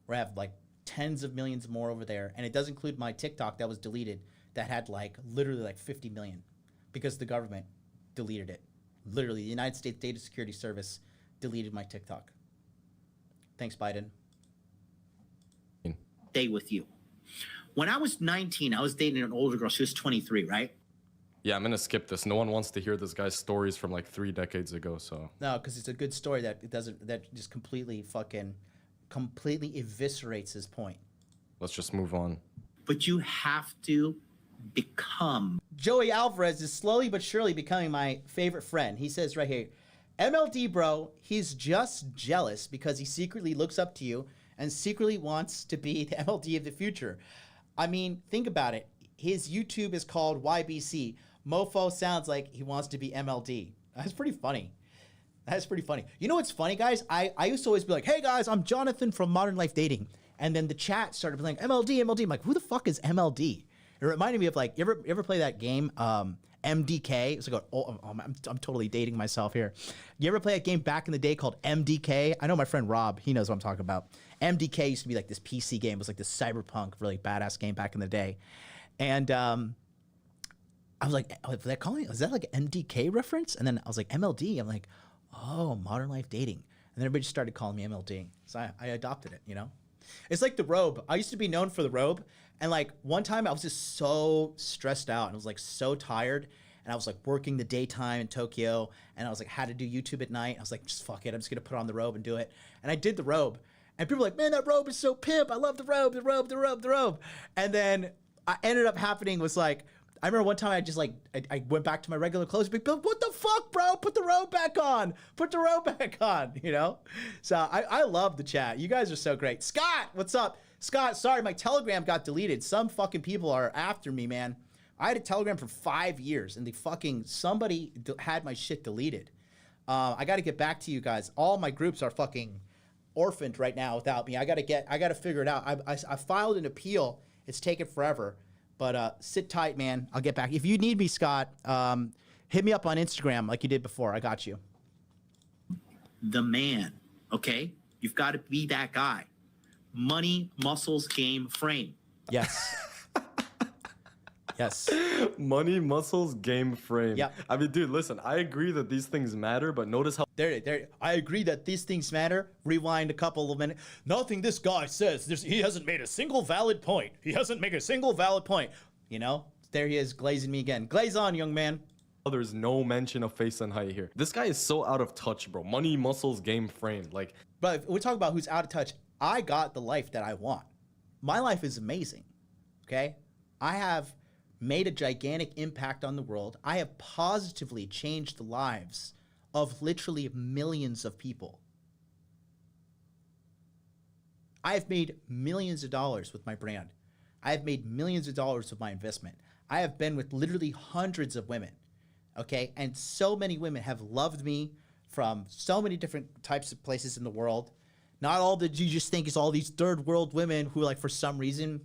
[SPEAKER 1] where I have like tens of millions more over there. And it does include my TikTok that was deleted that had like literally like 50 million because the government deleted it. Literally, the United States Data Security Service deleted my TikTok. Thanks, Biden.
[SPEAKER 8] Stay with you. When I was 19, I was dating an older girl. She was 23, right?
[SPEAKER 7] Yeah, I'm gonna skip this. No one wants to hear this guy's stories from like 3 decades ago. So
[SPEAKER 1] No, because it's a good story that it doesn't, that just completely eviscerates his point.
[SPEAKER 7] let's just move on.
[SPEAKER 8] But you have to become.
[SPEAKER 1] Joey Alvarez is slowly but surely becoming my favorite friend. He says right here, MLD bro, he's just jealous because he secretly looks up to you and secretly wants to be the MLD of the future. I mean, think about it. His YouTube is called YBC. Mofo sounds like he wants to be MLD. That's pretty funny. That's pretty funny. You know what's funny, guys? I used to always be like, hey, guys, I'm Jonathan from Modern Life Dating. And then the chat started playing MLD, MLD. I'm like, who the fuck is MLD? It reminded me of like, you ever play that game, MDK? It's like, I'm totally dating myself here. You ever play a game back in the day called MDK? I know my friend Rob, he knows what I'm talking about. MDK used to be like this PC game. It was like this cyberpunk, really badass game back in the day. And I was like, oh, they're calling it, is that like an MDK reference? And then I was like, MLD. I'm like, oh, Modern Life Dating. And then everybody just started calling me MLD. So I adopted it, you know? It's like the robe. I used to be known for the robe. And like one time I was just so stressed out and I was like so tired. And I was like working the daytime in Tokyo. And I was like, had to do YouTube at night. I was like, just fuck it. I'm just going to put on the robe and do it. And I did the robe. And people were like, man, that robe is so pimp. I love the robe, the robe, the robe, the robe. And then I ended up happening was like, I remember one time I just like, I went back to my regular clothes, but what the fuck, bro? Put the robe back on. Put the robe back on, you know? So I love the chat. You guys are so great. Scott, what's up? Scott, sorry, my Telegram got deleted. Some fucking people are after me, man. I had a Telegram for 5 years and somebody had my shit deleted. I got to get back to you guys. All my groups are fucking orphaned right now without me. I got to figure it out. I filed an appeal. It's taken forever. But sit tight, man. I'll get back. If you need me, Scott, hit me up on Instagram like you did before. I got you.
[SPEAKER 8] The man, okay? You've got to be that guy. Money, muscles, game, frame.
[SPEAKER 1] Yes. Yes.
[SPEAKER 7] Money, muscles, game, frame.
[SPEAKER 1] Yeah.
[SPEAKER 7] I mean, dude, listen, I agree that these things matter, but notice how...
[SPEAKER 1] There. I agree that these things matter. Rewind a couple of minutes. Nothing this guy says. He hasn't made a single valid point. He hasn't made a single valid point. You know? There he is, glazing me again. Glaze on, young man.
[SPEAKER 7] There's no mention of face and height here. This guy is so out of touch, bro. Money, muscles, game, frame. Like...
[SPEAKER 1] But if we talk about who's out of touch, I got the life that I want. My life is amazing. Okay? I have made a gigantic impact on the world. I have positively changed the lives of literally millions of people. I have made millions of dollars with my brand. I have made millions of dollars with my investment. I have been with literally hundreds of women, okay? And so many women have loved me from so many different types of places in the world. Not all that you just think is all these third world women who, like, for some reason,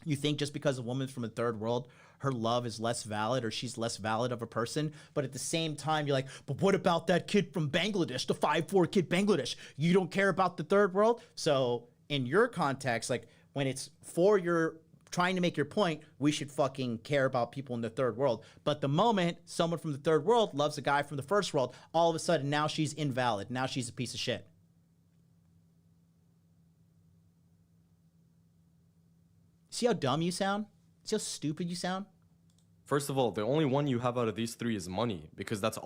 [SPEAKER 1] you think just because a woman's from a third world, her love is less valid or she's less valid of a person. But at the same time, you're like, but what about that kid from Bangladesh, the 5'4" kid Bangladesh? You don't care about the third world? So in your context, like when it's for your trying to make your point, we should fucking care about people in the third world. But the moment someone from the third world loves a guy from the first world, all of a sudden now she's invalid. Now she's a piece of shit. See how dumb you sound? See how stupid you sound?
[SPEAKER 7] First of all, the only one you have out of these three is money, because that's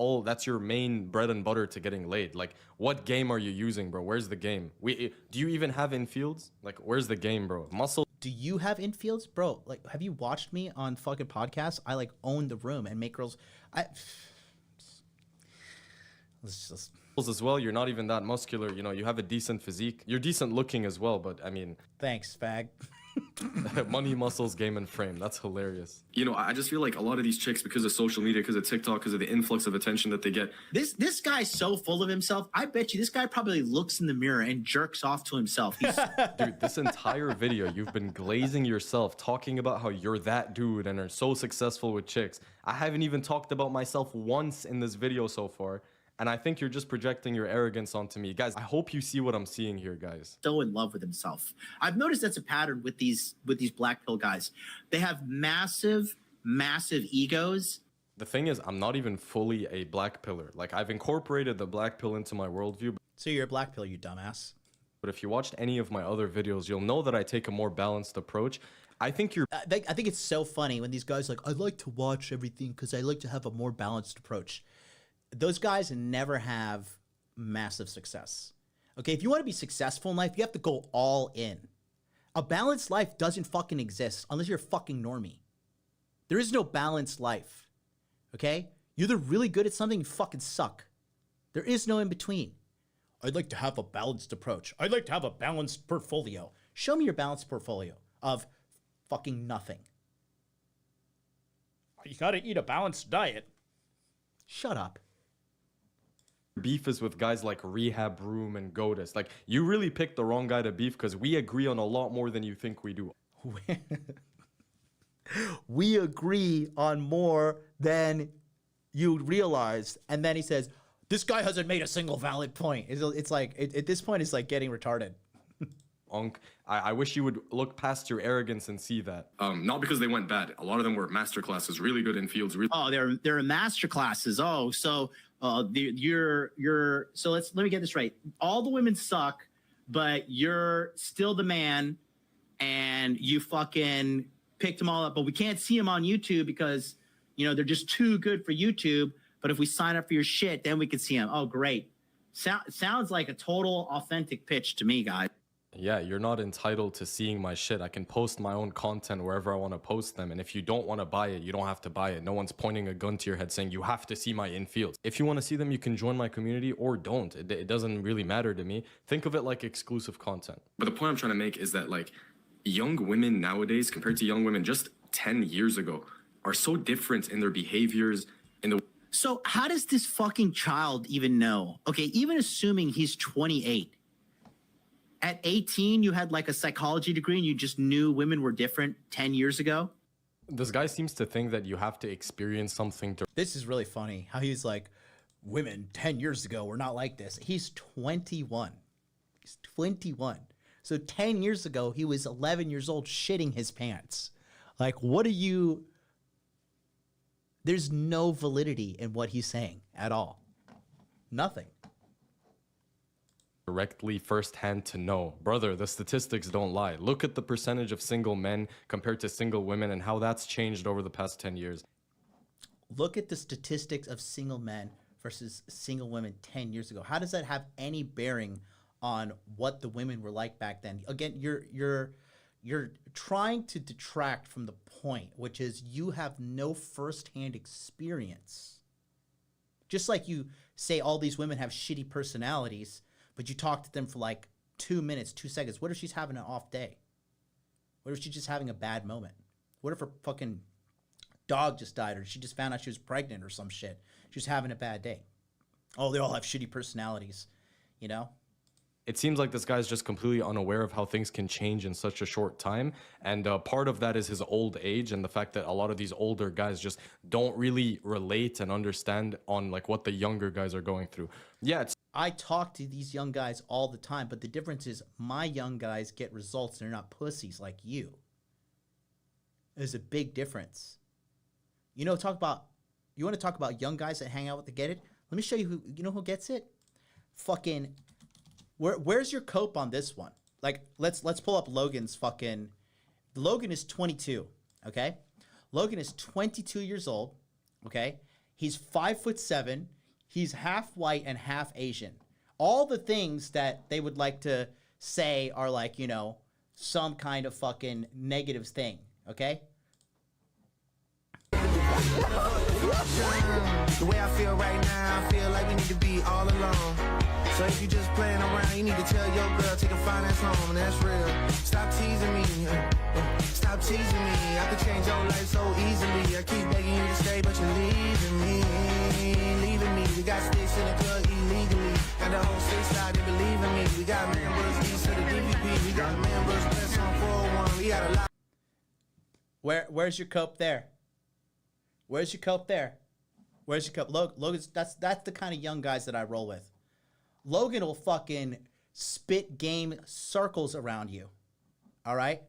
[SPEAKER 7] your main bread and butter to getting laid. Like, what game are you using, bro? Where's the game? Do you even have infields? Like, where's the game, bro? Muscle.
[SPEAKER 1] Do you have infields? Bro, like, have you watched me on fucking podcasts? I, like, own the room and make girls... Let's just...
[SPEAKER 7] As well, you're not even that muscular. You know, you have a decent physique. You're decent looking as well, but, I mean...
[SPEAKER 1] Thanks, fag.
[SPEAKER 7] Money, muscles, game, and frame. That's hilarious.
[SPEAKER 9] You know, I just feel like a lot of these chicks, because of social media, because of TikTok, because of the influx of attention that they get.
[SPEAKER 8] This guy's so full of himself. I bet you this guy probably looks in the mirror and jerks off to himself.
[SPEAKER 7] Dude, this entire video, you've been glazing yourself, talking about how you're that dude and are so successful with chicks. I haven't even talked about myself once in this video so far. And I think you're just projecting your arrogance onto me. Guys, I hope you see what I'm seeing here, guys.
[SPEAKER 8] So in love with himself. I've noticed that's a pattern with these black pill guys. They have massive egos.
[SPEAKER 7] The thing is, I'm not even fully a black pillar. Like, I've incorporated the black pill into my worldview.
[SPEAKER 1] So you're a black pill, you dumbass.
[SPEAKER 7] But if you watched any of my other videos, you'll know that I take a more balanced approach. I think you're...
[SPEAKER 1] I think it's so funny when these guys are like, I like to watch everything because I like to have a more balanced approach. Those guys never have massive success. Okay, if you want to be successful in life, you have to go all in. A balanced life doesn't fucking exist unless you're a fucking normie. There is no balanced life. Okay? You're either really good at something, you fucking suck. There is no in between. I'd like to have a balanced approach. I'd like to have a balanced portfolio. Show me your balanced portfolio of fucking nothing. You gotta eat a balanced diet. Shut up.
[SPEAKER 7] Beef is with guys like Rehab Room and EGOTISTIC. Like, you really picked the wrong guy to beef because we agree on a lot more than you think we do.
[SPEAKER 1] We agree on more than you realized. And then he says, this guy hasn't made a single valid point. It's like, at this point, it's like getting retarded.
[SPEAKER 7] I wish you would look past your arrogance and see that.
[SPEAKER 9] Not because they went bad. A lot of them were master classes, really good in fields.
[SPEAKER 8] Oh, they're master classes. Oh, so so let me get this right. All the women suck, but you're still the man, and you fucking picked them all up. But we can't see them on YouTube because they're just too good for YouTube. But if we sign up for your shit, then we can see them. Oh, great. Sounds like a total authentic pitch to me, guys.
[SPEAKER 7] Yeah, you're not entitled to seeing my shit. I can post my own content wherever I want to post them. And if you don't want to buy it, you don't have to buy it. No one's pointing a gun to your head saying you have to see my infields. If you want to see them, you can join my community or don't. It doesn't really matter to me. Think of it like exclusive content.
[SPEAKER 9] But the point I'm trying to make is that, like, young women nowadays compared to young women just 10 years ago are so different in their behaviors, in the...
[SPEAKER 8] So how does this fucking child even know? Okay, even assuming he's 28. At 18, you had like a psychology degree and you just knew women were different 10 years ago?
[SPEAKER 7] This guy seems to think that you have to experience something to...
[SPEAKER 1] This is really funny how he's like, women 10 years ago were not like this. He's 21. He's 21. So 10 years ago, he was 11 years old shitting his pants. Like, what are you... There's no validity in what he's saying at all. Nothing.
[SPEAKER 7] Directly firsthand to know. Brother, the statistics don't lie. Look at the percentage of single men compared to single women and how that's changed over the past 10 years.
[SPEAKER 1] Look at the statistics of single men versus single women 10 years ago. How does that have any bearing on what the women were like back then? Again, you're trying to detract from the point, which is you have no firsthand experience. Just like you say all these women have shitty personalities, but you talk to them for like 2 minutes, 2 seconds. What if she's having an off day? What if she's just having a bad moment? What if her fucking dog just died, or she just found out she was pregnant or some shit? She's having a bad day. Oh, they all have shitty personalities, you know?
[SPEAKER 7] It seems like this guy's just completely unaware of how things can change in such a short time. And part of that is his old age and the fact that a lot of these older guys just don't really relate and understand on like what the younger guys are going through. Yeah,
[SPEAKER 1] I talk to these young guys all the time, but the difference is my young guys get results. They're not pussies like you. There's a big difference. You want to talk about young guys that hang out with the get it? Let me show you who gets it? Fucking... Where's your cope on this one? Like, let's pull up Logan's fucking... Logan is 22, okay? Logan is 22 years old, okay? He's 5'7". He's half white and half Asian. All the things that they would like to say are like, some kind of fucking negative thing, okay?
[SPEAKER 13] The way I feel right now, I feel like we need to be all alone. So if you just playing around, you need to tell your girl, take a finance home, and that's real. Stop teasing me, stop teasing me. I could change your life so easily. I keep begging you to stay, but you're leaving me. We got sticks in the club illegally, and the whole state side, they believe in me. We got members east of the DVP, we got members press on 401. We got a lot.
[SPEAKER 1] Where's your cope there? Where's your cope there? Where's your cup? Logan's that's the kind of young guys that I roll with. Logan will fucking spit game circles around you. All right?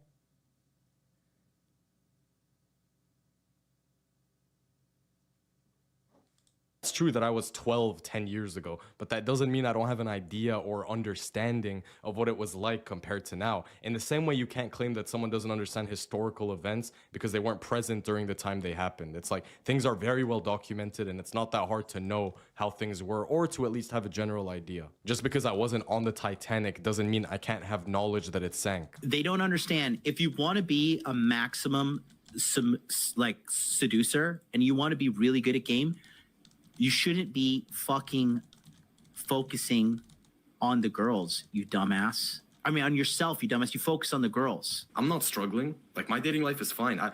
[SPEAKER 7] It's true that I was 12 10 years ago, but that doesn't mean I don't have an idea or understanding of what it was like compared to now. In the same way, you can't claim that someone doesn't understand historical events because they weren't present during the time they happened. It's like things are very well documented, and it's not that hard to know how things were or to at least have a general idea. Just because I wasn't on the Titanic doesn't mean I can't have knowledge that it sank.
[SPEAKER 8] They don't understand. If you want to be a maximum seducer and you want to be really good at game, you shouldn't be fucking focusing on the girls, you dumbass. I mean, on yourself, you dumbass. You focus on the girls.
[SPEAKER 9] I'm not struggling. Like, my dating life is fine. I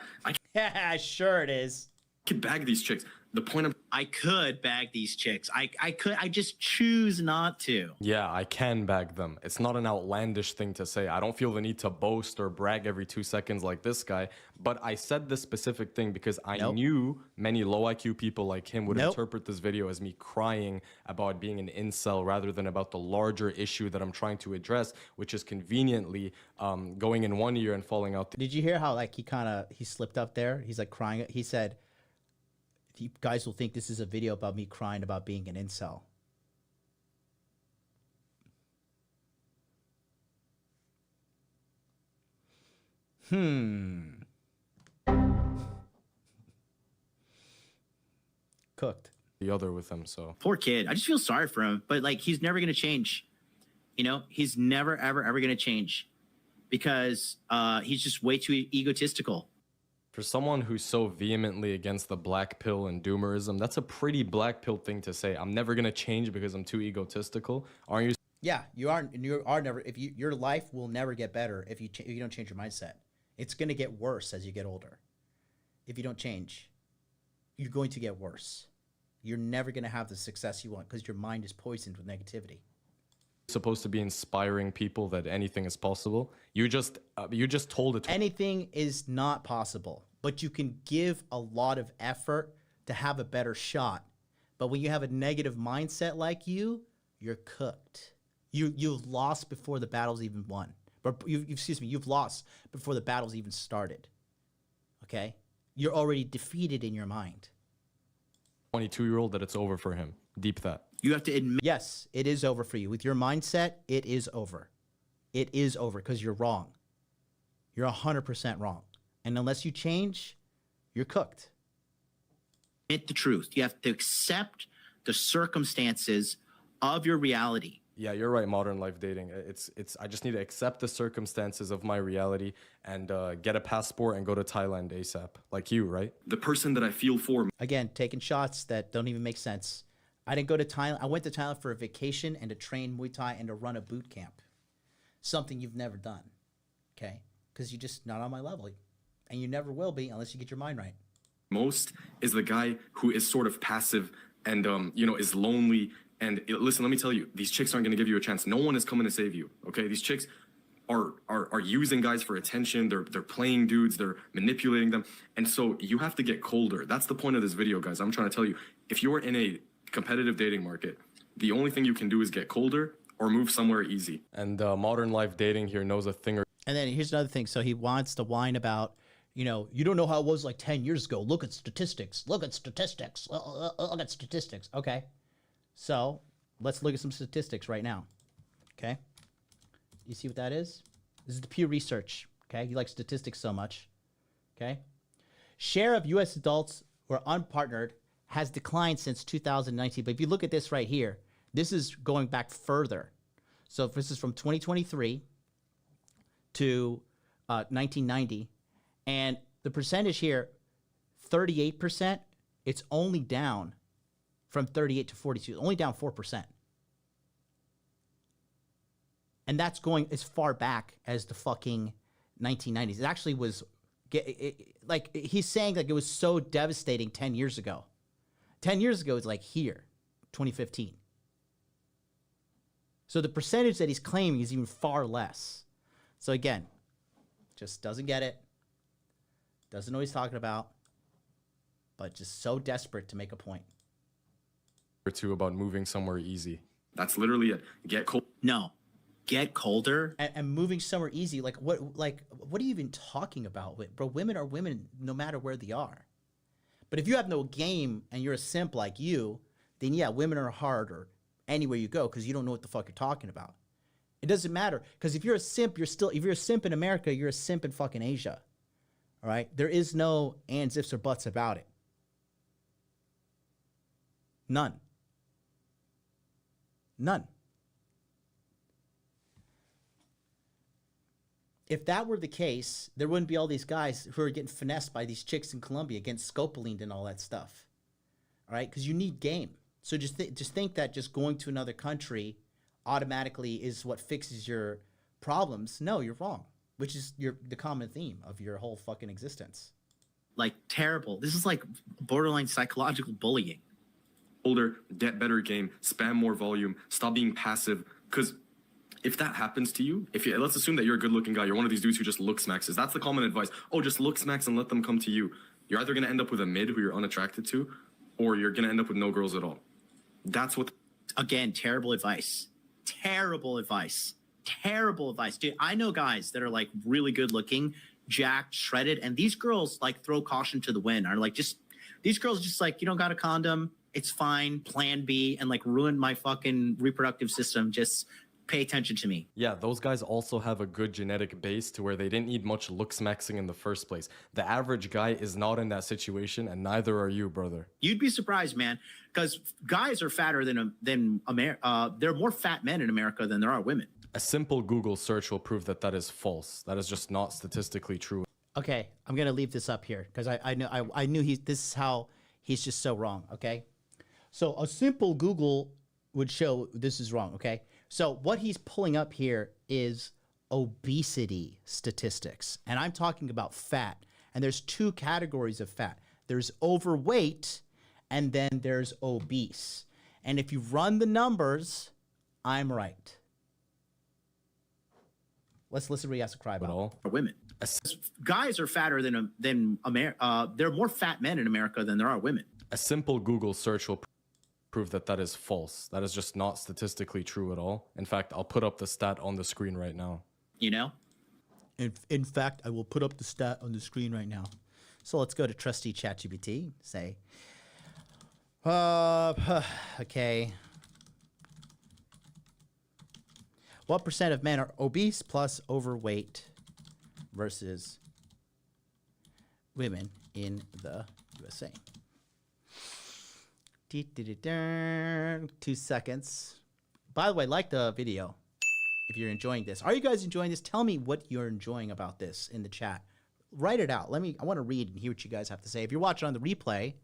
[SPEAKER 1] Yeah, sure it is.
[SPEAKER 9] can bag these chicks. The point
[SPEAKER 8] I could bag these chicks. I just choose not to.
[SPEAKER 7] Yeah, I can bag them. It's not an outlandish thing to say. I don't feel the need to boast or brag every 2 seconds like this guy. But I said this specific thing because I knew many low IQ people like him would interpret this video as me crying about being an incel rather than about the larger issue that I'm trying to address, which is conveniently going in one ear and falling out.
[SPEAKER 1] Did you hear how like he slipped up there? He's like crying. He said, "You guys will think this is a video about me crying about being an incel." Cooked.
[SPEAKER 7] The other with him, so.
[SPEAKER 8] Poor kid. I just feel sorry for him, but like he's never gonna change. You know, he's never ever gonna change because he's just way too egotistical.
[SPEAKER 7] For someone who's so vehemently against the black pill and doomerism, that's a pretty black pill thing to say. I'm never gonna change because I'm too egotistical. Aren't you?
[SPEAKER 1] Yeah, you are never. If your life will never get better if you don't change your mindset. It's gonna get worse as you get older. If you don't change, you're going to get worse. You're never gonna have the success you want because your mind is poisoned with negativity.
[SPEAKER 7] Supposed to be inspiring people that anything is possible. You just told it.
[SPEAKER 1] Anything is not possible, but you can give a lot of effort to have a better shot. But when you have a negative mindset like you're cooked. You've lost before the battle's even won. But you've lost before the battle's even started. Okay? You're already defeated in your mind.
[SPEAKER 7] 22-year-old that it's over for him. Deep that.
[SPEAKER 8] You have to admit.
[SPEAKER 1] Yes, it is over for you. With your mindset, it is over. It is over because you're wrong. You're 100% wrong. And unless you change, you're cooked.
[SPEAKER 8] Admit the truth. You have to accept the circumstances of your reality.
[SPEAKER 7] Yeah, you're right. Modern life dating. I just need to accept the circumstances of my reality and get a passport and go to Thailand ASAP. Like you, right?
[SPEAKER 9] The person that I feel for.
[SPEAKER 1] Again, taking shots that don't even make sense. I didn't go to Thailand. I went to Thailand for a vacation and to train Muay Thai and to run a boot camp. Something you've never done. Okay? Because you're just not on my level. And you never will be unless you get your mind right.
[SPEAKER 9] Most is the guy who is sort of passive and, is lonely. And listen, let me tell you, these chicks aren't going to give you a chance. No one is coming to save you. Okay? These chicks are using guys for attention. They're playing dudes. They're manipulating them. And so you have to get colder. That's the point of this video, guys. I'm trying to tell you, if you're in a competitive dating market, the only thing you can do is get colder or move somewhere easy.
[SPEAKER 7] And modern life dating here knows a thing or.
[SPEAKER 1] And then here's another thing. So he wants to whine about, you don't know how it was like 10 years ago. Look at statistics. Look at statistics. Look at statistics. Okay. So let's look at some statistics right now. Okay. You see what that is? This is the Pew Research. Okay. You like statistics so much. Okay. Share of U.S. adults who are unpartnered has declined since 2019. But if you look at this right here, this is going back further. So if this is from 2023 to 1990. And the percentage here, 38%, it's only down from 38 to 42, only down 4%. And that's going as far back as the fucking 1990s. It actually was, like, he's saying like it was so devastating 10 years ago. 10 years ago, it's like here, 2015. So the percentage that he's claiming is even far less. So again, just doesn't get it. Doesn't know what he's talking about. But just so desperate to make a point.
[SPEAKER 7] too about moving somewhere easy.
[SPEAKER 9] That's literally it. Get cold.
[SPEAKER 8] No, get colder.
[SPEAKER 1] And moving somewhere easy. Like what are you even talking about? Bro, women are women no matter where they are. But if you have no game and you're a simp like you, then yeah, women are harder anywhere you go because you don't know what the fuck you're talking about. It doesn't matter because if you're a simp, if you're a simp in America, you're a simp in fucking Asia. All right? There is no ands, ifs, or buts about it. None. None. If that were the case, there wouldn't be all these guys who are getting finessed by these chicks in Colombia, getting scopolined and all that stuff. All right? Because you need game. So just think that just going to another country automatically is what fixes your problems. No, you're wrong. Which is the common theme of your whole fucking existence.
[SPEAKER 8] Like terrible. This is like borderline psychological bullying.
[SPEAKER 9] Older, get better game, spam more volume, stop being passive. Because if that happens to you, let's assume that you're a good-looking guy, you're one of these dudes who just Looksmaxes. That's the common advice. Oh, just Looksmax and let them come to you. You're either going to end up with a mid who you're unattracted to, or you're going to end up with no girls at all. That's what.
[SPEAKER 8] Again, terrible advice. Terrible advice. Terrible advice. Dude, I know guys that are like really good looking, jacked, shredded, and these girls like throw caution to the wind. Are like these girls just like, you don't got a condom, it's fine, plan B, and like ruin my fucking reproductive system. Just pay attention to me.
[SPEAKER 7] Yeah, those guys also have a good genetic base to where they didn't need much Looksmaxing in the first place. The average guy is not in that situation, and neither are you, brother.
[SPEAKER 8] You'd be surprised, man, because guys are fatter than America. There are more fat men in America than there are women.
[SPEAKER 7] A simple Google search will prove that that is false. That is just not statistically true.
[SPEAKER 1] Okay, I'm gonna leave this up here because I knew this is how he's just so wrong. Okay, so a simple Google would show this is wrong. Okay, so what he's pulling up here is obesity statistics, and I'm talking about fat. And there's two categories of fat. There's overweight, and then there's obese. And if you run the numbers, I'm right. Let's listen to what he has to cry about.
[SPEAKER 8] Women. Guys are fatter than America. There are more fat men in America than there are women.
[SPEAKER 7] A simple Google search will prove that that is false. That is just not statistically true at all. In fact, I'll put up the stat on the screen right now.
[SPEAKER 8] You know?
[SPEAKER 1] In fact, I will put up the stat on the screen right now. So let's go to trusty ChatGPT. Say, okay. What percent of men are obese plus overweight versus women in the USA? 2 seconds. By the way, like the video if you're enjoying this. Are you guys enjoying this? Tell me what you're enjoying about this in the chat. Write it out. I want to read and hear what you guys have to say. If you're watching on the replay,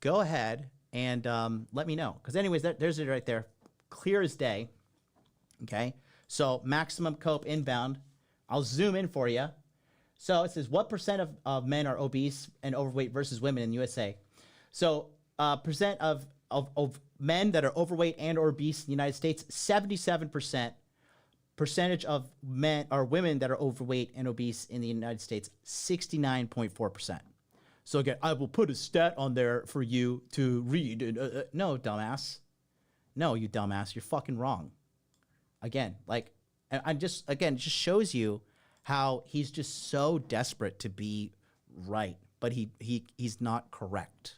[SPEAKER 1] go ahead and let me know. Because anyways, there's it right there. Clear as day. Okay, so maximum cope inbound. I'll zoom in for you. So it says, what percent of men are obese and overweight versus women in the USA? So percent of men that are overweight and or obese in the United States, 77%. Percentage of men or women that are overweight and obese in the United States, 69.4%. So again, I will put a stat on there for you to read. No, dumbass. No, you dumbass. You're fucking wrong. Again, like, it just shows you how he's just so desperate to be right, but he's not correct.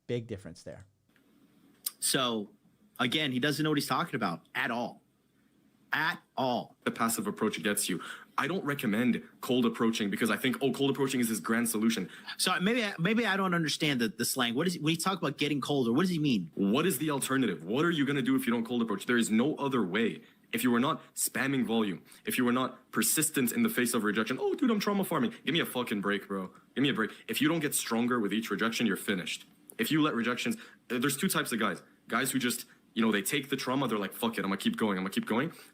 [SPEAKER 1] Big difference there.
[SPEAKER 8] So, again, he doesn't know what he's talking about at all. At all.
[SPEAKER 9] The passive approach gets you. I don't recommend cold approaching because I think, cold approaching is this grand solution.
[SPEAKER 8] So maybe I don't understand the slang. When he talk about getting colder, what does he mean?
[SPEAKER 9] What is the alternative? What are you going to do if you don't cold approach? There is no other way. If you were not spamming volume, if you were not persistent in the face of rejection, oh, dude, I'm trauma farming. Give me a fucking break, bro. Give me a break. If you don't get stronger with each rejection, you're finished. If you let rejections, there's two types of guys. Guys who just, they take the trauma, they're like, fuck it, I'm gonna keep going.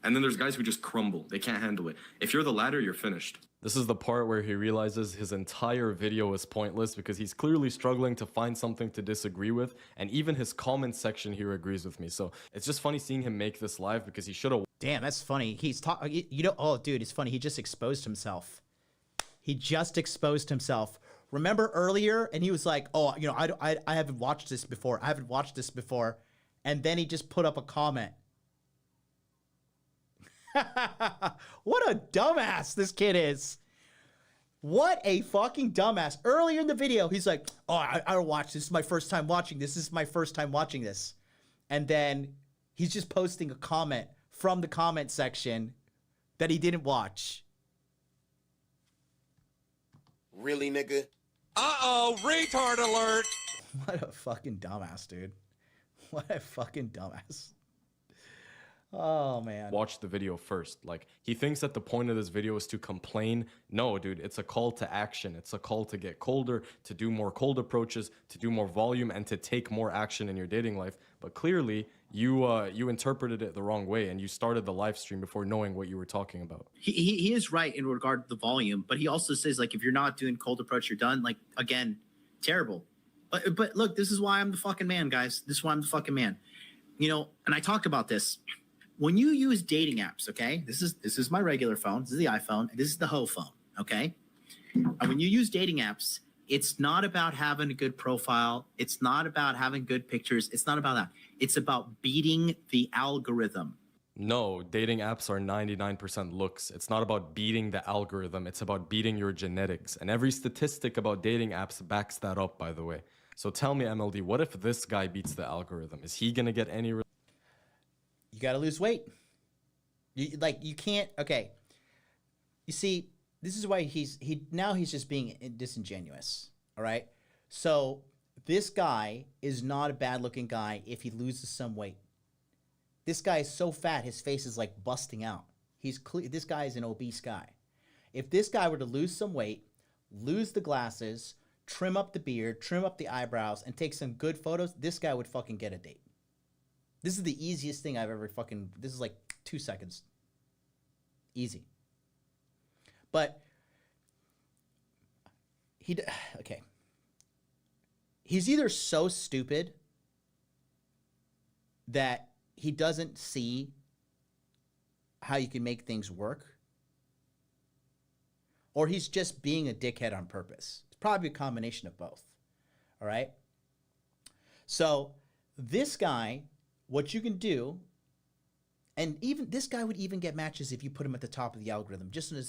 [SPEAKER 9] And then there's guys who just crumble. They can't handle it. If you're the latter, you're finished.
[SPEAKER 7] This is the part where he realizes his entire video is pointless because he's clearly struggling to find something to disagree with, and even his comment section here agrees with me. So it's just funny seeing him make this live because he should have.
[SPEAKER 1] Damn, that's funny. He's talking, oh, dude, it's funny. He just exposed himself. Remember earlier? And he was like, oh, I haven't watched this before. And then he just put up a comment. What a dumbass this kid is. What a fucking dumbass. Earlier in the video, he's like, oh, I don't watch this. This is my first time watching this. This is my first time watching this. And then he's just posting a comment from the comment section that he didn't watch.
[SPEAKER 12] Really, nigga?
[SPEAKER 10] Uh-oh, retard alert.
[SPEAKER 1] What a fucking dumbass, dude. What a fucking dumbass. Oh, man.
[SPEAKER 7] Watch the video first. Like, he thinks that the point of this video is to complain. No, dude, it's a call to action. It's a call to get colder, to do more cold approaches, to do more volume, and to take more action in your dating life. But clearly, you interpreted it the wrong way, and you started the live stream before knowing what you were talking about.
[SPEAKER 8] He is right in regard to the volume, but he also says, like, if you're not doing cold approach, you're done. Like, again, terrible. But look, this is why I'm the fucking man, guys. This is why I'm the fucking man. You know, and I talked about this. When you use dating apps, okay, this is my regular phone. This is the iPhone. This is the hoe phone, okay? And when you use dating apps, it's not about having a good profile. It's not about having good pictures. It's not about that. It's about beating the algorithm.
[SPEAKER 7] No, dating apps are 99% looks. It's not about beating the algorithm. It's about beating your genetics. And every statistic about dating apps backs that up, by the way. So tell me, MLD, what if this guy beats the algorithm? Is he going to get any...
[SPEAKER 1] You got to lose weight. You can't. Okay. You see, this is why he's just being disingenuous. All right. So this guy is not a bad looking guy if he loses some weight. This guy is so fat, his face is like busting out. This guy is an obese guy. If this guy were to lose some weight, lose the glasses, trim up the beard, trim up the eyebrows, and take some good photos, this guy would fucking get a date. This is the easiest thing I've ever fucking... This is like 2 seconds. Easy. But... Okay. He's either so stupid that he doesn't see how you can make things work, or he's just being a dickhead on purpose. It's probably a combination of both. All right? So, this guy... What you can do, and even this guy would even get matches if you put him at the top of the algorithm, just on a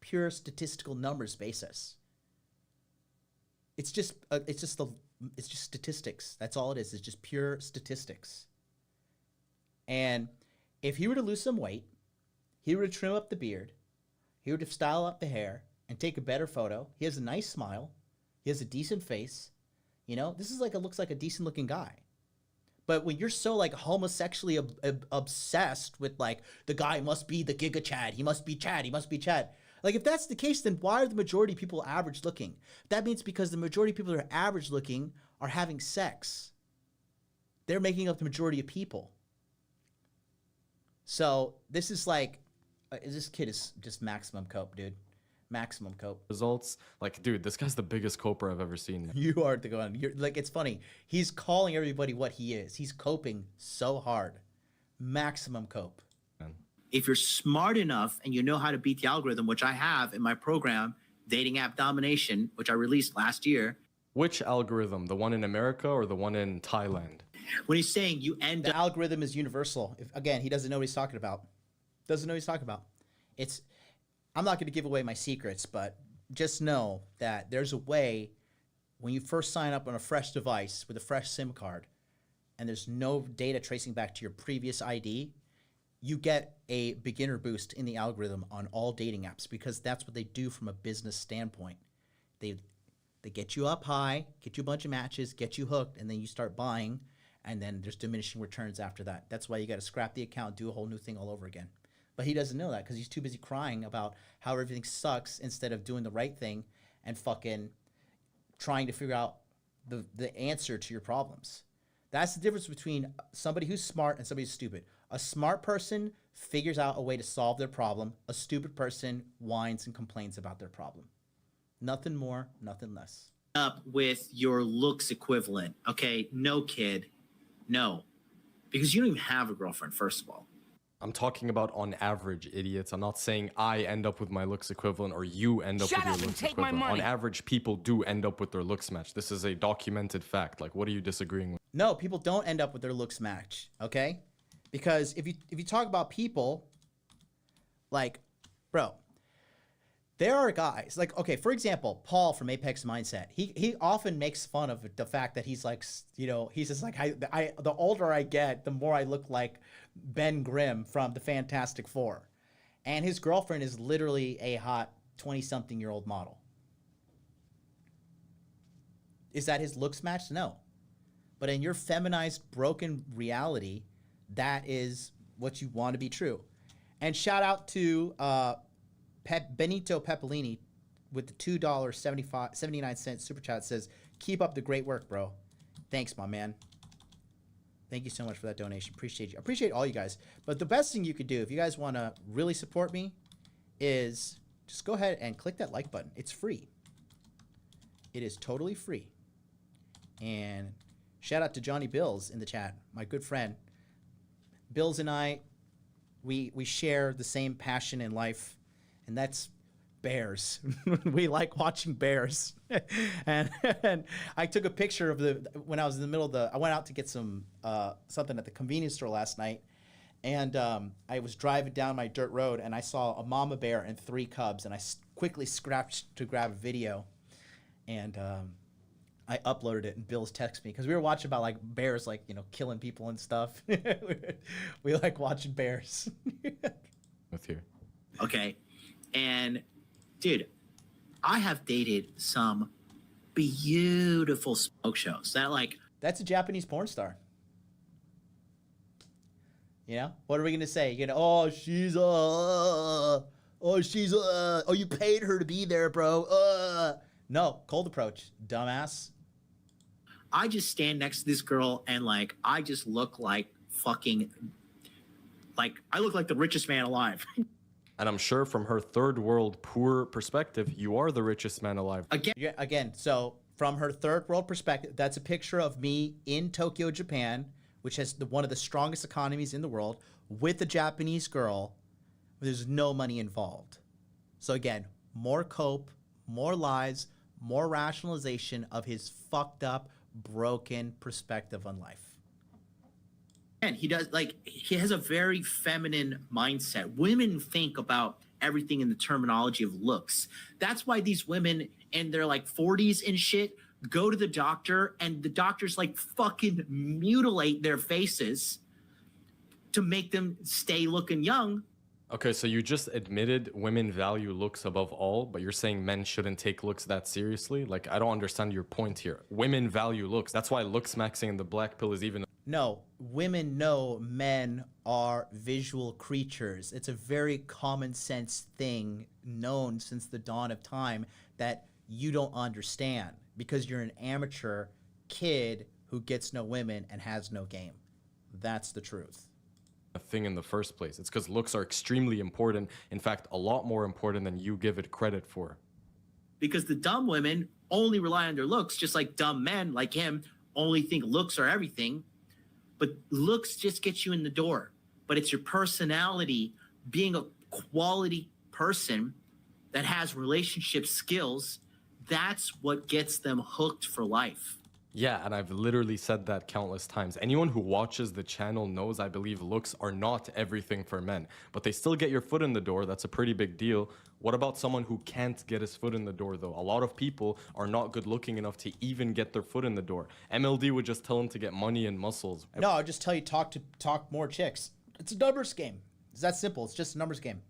[SPEAKER 1] pure statistical numbers basis. It's just statistics. That's all it is. It's just pure statistics. And if he were to lose some weight, he were to trim up the beard, he were to style up the hair, and take a better photo. He has a nice smile. He has a decent face. You know, this is like looks like a decent looking guy. But when you're so like homosexually obsessed with like the guy must be the Giga Chad, he must be Chad, he must be Chad. Like if that's the case, then why are the majority of people average looking? That means because the majority of people that are average looking are having sex. They're making up the majority of people. So this is like, this kid is just maximum cope, dude. Maximum cope.
[SPEAKER 7] Results. Like, dude, this guy's the biggest coper I've ever seen.
[SPEAKER 1] You are the one. You're like, it's funny. He's calling everybody what he is. He's coping so hard. Maximum cope.
[SPEAKER 8] If you're smart enough and you know how to beat the algorithm, which I have in my program, Dating App Domination, which I released last year.
[SPEAKER 7] Which algorithm? The one in America or the one in Thailand?
[SPEAKER 8] When he's saying you end
[SPEAKER 1] the algorithm is universal. Again, he doesn't know what he's talking about. Doesn't know what he's talking about. I'm not going to give away my secrets, but just know that there's a way when you first sign up on a fresh device with a fresh SIM card and there's no data tracing back to your previous ID, you get a beginner boost in the algorithm on all dating apps because that's what they do from a business standpoint. They get you up high, get you a bunch of matches, get you hooked, and then you start buying, and then there's diminishing returns after that. That's why you got to scrap the account, do a whole new thing all over again. But he doesn't know that because he's too busy crying about how everything sucks instead of doing the right thing and fucking trying to figure out the answer to your problems. That's the difference between somebody who's smart and somebody who's stupid. A smart person figures out a way to solve their problem. A stupid person whines and complains about their problem. Nothing more, nothing less.
[SPEAKER 8] Up with your looks equivalent. Okay, no kid, no. Because you don't even have a girlfriend, first of all.
[SPEAKER 7] I'm talking about on average, idiots. I'm not saying I end up with my looks equivalent or you end up with your looks equivalent. On average, people do end up with their looks match. This is a documented fact. Like, what are you disagreeing with?
[SPEAKER 1] No, people don't end up with their looks match, okay? Because if you talk about people, like, bro, there are guys, like, okay, for example, Paul from Apex Mindset, he often makes fun of the fact that he's like, you know, he's just like, the older I get, the more I look like Ben Grimm from the Fantastic Four. And his girlfriend is literally a hot 20-something-year-old model. Is that his looks match? No. But in your feminized, broken reality, that is what you want to be true. And shout out to Benito Peppolini with the $2.79 super chat. Says, keep up the great work, bro. Thanks, my man. Thank you so much for that donation. Appreciate you. Appreciate all you guys. But the best thing you could do if you guys want to really support me is just go ahead and click that like button. It's free. It is totally free. And shout out to Johnny Bills in the chat, my good friend. Bills and I, we share the same passion in life, and that's bears. We like watching bears. and I took a picture of when I was in the middle of I went out to get some something at the convenience store last night, and I was driving down my dirt road, and I saw a mama bear and 3 cubs, and I quickly scratched to grab a video, and I uploaded it, and Bill's texted me because we were watching about like bears, like, you know, killing people and stuff. We like watching bears.
[SPEAKER 7] With you.
[SPEAKER 8] Okay. And dude, I have dated some beautiful smoke shows that like.
[SPEAKER 1] That's a Japanese porn star. You know, what are we going to say? You know, oh, you paid her to be there, bro. No, cold approach, dumbass.
[SPEAKER 8] I just stand next to this girl and like, I just look like fucking, like, I look like the richest man alive.
[SPEAKER 7] And I'm sure from her third world poor perspective, you are the richest man alive.
[SPEAKER 1] Again, so from her third world perspective, that's a picture of me in Tokyo, Japan, which has one of the strongest economies in the world, with a Japanese girl. There's no money involved. So again, more cope, more lies, more rationalization of his fucked up, broken perspective on life.
[SPEAKER 8] And he does, like, he has a very feminine mindset. Women think about everything in the terminology of looks. That's why these women in their like 40s and shit go to the doctor, and the doctors like fucking mutilate their faces to make them stay looking young.
[SPEAKER 7] Okay, so you just admitted women value looks above all, but you're saying men shouldn't take looks that seriously? Like, I don't understand your point here. Women value looks. That's why Looksmaxing and the black pill is even...
[SPEAKER 1] No, women know men are visual creatures. It's a very common sense thing known since the dawn of time that you don't understand because you're an amateur kid who gets no women and has no game. That's the truth.
[SPEAKER 7] A thing in the first place. It's because looks are extremely important. In fact, a lot more important than you give it credit for.
[SPEAKER 8] Because the dumb women only rely on their looks, just like dumb men like him only think looks are everything. But looks just get you in the door. But it's your personality, being a quality person that has relationship skills, that's what gets them hooked for life.
[SPEAKER 7] Yeah, and I've literally said that countless times. Anyone who watches the channel knows I believe looks are not everything for men, but they still get your foot in the door. That's a pretty big deal. What about someone who can't get his foot in the door, though? A lot of people are not good looking enough to even get their foot in the door. MLD would just tell them to get money and muscles.
[SPEAKER 1] No, I'll just tell you talk more chicks. It's a numbers game. It's that simple. It's just a numbers game.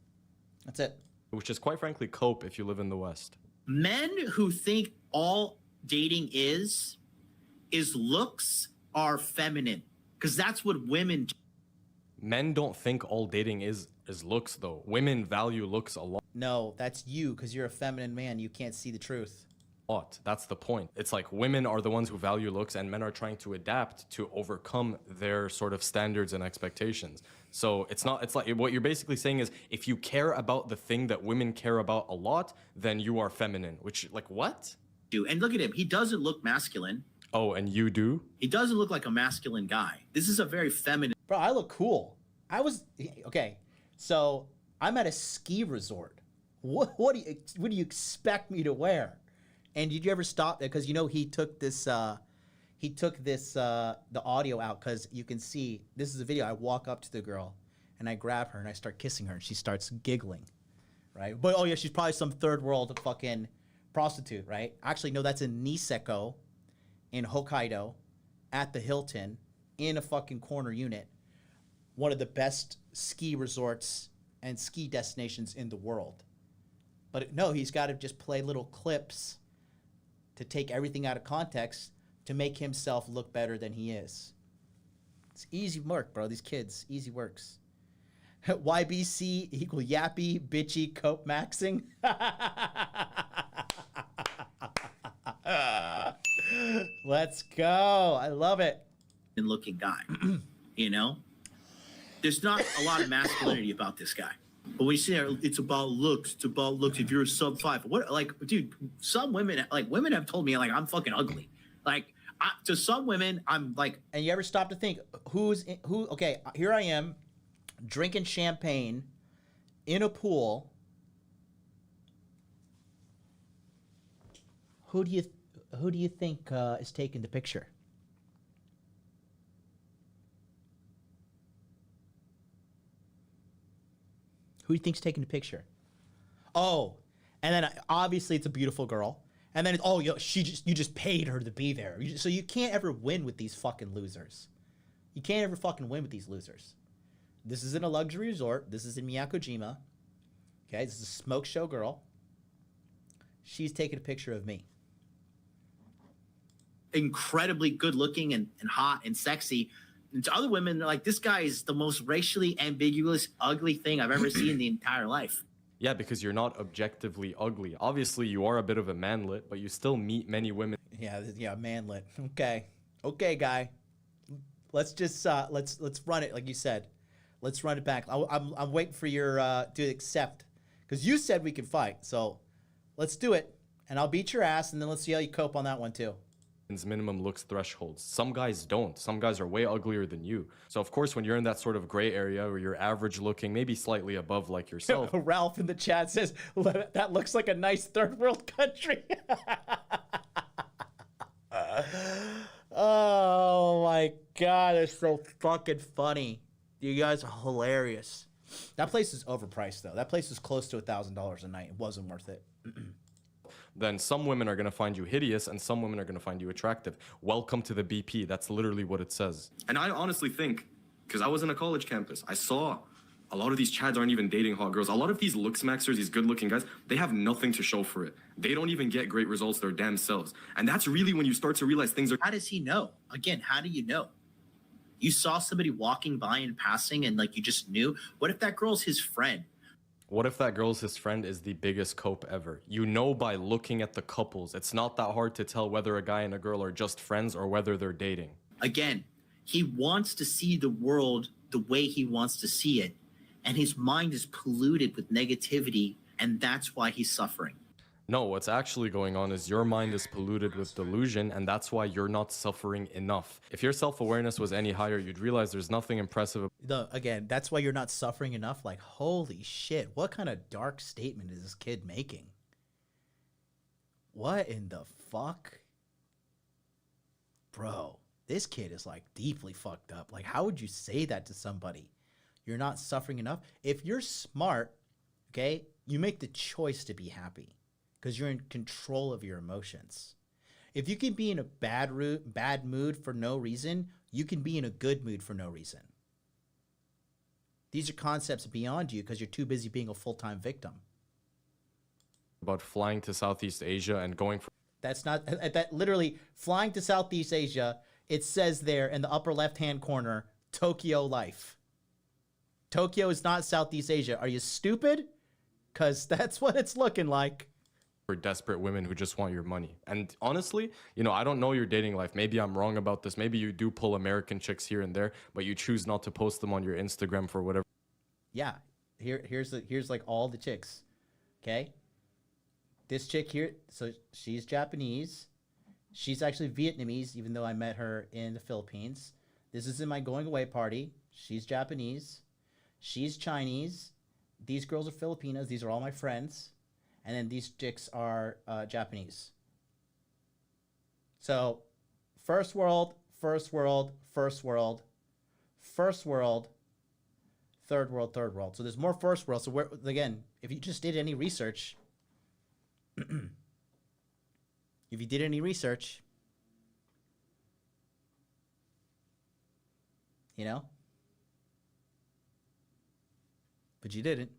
[SPEAKER 1] That's it.
[SPEAKER 7] Which is quite frankly cope if you live in the West.
[SPEAKER 8] Men who think all dating is looks are feminine, because that's what women do.
[SPEAKER 7] Men don't think all dating is looks, though. Women value looks a lot.
[SPEAKER 1] No, that's you, because you're a feminine man. You can't see the truth.
[SPEAKER 7] That's the point. It's like women are the ones who value looks, and men are trying to adapt to overcome their sort of standards and expectations. So it's like what you're basically saying is if you care about the thing that women care about a lot, then you are feminine, which, like, what?
[SPEAKER 8] And look at him. He doesn't look masculine.
[SPEAKER 7] Oh, and you do?
[SPEAKER 8] He doesn't look like a masculine guy. This is a very feminine.
[SPEAKER 1] Bro, I look cool. Okay, so I'm at a ski resort. What do you expect me to wear? And did you ever stop? Because you know he took this the audio out, because you can see this is a video. I walk up to the girl and I grab her and I start kissing her and she starts giggling, right? But oh yeah, she's probably some third world fucking prostitute, right? Actually, no, that's in Niseko in Hokkaido at the Hilton in a fucking corner unit. One of the best ski resorts and ski destinations in the world. But no, he's got to just play little clips to take everything out of context to make himself look better than he is. It's easy work, bro. These kids, easy works. YBC equal yappy, bitchy, cope maxing. Let's go. I love it.
[SPEAKER 8] And looking guy, you know? There's not a lot of masculinity about this guy. But when you say it's about looks, it's about looks. If you're a sub 5, what, like, dude, some women, like, women have told me, like, I'm fucking ugly. Like, to some women, I'm like.
[SPEAKER 1] And you ever stop to think, okay, here I am drinking champagne in a pool. Who do you think is taking the picture? Who do you think's taking the picture? Oh, and then obviously it's a beautiful girl. And then it's, oh, you just paid her to be there. So you can't ever win with these fucking losers. You can't ever fucking win with these losers. This is in a luxury resort. This is in Miyakojima. Okay, this is a smoke show girl. She's taking a picture of me.
[SPEAKER 8] Incredibly good looking and hot and sexy. And to other women, they're like, this guy is the most racially ambiguous, ugly thing I've ever seen in the entire life.
[SPEAKER 7] Yeah, because you're not objectively ugly. Obviously, you are a bit of a manlet, but you still meet many women.
[SPEAKER 1] Yeah, manlet. Okay, guy. Let's just let's run it like you said. Let's run it back. I'm waiting for your to accept, because you said we can fight. So let's do it, and I'll beat your ass, and then let's see how you cope on that one too.
[SPEAKER 7] Minimum looks thresholds. Some guys don't. Some guys are way uglier than you. So of course, when you're in that sort of gray area where you're average looking, maybe slightly above like yourself.
[SPEAKER 1] Ralph in the chat says, that looks like a nice third world country. Oh my God, it's so fucking funny. You guys are hilarious. That place is overpriced though. That place is close to $1,000 a night. It wasn't worth it.
[SPEAKER 7] Then some women are going to find you hideous and some women are going to find you attractive. Welcome to the BP. That's literally what it says.
[SPEAKER 9] And I honestly think, because I was in a college campus, I saw a lot of these chads aren't even dating hot girls. A lot of these looksmaxers, these good-looking guys, they have nothing to show for it. They don't even get great results their damn selves. And that's really when you start to realize things are...
[SPEAKER 8] How does he know? Again, how do you know? You saw somebody walking by and passing and like you just knew? What if that girl's his friend?
[SPEAKER 7] What if that girl's his friend is the biggest cope ever? You know by looking at the couples. It's not that hard to tell whether a guy and a girl are just friends or whether they're dating.
[SPEAKER 8] Again, he wants to see the world the way he wants to see it. And his mind is polluted with negativity, and that's why he's suffering.
[SPEAKER 7] No, what's actually going on is your mind is polluted with delusion, and that's why you're not suffering enough. If your self-awareness was any higher, you'd realize there's nothing impressive.
[SPEAKER 1] No, again, that's why you're not suffering enough. Like, holy shit, what kind of dark statement is this kid making? What in the fuck? Bro, this kid is like deeply fucked up. Like, how would you say that to somebody? You're not suffering enough? If you're smart, okay, you make the choice to be happy. Because you're in control of your emotions. If you can be in a bad mood for no reason, you can be in a good mood for no reason. These are concepts beyond you because you're too busy being a full-time victim.
[SPEAKER 7] About flying to Southeast Asia and going for...
[SPEAKER 1] That's not... That literally, flying to Southeast Asia, it says there in the upper left-hand corner, Tokyo life. Tokyo is not Southeast Asia. Are you stupid? Because that's what it's looking like.
[SPEAKER 7] For desperate women who just want your money. And honestly, you know, I don't know your dating life. Maybe I'm wrong about this. Maybe you do pull American chicks here and there, but you choose not to post them on your Instagram for whatever.
[SPEAKER 1] Yeah, here's like all the chicks. Okay, this chick here, so she's Japanese. She's actually Vietnamese, even though I met her in the Philippines. This is in my going away party. She's Japanese. She's Chinese. These girls are Filipinas. These are all my friends. And then these chicks are Japanese. So first world, first world, first world, first world, third world, third world. So there's more first world. So again, if you just did any research, if you did any research, you know, but you didn't.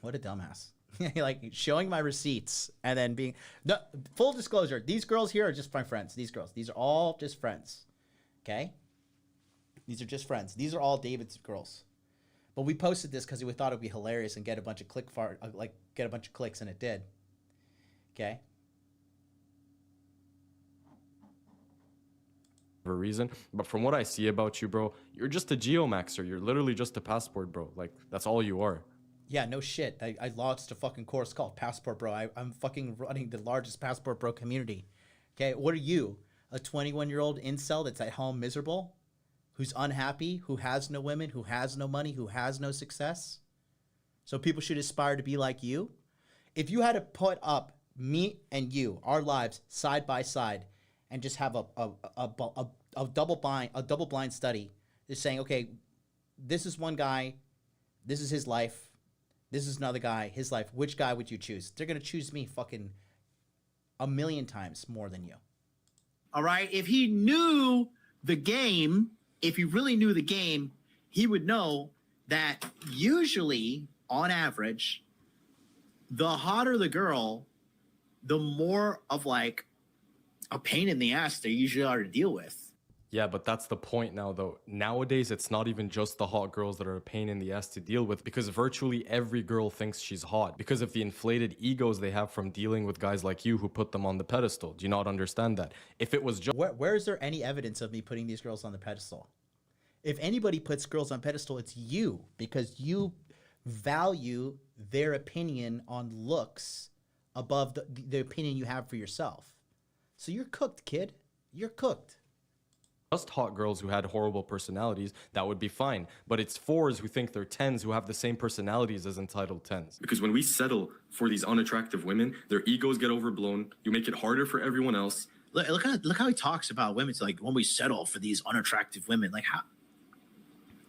[SPEAKER 1] What a dumbass. Like showing my receipts and then being no full disclosure. These girls here are just my friends. These girls, these are all just friends. Okay. These are just friends. These are all David's girls. But we posted this because we thought it'd be hilarious and get a bunch of get a bunch of clicks, and it did. Okay.
[SPEAKER 7] For a reason, but from what I see about you, bro, you're just a geomaxer. You're literally just a passport, bro. Like that's all you are.
[SPEAKER 1] Yeah, no shit. I launched a fucking course called Passport Bro. I'm fucking running the largest Passport Bro community. Okay, what are you? A 21-year-old incel that's at home miserable? Who's unhappy? Who has no women? Who has no money? Who has no success? So people should aspire to be like you? If you had to put up me and you, our lives, side by side, and just have a double blind study, just saying, okay, this is one guy, this is his life, this is another guy, his life. Which guy would you choose? They're going to choose me fucking a million times more than you.
[SPEAKER 8] All right. If he knew the game, if he really knew the game, he would know that usually, on average, the hotter the girl, the more of like a pain in the ass they usually are to deal with.
[SPEAKER 7] Yeah, but that's the point now, though. Nowadays, it's not even just the hot girls that are a pain in the ass to deal with, because virtually every girl thinks she's hot because of the inflated egos they have from dealing with guys like you who put them on the pedestal. Do you not understand that? If it was just...
[SPEAKER 1] Where is there any evidence of me putting these girls on the pedestal? If anybody puts girls on pedestal, it's you, because you value their opinion on looks above the opinion you have for yourself. So you're cooked, kid. You're cooked.
[SPEAKER 7] Just hot girls who had horrible personalities, that would be fine. But it's 4s who think they're 10s who have the same personalities as entitled 10s.
[SPEAKER 9] Because when we settle for these unattractive women, their egos get overblown. You make it harder for everyone else.
[SPEAKER 8] Look how he talks about women. It's like when we settle for these unattractive women, like how,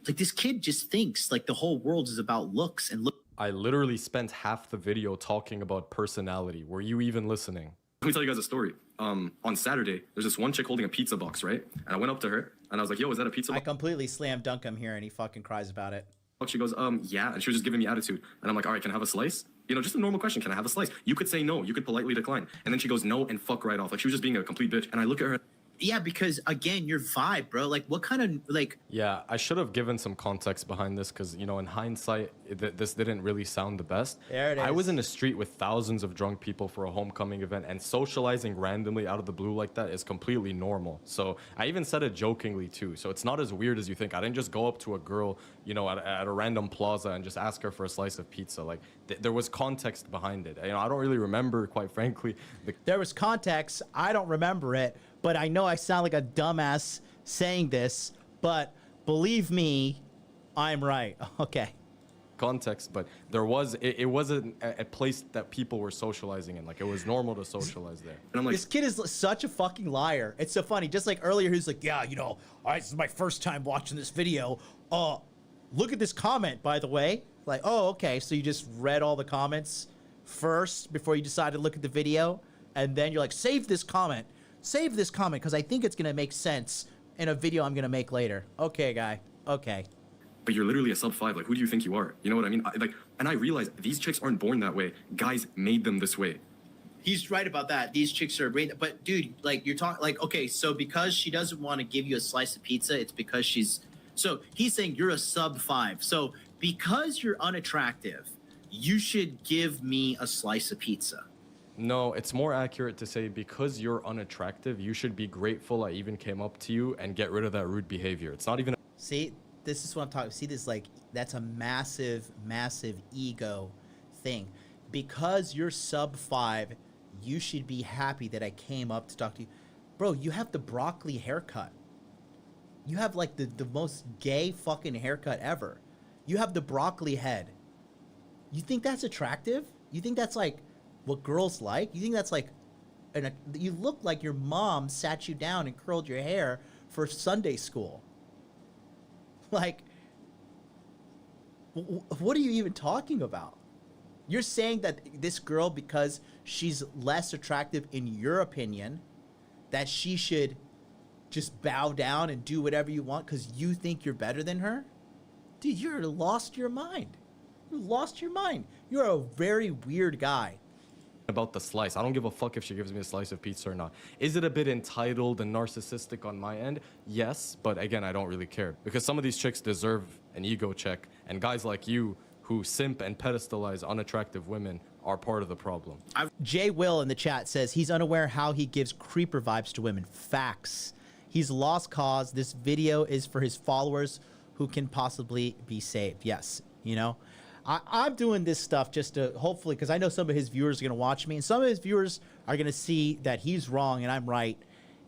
[SPEAKER 8] like this kid just thinks like the whole world is about looks and look.
[SPEAKER 7] I literally spent half the video talking about personality. Were you even listening?
[SPEAKER 9] Let me tell you guys a story. On Saturday, there's this one chick holding a pizza box, right? And I went up to her and I was like, yo, is that a pizza box?
[SPEAKER 1] I completely slam dunk him here and he fucking cries about it.
[SPEAKER 9] She goes, yeah. And she was just giving me attitude. And I'm like, all right, can I have a slice? You know, just a normal question. Can I have a slice? You could say no. You could politely decline. And then she goes, no, and fuck right off. Like she was just being a complete bitch. And I look at her.
[SPEAKER 8] Yeah, because again, your vibe, bro. Like what kind of like...
[SPEAKER 7] Yeah, I should have given some context behind this because, you know, in hindsight, this didn't really sound the best.
[SPEAKER 1] There it is.
[SPEAKER 7] I was in the street with thousands of drunk people for a homecoming event, and socializing randomly out of the blue like that is completely normal. So I even said it jokingly too. So it's not as weird as you think. I didn't just go up to a girl, you know, at a random plaza and just ask her for a slice of pizza. Like there was context behind it. You know, I don't really remember, quite frankly.
[SPEAKER 1] There was context. I don't remember it. But I know I sound like a dumbass saying this, but believe me, I'm right. Okay.
[SPEAKER 7] Context, but there was, it wasn't a place that people were socializing in. Like, it was normal to socialize there.
[SPEAKER 9] And I'm like,
[SPEAKER 1] this kid is such a fucking liar. It's so funny. Just like earlier, he's like, yeah, you know, this is my first time watching this video. Look at this comment, by the way. Like, oh, okay. So you just read all the comments first before you decided to look at the video. And then you're like, save this comment. Save this comment because I think it's going to make sense in a video I'm going to make later. Okay, guy. Okay.
[SPEAKER 9] But you're literally a sub 5. Like, who do you think you are? You know what I mean? And I realized these chicks aren't born that way. Guys made them this way.
[SPEAKER 8] He's right about that. These chicks are great. But dude, like you're talking like, okay, so because she doesn't want to give you a slice of pizza, it's because she's... So he's saying you're a sub 5. So because you're unattractive, you should give me a slice of pizza.
[SPEAKER 7] No, it's more accurate to say because you're unattractive, you should be grateful I even came up to you and get rid of that rude behavior. It's not even...
[SPEAKER 1] See, this is what I'm talking... See, this like... That's a massive, massive ego thing. Because you're sub 5, you should be happy that I came up to talk to you. Bro, you have the broccoli haircut. You have like the most gay fucking haircut ever. You have the broccoli head. You think that's attractive? You think that's like what girls like? You think that's like, you look like your mom sat you down and curled your hair for Sunday school. Like, what are you even talking about? You're saying that this girl, because she's less attractive in your opinion, that she should just bow down and do whatever you want because you think you're better than her? Dude, you're lost your mind. You lost your mind. You're a very weird guy.
[SPEAKER 7] About the slice. I don't give a fuck if she gives me a slice of pizza or not. Is it a bit entitled and narcissistic on my end? Yes, but again, I don't really care because some of these chicks deserve an ego check, and guys like you who simp and pedestalize unattractive women are part of the problem.
[SPEAKER 1] Jay Will in the chat says he's unaware how he gives creeper vibes to women. Facts. He's lost cause. This video is for his followers who can possibly be saved. Yes, you know, I'm doing this stuff just to hopefully, because I know some of his viewers are going to watch me, and some of his viewers are going to see that he's wrong and I'm right.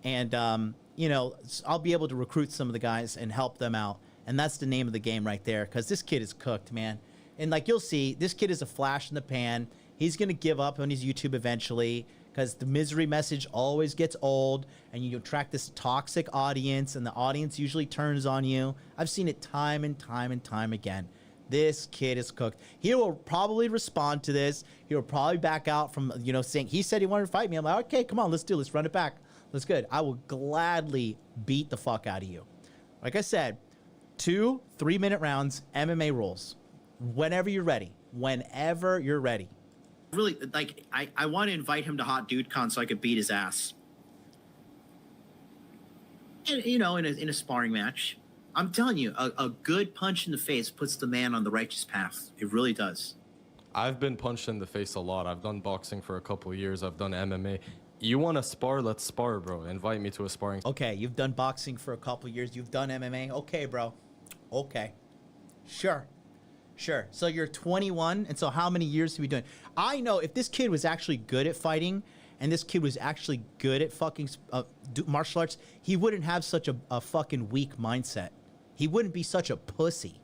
[SPEAKER 1] And, you know, I'll be able to recruit some of the guys and help them out. And that's the name of the game right there, because this kid is cooked, man. And like you'll see, this kid is a flash in the pan. He's going to give up on his YouTube eventually because the misery message always gets old and you attract this toxic audience and the audience usually turns on you. I've seen it time and time and time again. This kid is cooked. He will probably respond to this. He will probably back out from, you know, saying he said he wanted to fight me. I'm like, okay, come on, let's do it. Let's run it back. That's good. I will gladly beat the fuck out of you. Like I said, 2 3-minute rounds, MMA rules. Whenever you're ready. Whenever you're ready.
[SPEAKER 8] Really, like, I want to invite him to Hot Dude Con so I could beat his ass. And, you know, in a sparring match. I'm telling you, a good punch in the face puts the man on the righteous path. It really does.
[SPEAKER 7] I've been punched in the face a lot. I've done boxing for a couple of years. I've done MMA. You want to spar? Let's spar, bro. Invite me to a sparring.
[SPEAKER 1] Okay, you've done boxing for a couple of years. You've done MMA. Okay, bro. Okay. Sure. Sure. So you're 21, and so how many years have you done? I know if this kid was actually good at fighting, and this kid was actually good at fucking martial arts, he wouldn't have such a fucking weak mindset. He wouldn't be such a pussy.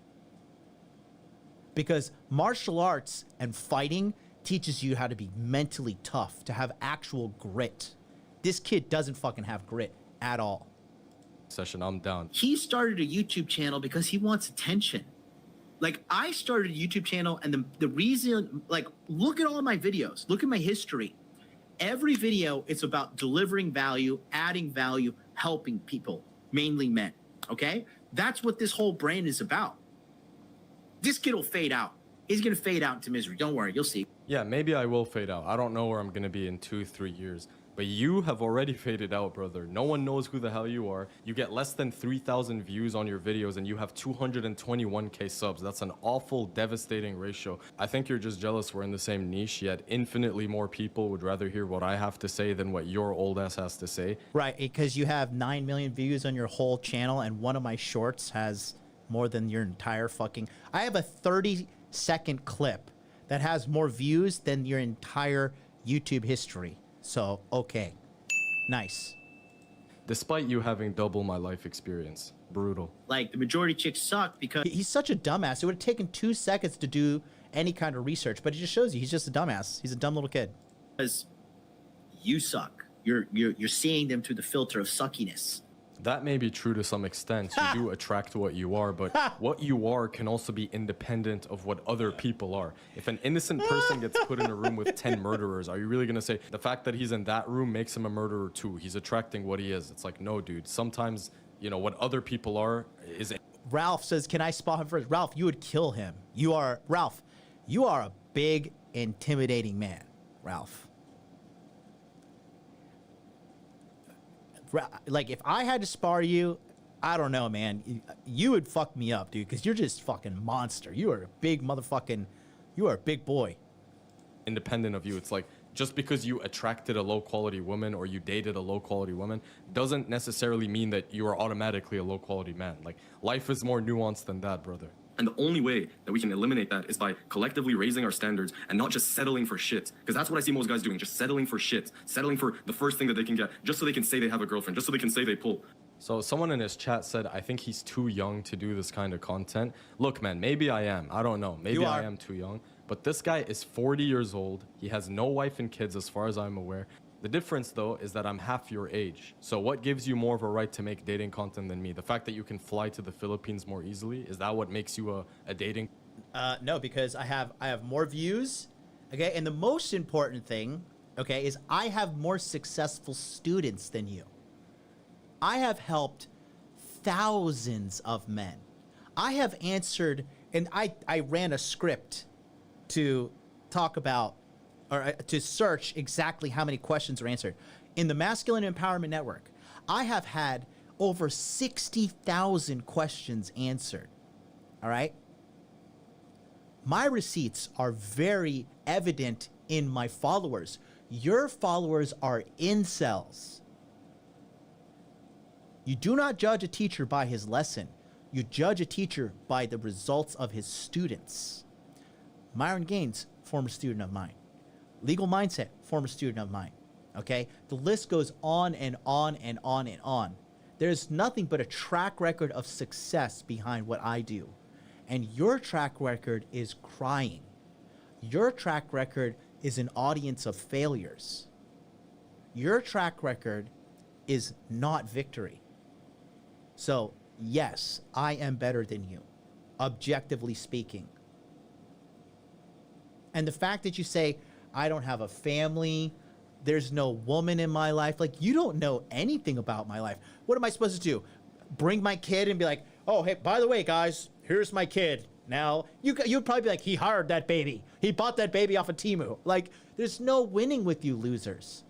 [SPEAKER 1] Because martial arts and fighting teaches you how to be mentally tough, to have actual grit. This kid doesn't fucking have grit at all.
[SPEAKER 7] Session, I'm down.
[SPEAKER 8] He started a YouTube channel because he wants attention. Like, I started a YouTube channel, and the reason, like, look at all my videos. Look at my history. Every video, it's about delivering value, adding value, helping people, mainly men, okay? That's what this whole brand is about. This kid will fade out. He's going to fade out into misery. Don't worry, you'll see.
[SPEAKER 7] Yeah, maybe I will fade out. I don't know where I'm going to be in 2-3 years. But you have already faded out, brother. No one knows who the hell you are. You get less than 3,000 views on your videos and you have 221k subs. That's an awful, devastating ratio. I think you're just jealous we're in the same niche, yet infinitely more people would rather hear what I have to say than what your old ass has to say.
[SPEAKER 1] Right, because you have 9 million views on your whole channel and one of my shorts has more than your entire fucking... I have a 30-second clip that has more views than your entire YouTube history. So, okay. Nice.
[SPEAKER 7] Despite you having double my life experience. Brutal.
[SPEAKER 8] Like, the majority of chicks suck because...
[SPEAKER 1] He's such a dumbass. It would have taken 2 seconds to do any kind of research, but it just shows you he's just a dumbass. He's a dumb little kid.
[SPEAKER 8] Because you suck. You're seeing them through the filter of suckiness.
[SPEAKER 7] That may be true to some extent. You do attract what you are, but what you are can also be independent of what other people are. If an innocent person gets put in a room with 10 murderers, are you really going to say the fact that he's in that room makes him a murderer too? He's attracting what he is. It's like, no, dude. Sometimes, you know, what other people are is...
[SPEAKER 1] Ralph says, can I spot him first? Ralph, you would kill him. Ralph, you are a big, intimidating man, Ralph. Like, if I had to spar you, I don't know, man. You would fuck me up, dude, because you're just fucking monster. You are a big motherfucking... You are a big boy.
[SPEAKER 7] Independent of you. It's like, just because you attracted a low-quality woman or you dated a low-quality woman doesn't necessarily mean that you are automatically a low-quality man. Like, life is more nuanced than that, brother.
[SPEAKER 9] And the only way that we can eliminate that is by collectively raising our standards and not just settling for shit. Because that's what I see most guys doing, just settling for shit, settling for the first thing that they can get, just so they can say they have a girlfriend, just so they can say they pull.
[SPEAKER 7] So someone in his chat said, I think he's too young to do this kind of content. Look, man, maybe I am. I don't know. Maybe I am too young. But this guy is 40 years old. He has no wife and kids as far as I'm aware. The difference, though, is that I'm half your age. So what gives you more of a right to make dating content than me? The fact that you can fly to the Philippines more easily? Is that what makes you a dating?
[SPEAKER 1] No, because I have more views. Okay, and the most important thing, okay, is I have more successful students than you. I have helped thousands of men. I have answered, and I ran a script to talk about, or to search exactly how many questions are answered. In the Masculine Empowerment Network, I have had over 60,000 questions answered. All right? My receipts are very evident in my followers. Your followers are incels. You do not judge a teacher by his lesson. You judge a teacher by the results of his students. Myron Gaines, former student of mine. Legal Mindset, former student of mine. Okay? The list goes on and on and on and on. There's nothing but a track record of success behind what I do. And your track record is crying. Your track record is an audience of failures. Your track record is not victory. So, yes, I am better than you, objectively speaking. And the fact that you say, I don't have a family, there's no woman in my life, like, you don't know anything about my life. What am I supposed to do? Bring my kid and be like, oh, hey, by the way, guys, here's my kid. Now, you'd probably be like, he hired that baby. He bought that baby off of Temu. Like, there's no winning with you losers.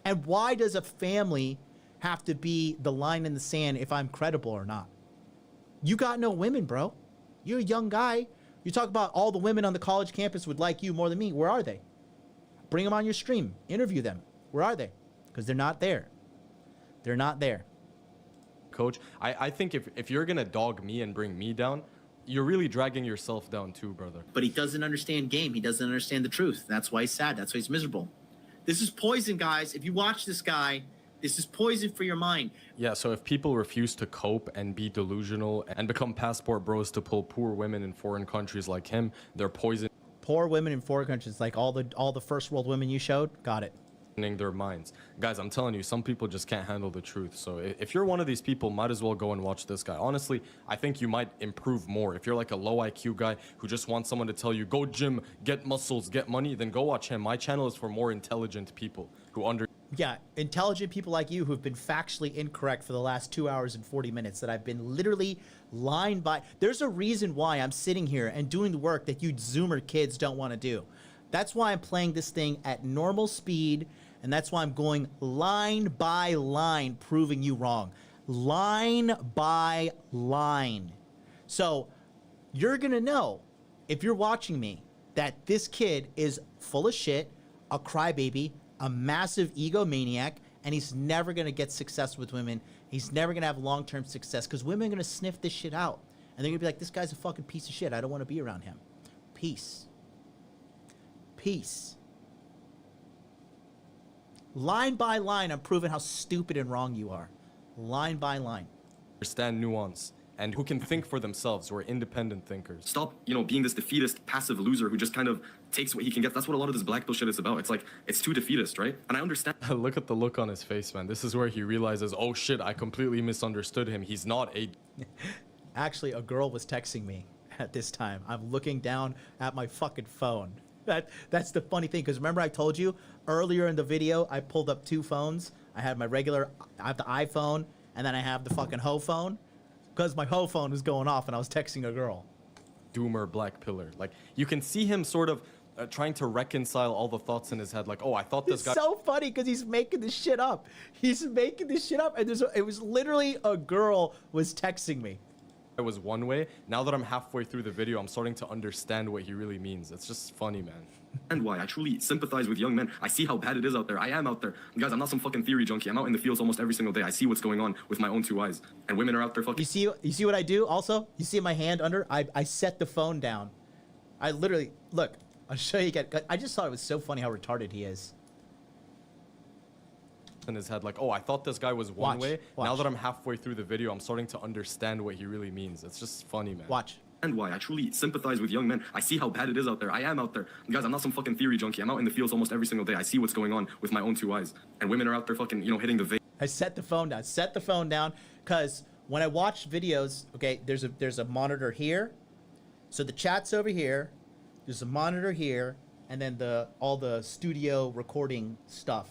[SPEAKER 1] And why does a family have to be the line in the sand if I'm credible or not? You got no women, bro. You're a young guy. You talk about all the women on the college campus would like you more than me. Where are they? Bring them on your stream. Interview them. Where are they? Because they're not there. They're not there.
[SPEAKER 7] Coach, I think if you're going to dog me and bring me down, you're really dragging yourself down too, brother.
[SPEAKER 8] But he doesn't understand game. He doesn't understand the truth. That's why he's sad. That's why he's miserable. This is poison, guys. If you watch this guy, this is poison for your mind.
[SPEAKER 7] Yeah, so if people refuse to cope and be delusional and become passport bros to pull poor women in foreign countries like him, they're poisoning.
[SPEAKER 1] Poor women in foreign countries, like all the first world women you showed? Got it.
[SPEAKER 7] Their minds. Guys, I'm telling you, some people just can't handle the truth. So if you're one of these people, might as well go and watch this guy. Honestly, I think you might improve more. If you're like a low IQ guy who just wants someone to tell you, go gym, get muscles, get money, then go watch him. My channel is for more intelligent people who
[SPEAKER 1] Yeah, intelligent people like you who've been factually incorrect for the last 2 hours and 40 minutes that I've been literally line by. There's a reason why I'm sitting here and doing the work that you Zoomer kids don't want to do. That's why I'm playing this thing at normal speed, and that's why I'm going line by line, proving you wrong. Line by line. So you're going to know, if you're watching me, that this kid is full of shit, a crybaby, a massive egomaniac, and he's never going to get success with women. He's never going to have long-term success because women are going to sniff this shit out. And they're going to be like, this guy's a fucking piece of shit. I don't want to be around him. Peace. Peace. Line by line, I'm proving how stupid and wrong you are. Line by line.
[SPEAKER 7] understand nuance and who can think for themselves, who are independent thinkers.
[SPEAKER 9] Stop, being this defeatist, passive loser who just kind of takes what he can get. That's what a lot of this black pill shit is about. It's like, it's too defeatist, right? And I understand.
[SPEAKER 7] Look at the look on his face, man. This is where he realizes, oh shit, I completely misunderstood him. He's not a...
[SPEAKER 1] Actually, a girl was texting me at this time. I'm looking down at my fucking phone. That's the funny thing, because remember I told you earlier in the video, I pulled up two phones. I have I have the iPhone, and then I have the fucking hoe phone, because my hoe phone was going off and I was texting a girl.
[SPEAKER 7] Doomer black pillar. Like, you can see him sort of trying to reconcile all the thoughts in his head. Like, oh, I thought this guy...
[SPEAKER 1] It's so funny because he's making this shit up. He's making this shit up, and it was literally a girl was texting me.
[SPEAKER 7] It was one way. Now that I'm halfway through the video, I'm starting to understand what he really means. It's just funny, man.
[SPEAKER 9] And why I truly sympathize with young men. I see how bad it is out there. I am out there. Guys, I'm not some fucking theory junkie. I'm out in the fields almost every single day. I see what's going on with my own two eyes. And women are out there fucking...
[SPEAKER 1] You see what I do also? You see my hand under? I set the phone down. I literally... Look, I'll show you again. I just thought it was so funny how retarded he is.
[SPEAKER 7] In his head, like, oh, I thought this guy was one way. Now that I'm halfway through the video, I'm starting to understand what he really means. It's just funny, man.
[SPEAKER 1] Watch.
[SPEAKER 9] And why I truly sympathize with young men. I see how bad it is out there. I am out there. Guys, I'm not some fucking theory junkie. I'm out in the fields almost every single day. I see what's going on with my own two eyes. And women are out there fucking, you know, hitting the vein.
[SPEAKER 1] I set the phone down. Set the phone down because when I watch videos, okay, there's a monitor here. So the chat's over here. There's a monitor here, and then all the studio recording stuff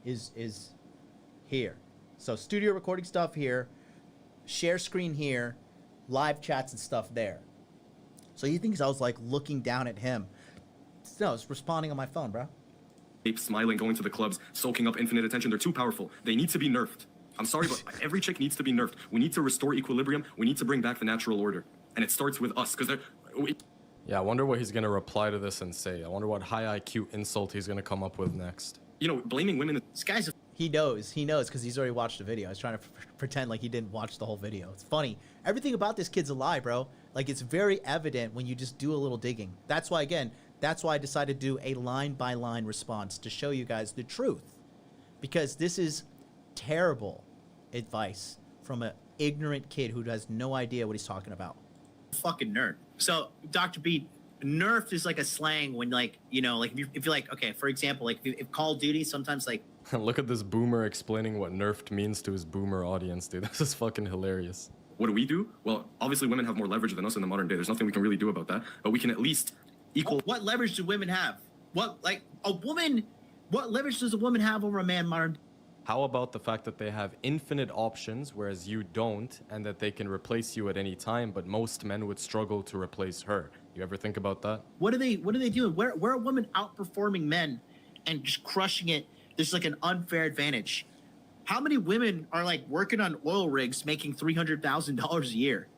[SPEAKER 1] is here. So studio recording stuff here, share screen here, live chats and stuff there. So he thinks I was like looking down at him. No, it's responding on my phone, bro.
[SPEAKER 9] Smiling, going to the clubs, soaking up infinite attention. They're too powerful. They need to be nerfed. I'm sorry, but every chick needs to be nerfed. We need to restore equilibrium. We need to bring back the natural order. And it starts with us, because
[SPEAKER 7] yeah, I wonder what he's going to reply to this and say. I wonder what high IQ insult he's going to come up with next.
[SPEAKER 9] You know, blaming women...
[SPEAKER 8] This guy's...
[SPEAKER 1] He knows because he's already watched the video. He's trying to pretend like he didn't watch the whole video. It's funny. Everything about this kid's a lie, bro. Like, it's very evident when you just do a little digging. That's why, again, that's why I decided to do a line-by-line response to show you guys the truth. Because this is terrible advice from an ignorant kid who has no idea what he's talking about.
[SPEAKER 8] Fucking nerd. So, Dr. B, nerfed is like a slang when, like, you know, like if you're like, okay, for example, like if Call of Duty sometimes like...
[SPEAKER 7] Look at this boomer explaining what nerfed means to his boomer audience, dude. This is fucking hilarious.
[SPEAKER 9] What do we do? Well, obviously women have more leverage than us in the modern day. There's nothing we can really do about that. But we can at least equal...
[SPEAKER 8] What leverage do women have? What leverage does a woman have over a man modern?
[SPEAKER 7] How about the fact that they have infinite options, whereas you don't, and that they can replace you at any time, but most men would struggle to replace her? You ever think about that?
[SPEAKER 8] What are they doing? Where are women outperforming men and just crushing it? There's like an unfair advantage. How many women are like working on oil rigs making $300,000 a year?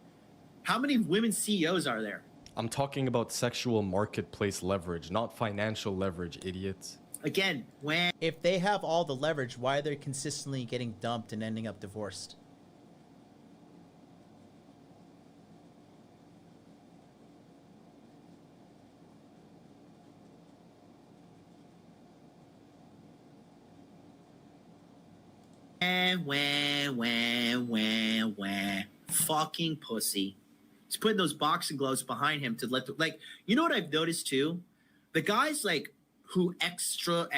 [SPEAKER 8] How many women CEOs are there?
[SPEAKER 7] I'm talking about sexual marketplace leverage, not financial leverage, idiots.
[SPEAKER 8] Again,
[SPEAKER 1] if they have all the leverage, why are they consistently getting dumped and ending up divorced?
[SPEAKER 8] Fucking pussy. He's putting those boxing gloves behind him to let the, like, you know what I've noticed too? The guys like who extra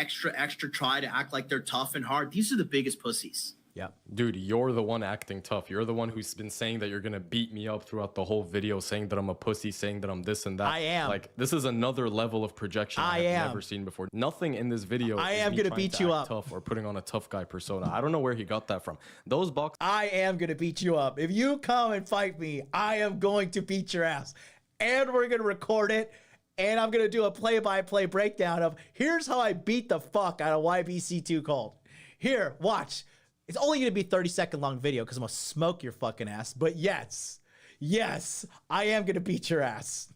[SPEAKER 8] try to act like they're tough and hard, these are the biggest pussies.
[SPEAKER 7] Yeah. Dude, you're the one acting tough. You're the one who's been saying that you're going to beat me up throughout the whole video, saying that I'm a pussy, saying that I'm this and that.
[SPEAKER 1] I am.
[SPEAKER 7] Like, this is another level of projection I've never seen before. Nothing in this video
[SPEAKER 1] I am going to beat you up.
[SPEAKER 7] Tough or putting on a tough guy persona. I don't know where he got that from. Those box...
[SPEAKER 1] I am going to beat you up. If you come and fight me, I am going to beat your ass. And we're going to record it. And I'm going to do a play-by-play breakdown of here's how I beat the fuck out of YBCTooCold. Here, watch. It's only going to be a 30-second long video because I'm going to smoke your fucking ass. But yes, I am going to beat your ass.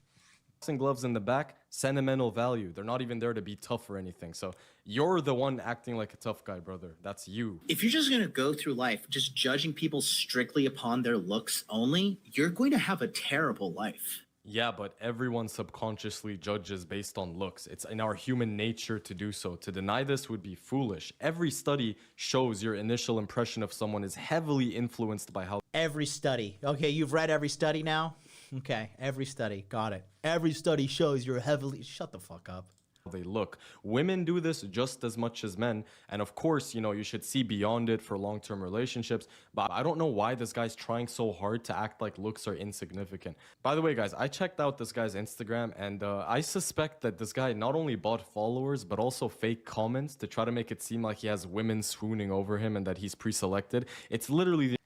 [SPEAKER 7] Boxing gloves in the back, sentimental value. They're not even there to be tough or anything. So you're the one acting like a tough guy, brother. That's you.
[SPEAKER 8] If you're just going to go through life just judging people strictly upon their looks only, you're going to have a terrible life.
[SPEAKER 7] Yeah, but everyone subconsciously judges based on looks. It's in our human nature to do so. To deny this would be foolish. Every study shows your initial impression of someone is heavily influenced by how...
[SPEAKER 1] Every study. Okay, you've read every study now? Okay, every study. Got it. Every study shows you're heavily... Shut the fuck up.
[SPEAKER 7] They look. Women do this just as much as men, and of course, you know, you should see beyond it for long-term relationships, but I don't know why this guy's trying so hard to act like looks are insignificant. By the way, guys, I checked out this guy's Instagram, and I suspect that this guy not only bought followers, but also fake comments to try to make it seem like he has women swooning over him and that he's pre-selected. It's literally the...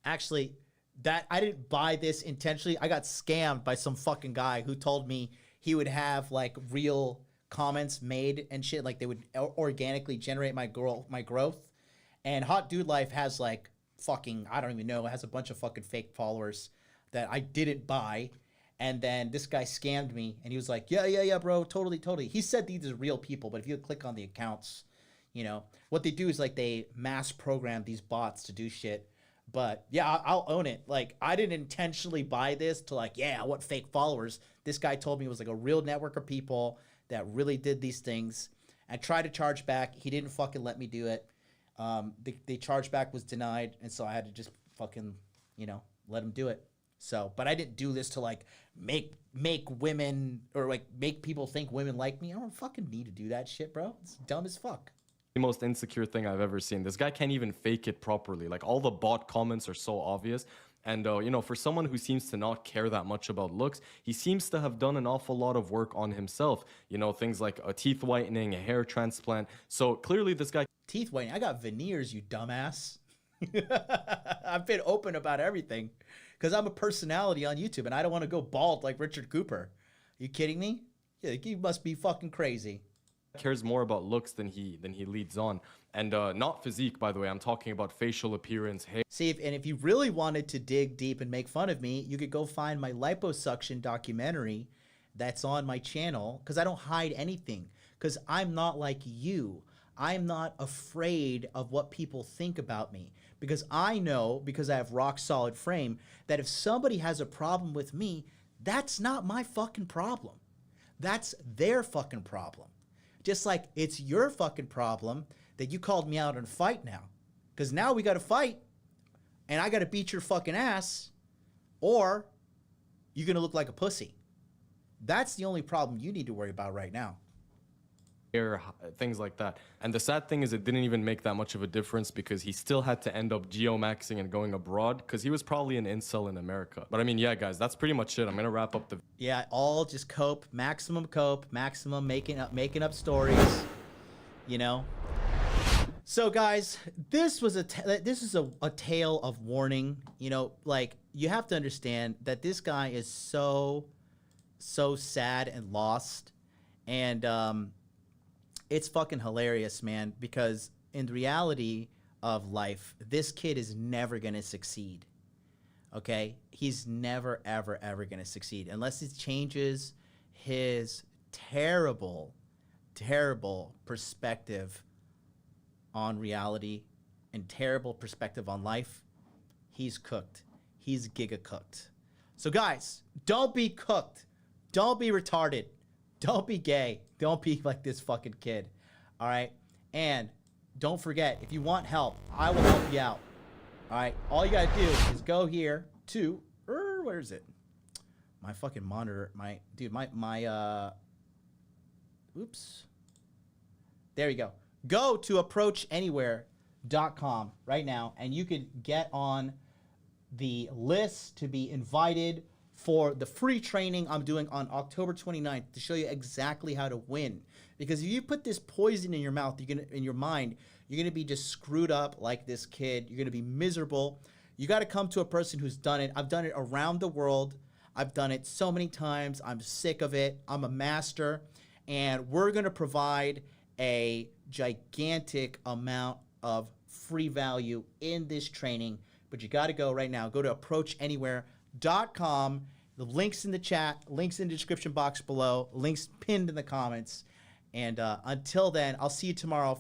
[SPEAKER 1] Actually, that I didn't buy this intentionally. I got scammed by some fucking guy who told me he would have like real comments made and shit, like they would organically generate my growth. And Hot Dude Life has like fucking, I don't even know, it has a bunch of fucking fake followers that I didn't buy. And then this guy scammed me, and he was like, yeah, bro, totally. He said these are real people, but if you click on the accounts, you know, what they do is like they mass program these bots to do shit. But yeah, I'll own it. Like, I didn't intentionally buy this to like, yeah, I want fake followers. This guy told me it was like a real network of people that really did these things. I tried to charge back. He didn't fucking let me do it. The chargeback was denied, and so I had to just fucking, you know, let him do it. So, but I didn't do this to like make women or like make people think women like me. I don't fucking need to do that shit, bro. It's dumb as fuck.
[SPEAKER 7] The most insecure thing I've ever seen. This guy can't even fake it properly. Like, all the bot comments are so obvious. And, you know, for someone who seems to not care that much about looks, he seems to have done an awful lot of work on himself. You know, things like a teeth whitening, a hair transplant. So clearly this guy...
[SPEAKER 1] Teeth whitening? I got veneers, you dumbass. I've been open about everything because I'm a personality on YouTube and I don't want to go bald like Richard Cooper. You kidding me? Yeah, you must be fucking crazy.
[SPEAKER 7] Cares more about looks than he leads on. And not physique, by the way. I'm talking about facial appearance, hair.
[SPEAKER 1] See, if you really wanted to dig deep and make fun of me, you could go find my liposuction documentary that's on my channel, because I don't hide anything, because I'm not like you. I'm not afraid of what people think about me, because I know, because I have rock solid frame, that if somebody has a problem with me, that's not my fucking problem. That's their fucking problem. Just like it's your fucking problem that you called me out on a fight now. Because now we got to fight, and I got to beat your fucking ass, or you're going to look like a pussy. That's the only problem you need to worry about right now.
[SPEAKER 7] Things like that. And the sad thing is it didn't even make that much of a difference, because he still had to end up geomaxing and going abroad, because he was probably an incel in America. But I mean, yeah, guys, that's pretty much it. I'm gonna wrap up the...
[SPEAKER 1] Yeah, all just cope, maximum making up stories, you know. So guys, this is a tale of warning. You know, like, you have to understand that this guy is so sad and lost, and it's fucking hilarious, man, because in the reality of life, this kid is never going to succeed, okay? He's never, ever, ever going to succeed unless he changes his terrible, terrible perspective on reality and terrible perspective on life. He's cooked. He's giga cooked. So guys, don't be cooked. Don't be retarded. Don't be gay. Don't be like this fucking kid. All right? And don't forget, if you want help, I will help you out. All right? All you got to do is go here to, where is it? My fucking monitor, oops. There you go. Go to approachanywhere.com right now, and you can get on the list to be invited for the free training I'm doing on October 29th to show you exactly how to win. Because if you put this poison in your mouth, in your mind, you're gonna be just screwed up like this kid. You're gonna be miserable. You gotta come to a person who's done it. I've done it around the world. I've done it so many times. I'm sick of it. I'm a master. And we're gonna provide a gigantic amount of free value in this training. But you gotta go right now. Go to approachanywhere.com. The link's in the chat, links in the description box below, links pinned in the comments. And until then, I'll see you tomorrow.